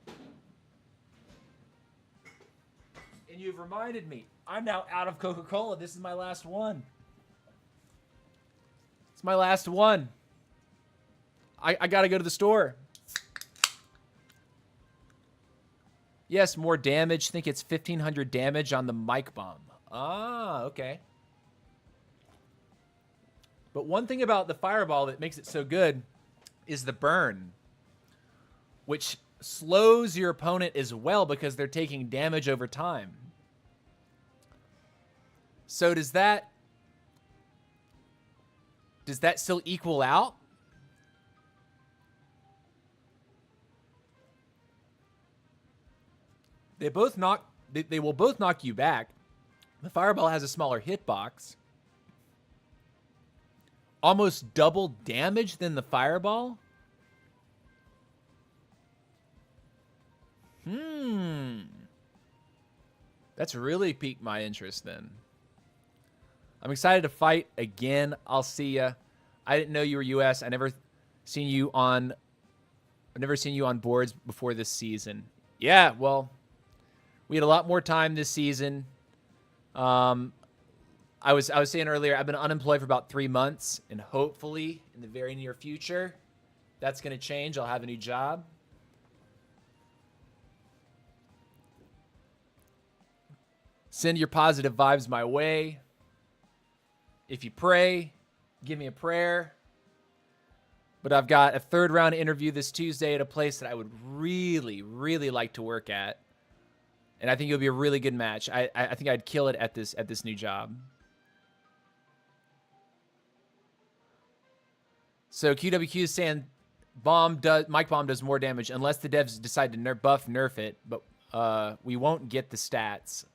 refrigerator. And you've reminded me. I'm now out of Coca-Cola. This is my last one. It's my last one. I gotta go to the store. Yes, more damage. Think it's 1,500 damage on the mic bomb. Ah, okay. But one thing about the fireball that makes it so good is the burn, which slows your opponent as well because they're taking damage over time. So does that still equal out? They will both knock you back. The fireball has a smaller hitbox. Almost double damage than the fireball? That's really piqued my interest then. I'm excited to fight again. I'll see ya. I didn't know you were US. I've never seen you on boards before this season. Yeah, well, we had a lot more time this season. I was saying earlier, I've been unemployed for about 3 months, and hopefully in the very near future, that's going to change. I'll have a new job. Send your positive vibes my way. If you pray, give me a prayer. But I've got a 3rd round interview this Tuesday at a place that I would really, really like to work at. And I think it'll be a really good match. I think I'd kill it at this new job. So QWQ is saying mic bomb does more damage unless the devs decide to nerf it, but we won't get the stats.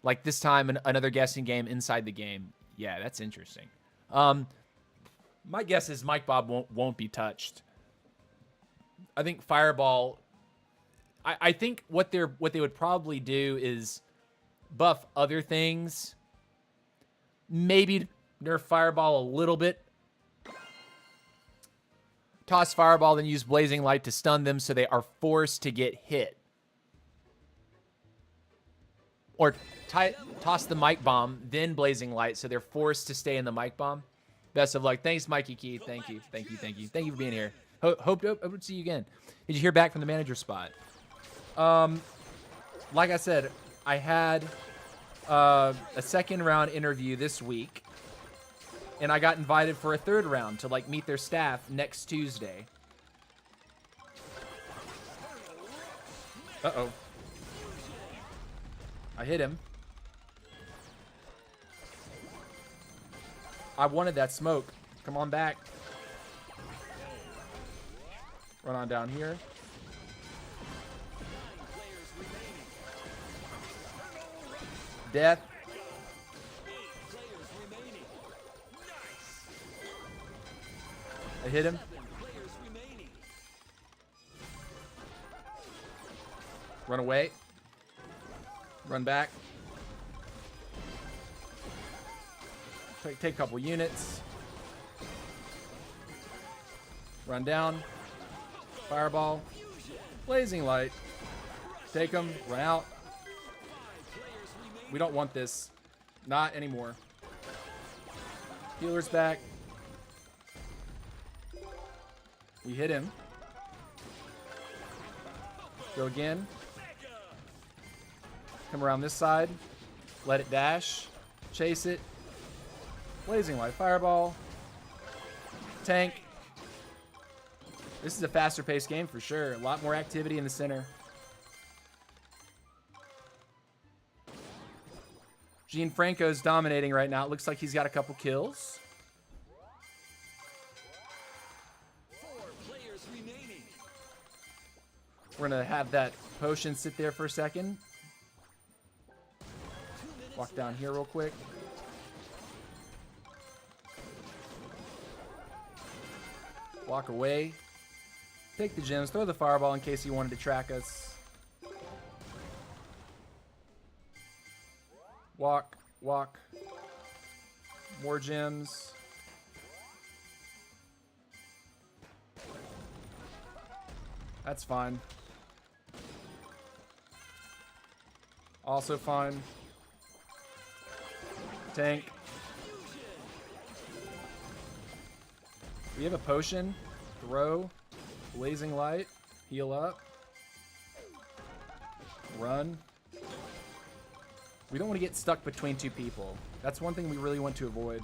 Like this time, another guessing game inside the game. Yeah, that's interesting. My guess is mic bomb won't be touched. I think Fireball. I think what they would probably do is buff other things. Maybe nerf Fireball a little bit. Toss Fireball, then use Blazing Light to stun them so they are forced to get hit. Or toss the Mic Bomb, then Blazing Light so they're forced to stay in the Mic Bomb. Best of luck. Thanks, Mikey Keith. Thank you. Thank you. Thank you. Thank you for being here. Hope to see you again. Did you hear back from the manager spot? Like I said, I had a second round interview this week, and I got invited for a third round to like meet their staff next Tuesday. Uh-oh. I hit him. I wanted that smoke. Come on back. Run on down here. Death. I hit him. Run away. Run back. Take a couple units. Run down. Fireball. Blazing Light. Take them. Run out. We don't want this. Not anymore. Healer's back. We hit him. Go again. Come around this side. Let it dash. Chase it. Blazing Light. Fireball. Tank. This is a faster paced game for sure. A lot more activity in the center. Gianfranco's dominating right now. It looks like he's got a couple kills.
4 players remaining.
We're going to have that potion sit there for a second. Walk down here real quick. Walk away. Take the gems. Throw the fireball in case he wanted to track us. Walk. Walk. More gems. That's fine. Also fine. Tank. We have a potion. Throw. Blazing Light. Heal up. Run. We don't want to get stuck between two people. That's one thing we really want to avoid.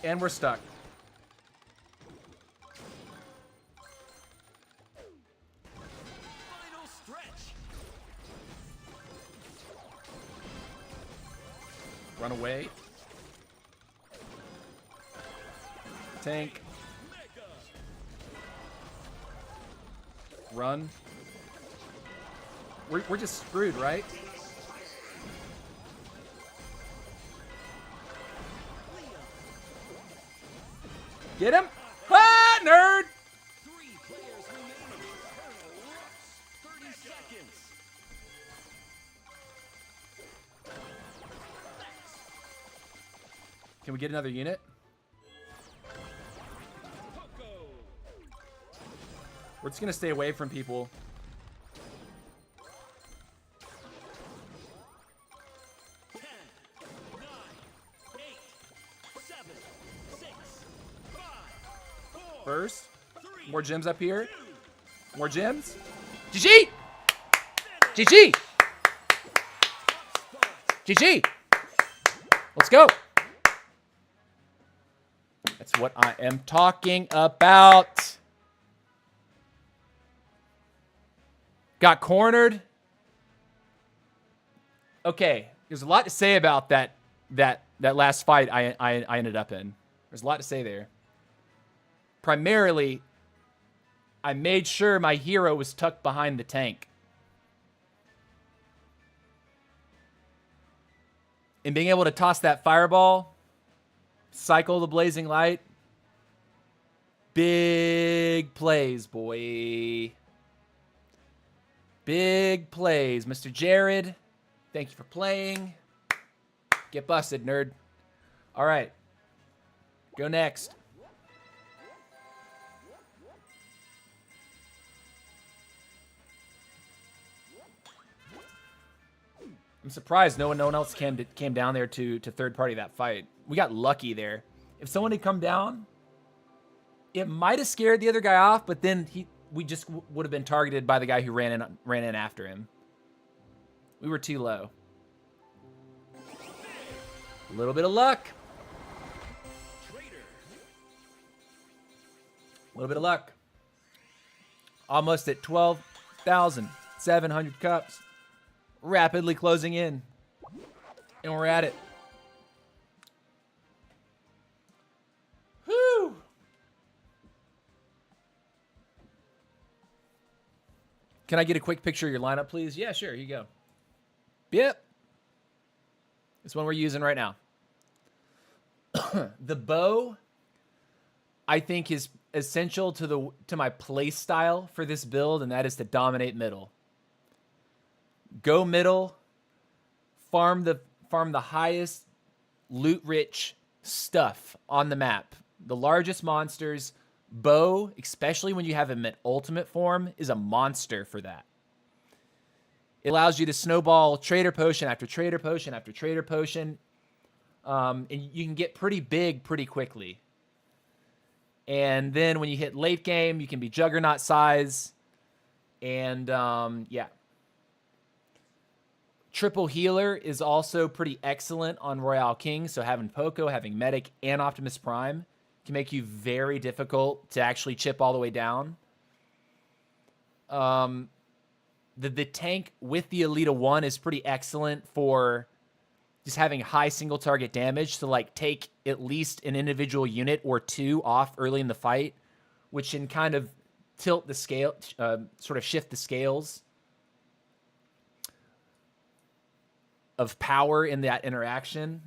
And we're stuck.
Final stretch.
Run away. Tank. Run. We're just screwed, right? Get him! Ah, nerd!
3 players remaining. 30 seconds.
Can we get another unit? We're just gonna stay away from people.
10, 9, 8, 7, 6, 5, 4,
First.
3,
More gems up here. More gems. GG! GG! GG! Let's go! That's what I am talking about. Got cornered. Okay, there's a lot to say about that last fight I ended up in. There's a lot to say there. Primarily, I made sure my hero was tucked behind the tank. And being able to toss that fireball Cycle the Blazing Light. Big plays, boy. Big plays. Mr. Jared, thank you for playing. Get busted, nerd. All right. Go next. I'm surprised no one else came down there to third party that fight. We got lucky there. If someone had come down, it might have scared the other guy off, but then we just would have been targeted by the guy who ran in after him. We were too low. A little bit of luck. A little bit of luck. Almost at 12,700 cups. Rapidly closing in. And we're at it. Whew. Can I get a quick picture of your lineup, please? Yeah, sure. Here you go. Yep. This one we're using right now. The bow, I think, is essential to my play style for this build, and that is to dominate middle. Go middle, farm the highest loot-rich stuff on the map. The largest monsters. Bow, especially when you have him at ultimate form, is a monster for that. It allows you to snowball Trader Potion after Trader Potion after Trader Potion. And you can get pretty big pretty quickly. And then when you hit late game, you can be Juggernaut size. And, yeah. Triple Healer is also pretty excellent on Royale King. So having Poco, having Medic, and Optimus Prime can make you very difficult to actually chip all the way down. The tank with the Elita 1 is pretty excellent for just having high single target damage to like take at least an individual unit or two off early in the fight, which can kind of tilt the scale, sort of shift the scales of power in that interaction.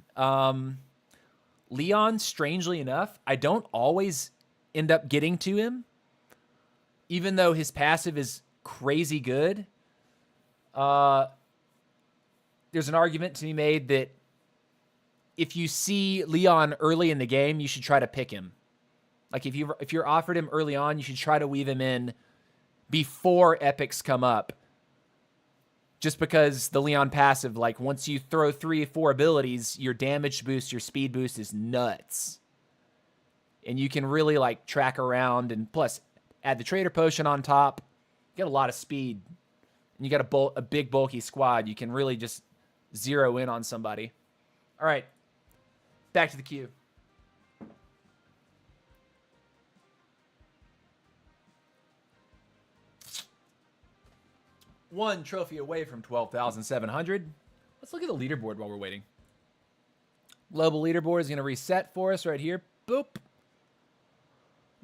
Leon, strangely enough, I don't always end up getting to him, even though his passive is crazy good. There's an argument to be made that if you see Leon early in the game, you should try to pick him. Like if you're offered him early on, you should try to weave him in before epics come up. Just because the Leon passive, like once you throw 3 or 4 abilities, your damage boost, your speed boost is nuts. And you can really like track around, and plus add the Trader Potion on top. You get a lot of speed. And you got a big bulky squad. You can really just zero in on somebody. All right, back to the queue. One trophy away from 12,700. Let's look at the leaderboard while we're waiting. Global leaderboard is going to reset for us right here. Boop.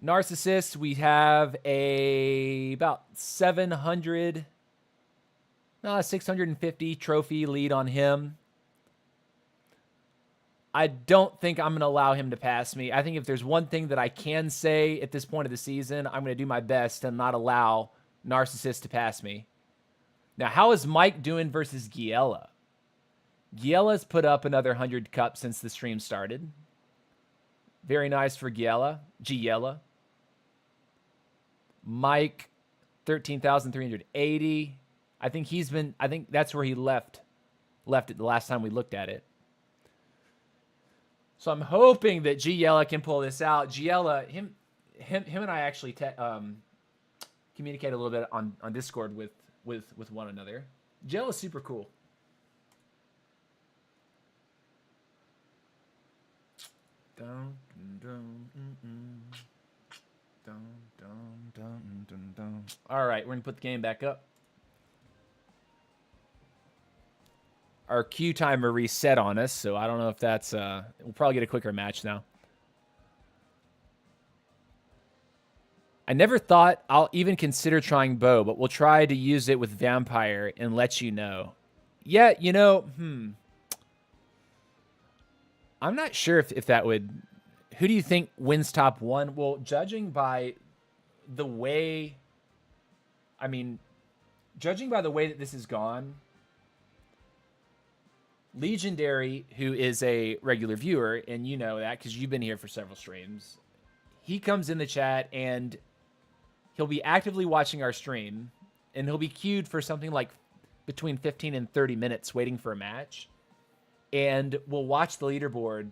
Narcissist, we have about 650 trophy lead on him. I don't think I'm going to allow him to pass me. I think if there's one thing that I can say at this point of the season, I'm going to do my best to not allow Narcissist to pass me. Now, how is Mike doing versus Giella? Giella's put up another 100 cups since the stream started. Very nice for Giella. Mike, 13,380. I think that's where he left it the last time we looked at it. So I'm hoping that Giella can pull this out. Giella, him and I actually communicate a little bit on Discord with one another. Giella's super cool. All right, we're gonna put the game back up. Our queue timer reset on us, so I don't know if that's we'll probably get a quicker match now. I never thought I'll even consider trying bow, but we'll try to use it with vampire and let you know. Yeah, you know, I'm not sure if that would who do you think wins top 1? Well, judging by the way, judging by the way that this has gone, Legendary, who is a regular viewer, and you know that because you've been here for several streams, he comes in the chat and he'll be actively watching our stream, and he'll be queued for something like between 15 and 30 minutes waiting for a match, and we'll watch the leaderboard,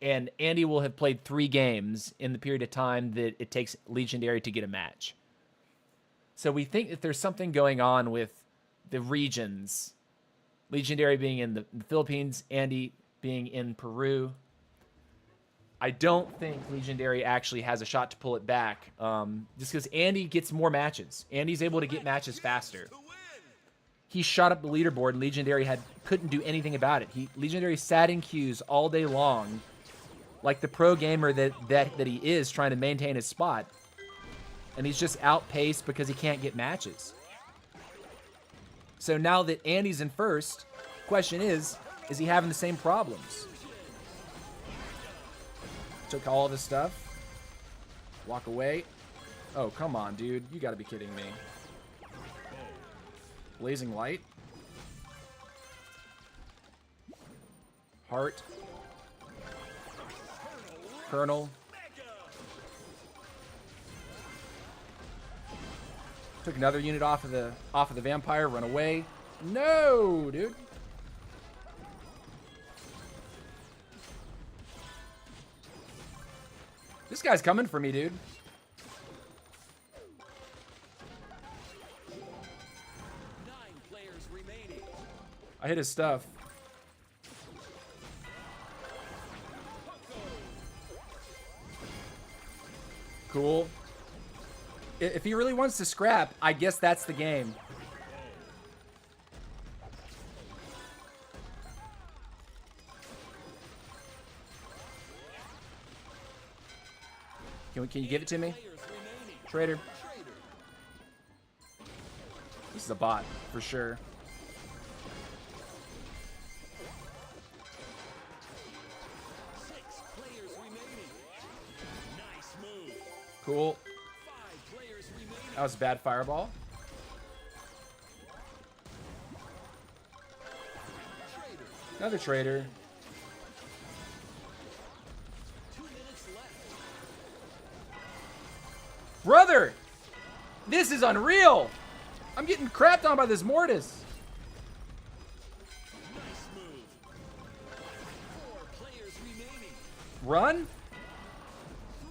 and Andy will have played 3 games in the period of time that it takes Legendary to get a match. So we think that there's something going on with the regions, Legendary being in the Philippines, Andy being in Peru. I don't think Legendary actually has a shot to pull it back, just because Andy gets more matches. Andy's able to get matches faster. He shot up the leaderboard, and Legendary couldn't do anything about it. Legendary sat in queues all day long, like the pro gamer that he is, trying to maintain his spot. And he's just outpaced because he can't get matches. So now that Andy's in first, question is he having the same problems? Took all of his stuff. Walk away. Oh, come on, dude. You gotta be kidding me. Blazing Light. Heart. Colonel. Took another unit off of the vampire, run away. No, dude. This guy's coming for me, dude.
9 players remaining.
I hit his stuff. Cool. If he really wants to scrap, I guess that's the game. Can you give it to me? Trader. This is a bot, for sure. Cool. That was a bad fireball. Another trader.
2 minutes left.
Brother! This is unreal! I'm getting crapped on by this Mortis.
Nice move. 4 players remaining.
Run?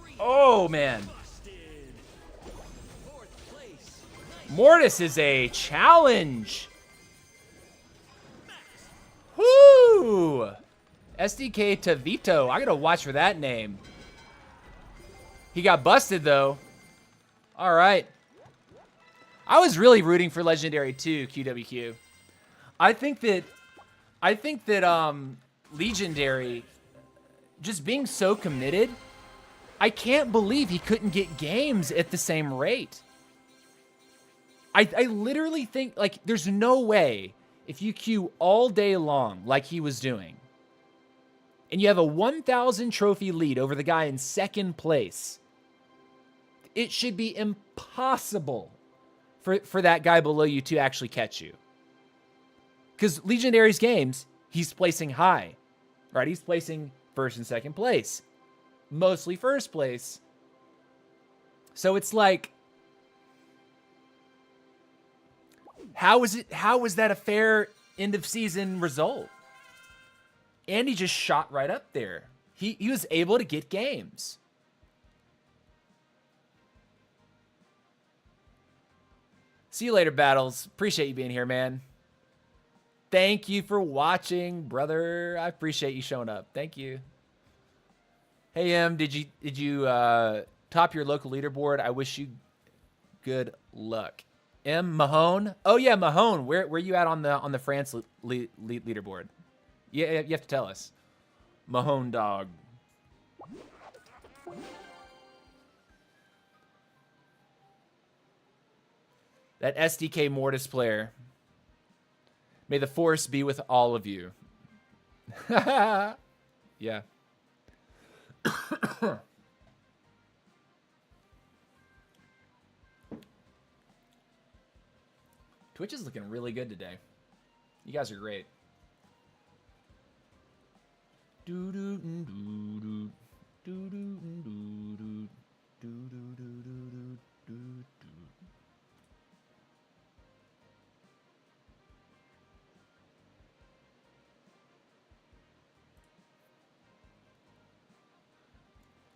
3
Oh, man.
busted. 4th place. Nice.
Mortis is a challenge. Whoo! SDK to Vito. I gotta watch for that name. He got busted, though. All right. I was really rooting for Legendary too, QWQ. I think that Legendary just being so committed, I can't believe he couldn't get games at the same rate. I literally think, like, there's no way if you queue all day long like he was doing, and you have a 1,000 trophy lead over the guy in second place, it should be impossible for that guy below you to actually catch you. Because Legendary's games, he's placing high, right? He's placing first and second place, mostly first place. So it's like, how is that a fair end of season result? Andy just shot right up there. He was able to get games. See you later, Battles. Appreciate you being here, man. Thank you for watching, brother. I appreciate you showing up. Thank you. Hey, M, did you top your local leaderboard? I wish you good luck. M Mahone. Oh yeah, Mahone. Where you at on the France leaderboard? Yeah, you have to tell us. Mahone dog. That SDK Mortis player. May the force be with all of you. Yeah. Twitch is looking really good today. You guys are great.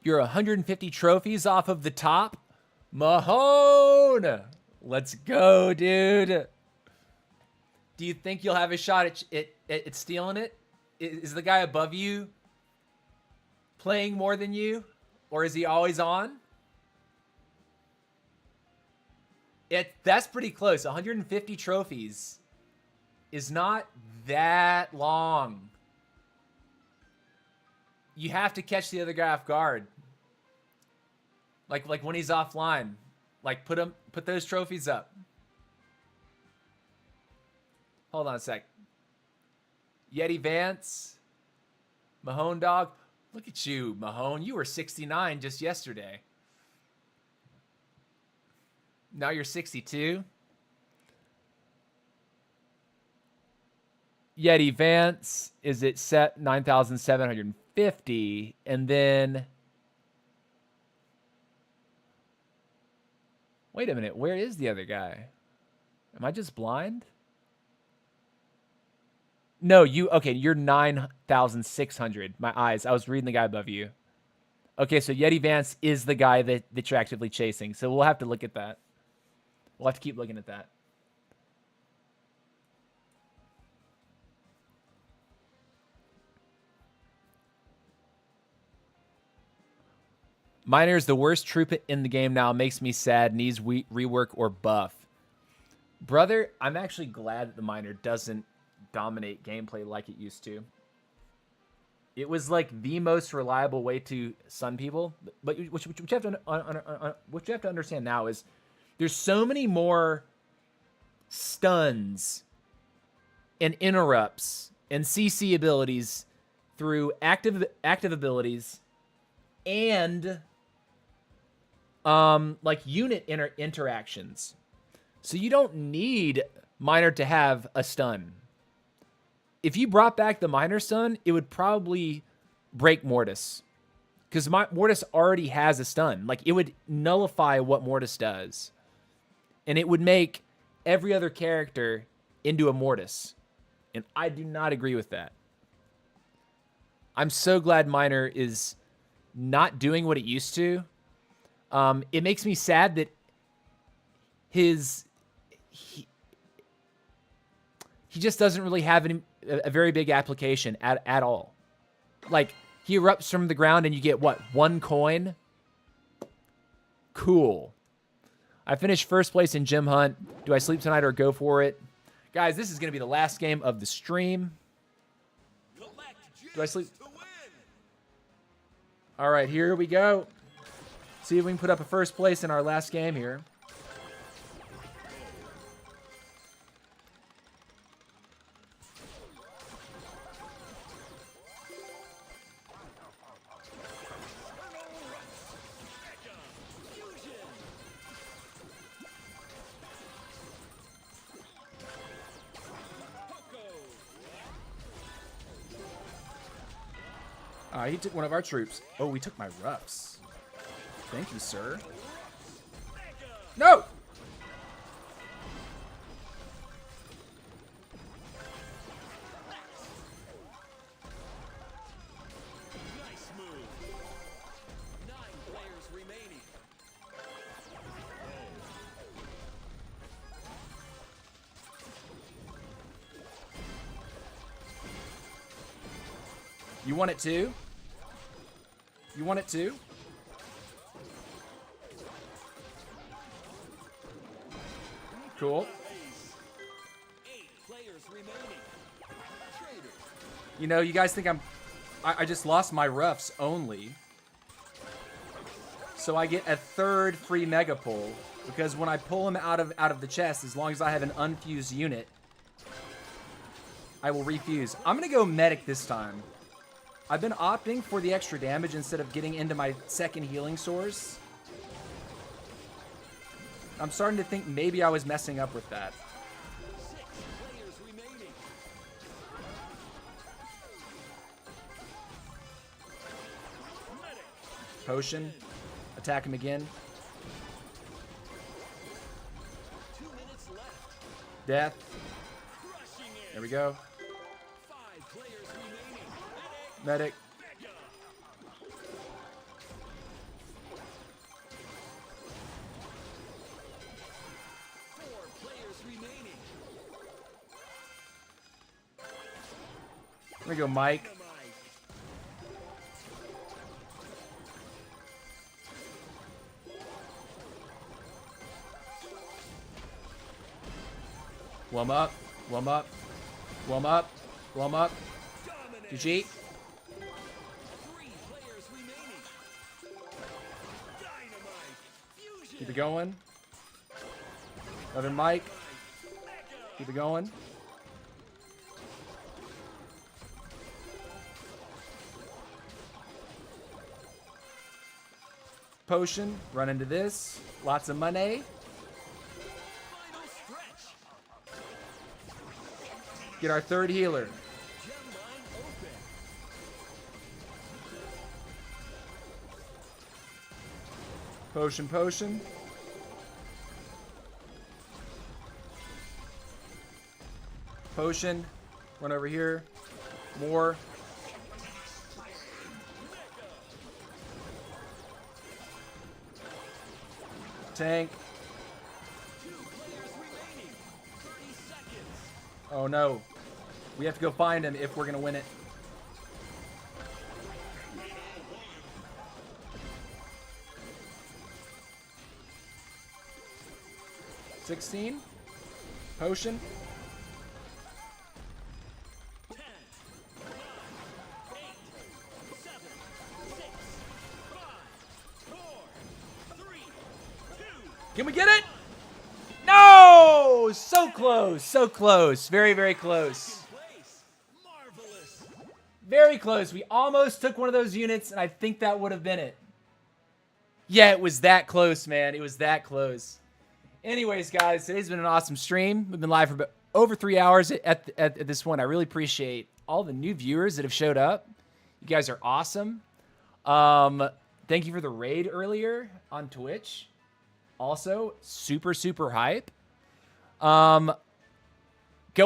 You're 150 trophies off of the top. Mahone! Let's go, dude. Do you think you'll have a shot at stealing it? Is the guy above you playing more than you? Or is he always on? That's pretty close. 150 trophies is not that long. You have to catch the other guy off guard. Like when he's offline. Like put those trophies up. Hold on a sec. Yeti Vance. Mahone Dog. Look at you, Mahone. You were 69 just yesterday. Now you're 62. Yeti Vance is at set 9,750. And then... Wait a minute. Where is the other guy? Am I just blind? No, you're 9,600. My eyes. I was reading the guy above you. Okay, so Yeti Vance is the guy that you're actively chasing. So we'll have to look at that. We'll have to keep looking at that. Miner is the worst troop in the game now. Makes me sad. Needs rework or buff. Brother, I'm actually glad that the Miner doesn't dominate gameplay like it used to. It was like the most reliable way to stun people. But what you have to understand now is there's so many more stuns and interrupts and CC abilities through active abilities and like unit interactions. So you don't need Miner to have a stun. If you brought back the Miner stun, it would probably break Mortis. Because Mortis already has a stun. Like, it would nullify what Mortis does. And it would make every other character into a Mortis. And I do not agree with that. I'm so glad Miner is not doing what it used to. It makes me sad that he just doesn't really have a very big application at all. Like, he erupts from the ground and you get, what, 1 coin? Cool. I finished first place in Gym Hunt. Do I sleep tonight or go for it? Guys, this is going to be the last game of the stream. Do I sleep? All right, here we go. See if we can put up a first place in our last game here. He took one of our troops. Oh, we took my roughs. Thank you, sir. No!
Nice move. 9 players remaining.
You want it too? You want it too? Cool.
8 players remaining. Traitors.
You know, you guys think I just lost my roughs only. So I get a 3rd free mega pull because when I pull him out of the chest, as long as I have an unfused unit, I will refuse. I'm gonna go medic this time. I've been opting for the extra damage instead of getting into my second healing source. I'm starting to think maybe I was messing up with that.
6 players remaining. Medic.
Potion. Attack him again.
2 minutes left.
Death.
Crushing it.
There we go.
5 players remaining. Medic.
Medic.
Mega. Four players remaining.
There we go, Mike.
Dynamite.
Warm up. Warm up. Warm up. Warm up.
Dominate.
GG.
3 players remaining. Dynamite. Fusion.
Keep it going. Another Mike.
Mega.
Keep it going. Potion. Run into this. Lots of money.
Final stretch.
Get our third healer.
Gem line open.
Potion, potion. Potion. Run over here. More. Tank.
2 players remaining. 30 seconds.
Oh no. We have to go find him if we're going to win it. $16. Potion.
10, 9, 8, 7, 6, 5, 4, 3, 2.
Can we get it? No! So close. So close. Very, very close.
Place. Marvelous.
Very close. We almost took one of those units, and I think that would have been it. Yeah, it was that close, man. It was that close. Anyways, guys, today's been an awesome stream. We've been live for about over 3 hours at this point. I really appreciate all the new viewers that have showed up. You guys are awesome. Thank you for the raid earlier on Twitch. Also, super, super hype. Go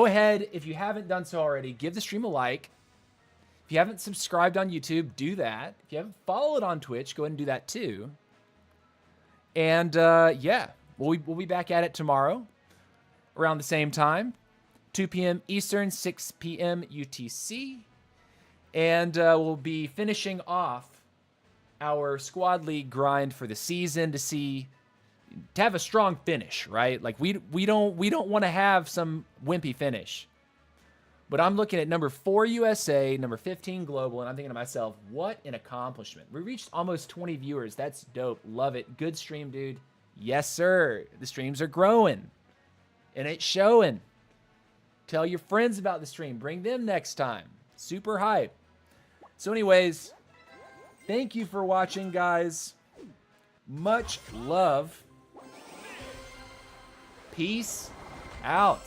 ahead, if you haven't done so already, give the stream a like. If you haven't subscribed on YouTube, do that. If you haven't followed on Twitch, go ahead and do that too. And yeah, we'll be back at it tomorrow around the same time, 2 p.m. Eastern, 6 p.m. UTC. And we'll be finishing off our squad league grind for the season to have a strong finish, right? Like we don't want to have some wimpy finish. But I'm looking at number 4 USA, number 15 global, and I'm thinking to myself, what an accomplishment. We reached almost 20 viewers. That's dope. Love it. Good stream, dude. Yes, sir. The streams are growing. And it's showing. Tell your friends about the stream. Bring them next time. Super hype. So anyways, thank you for watching, guys. Much love. Peace out.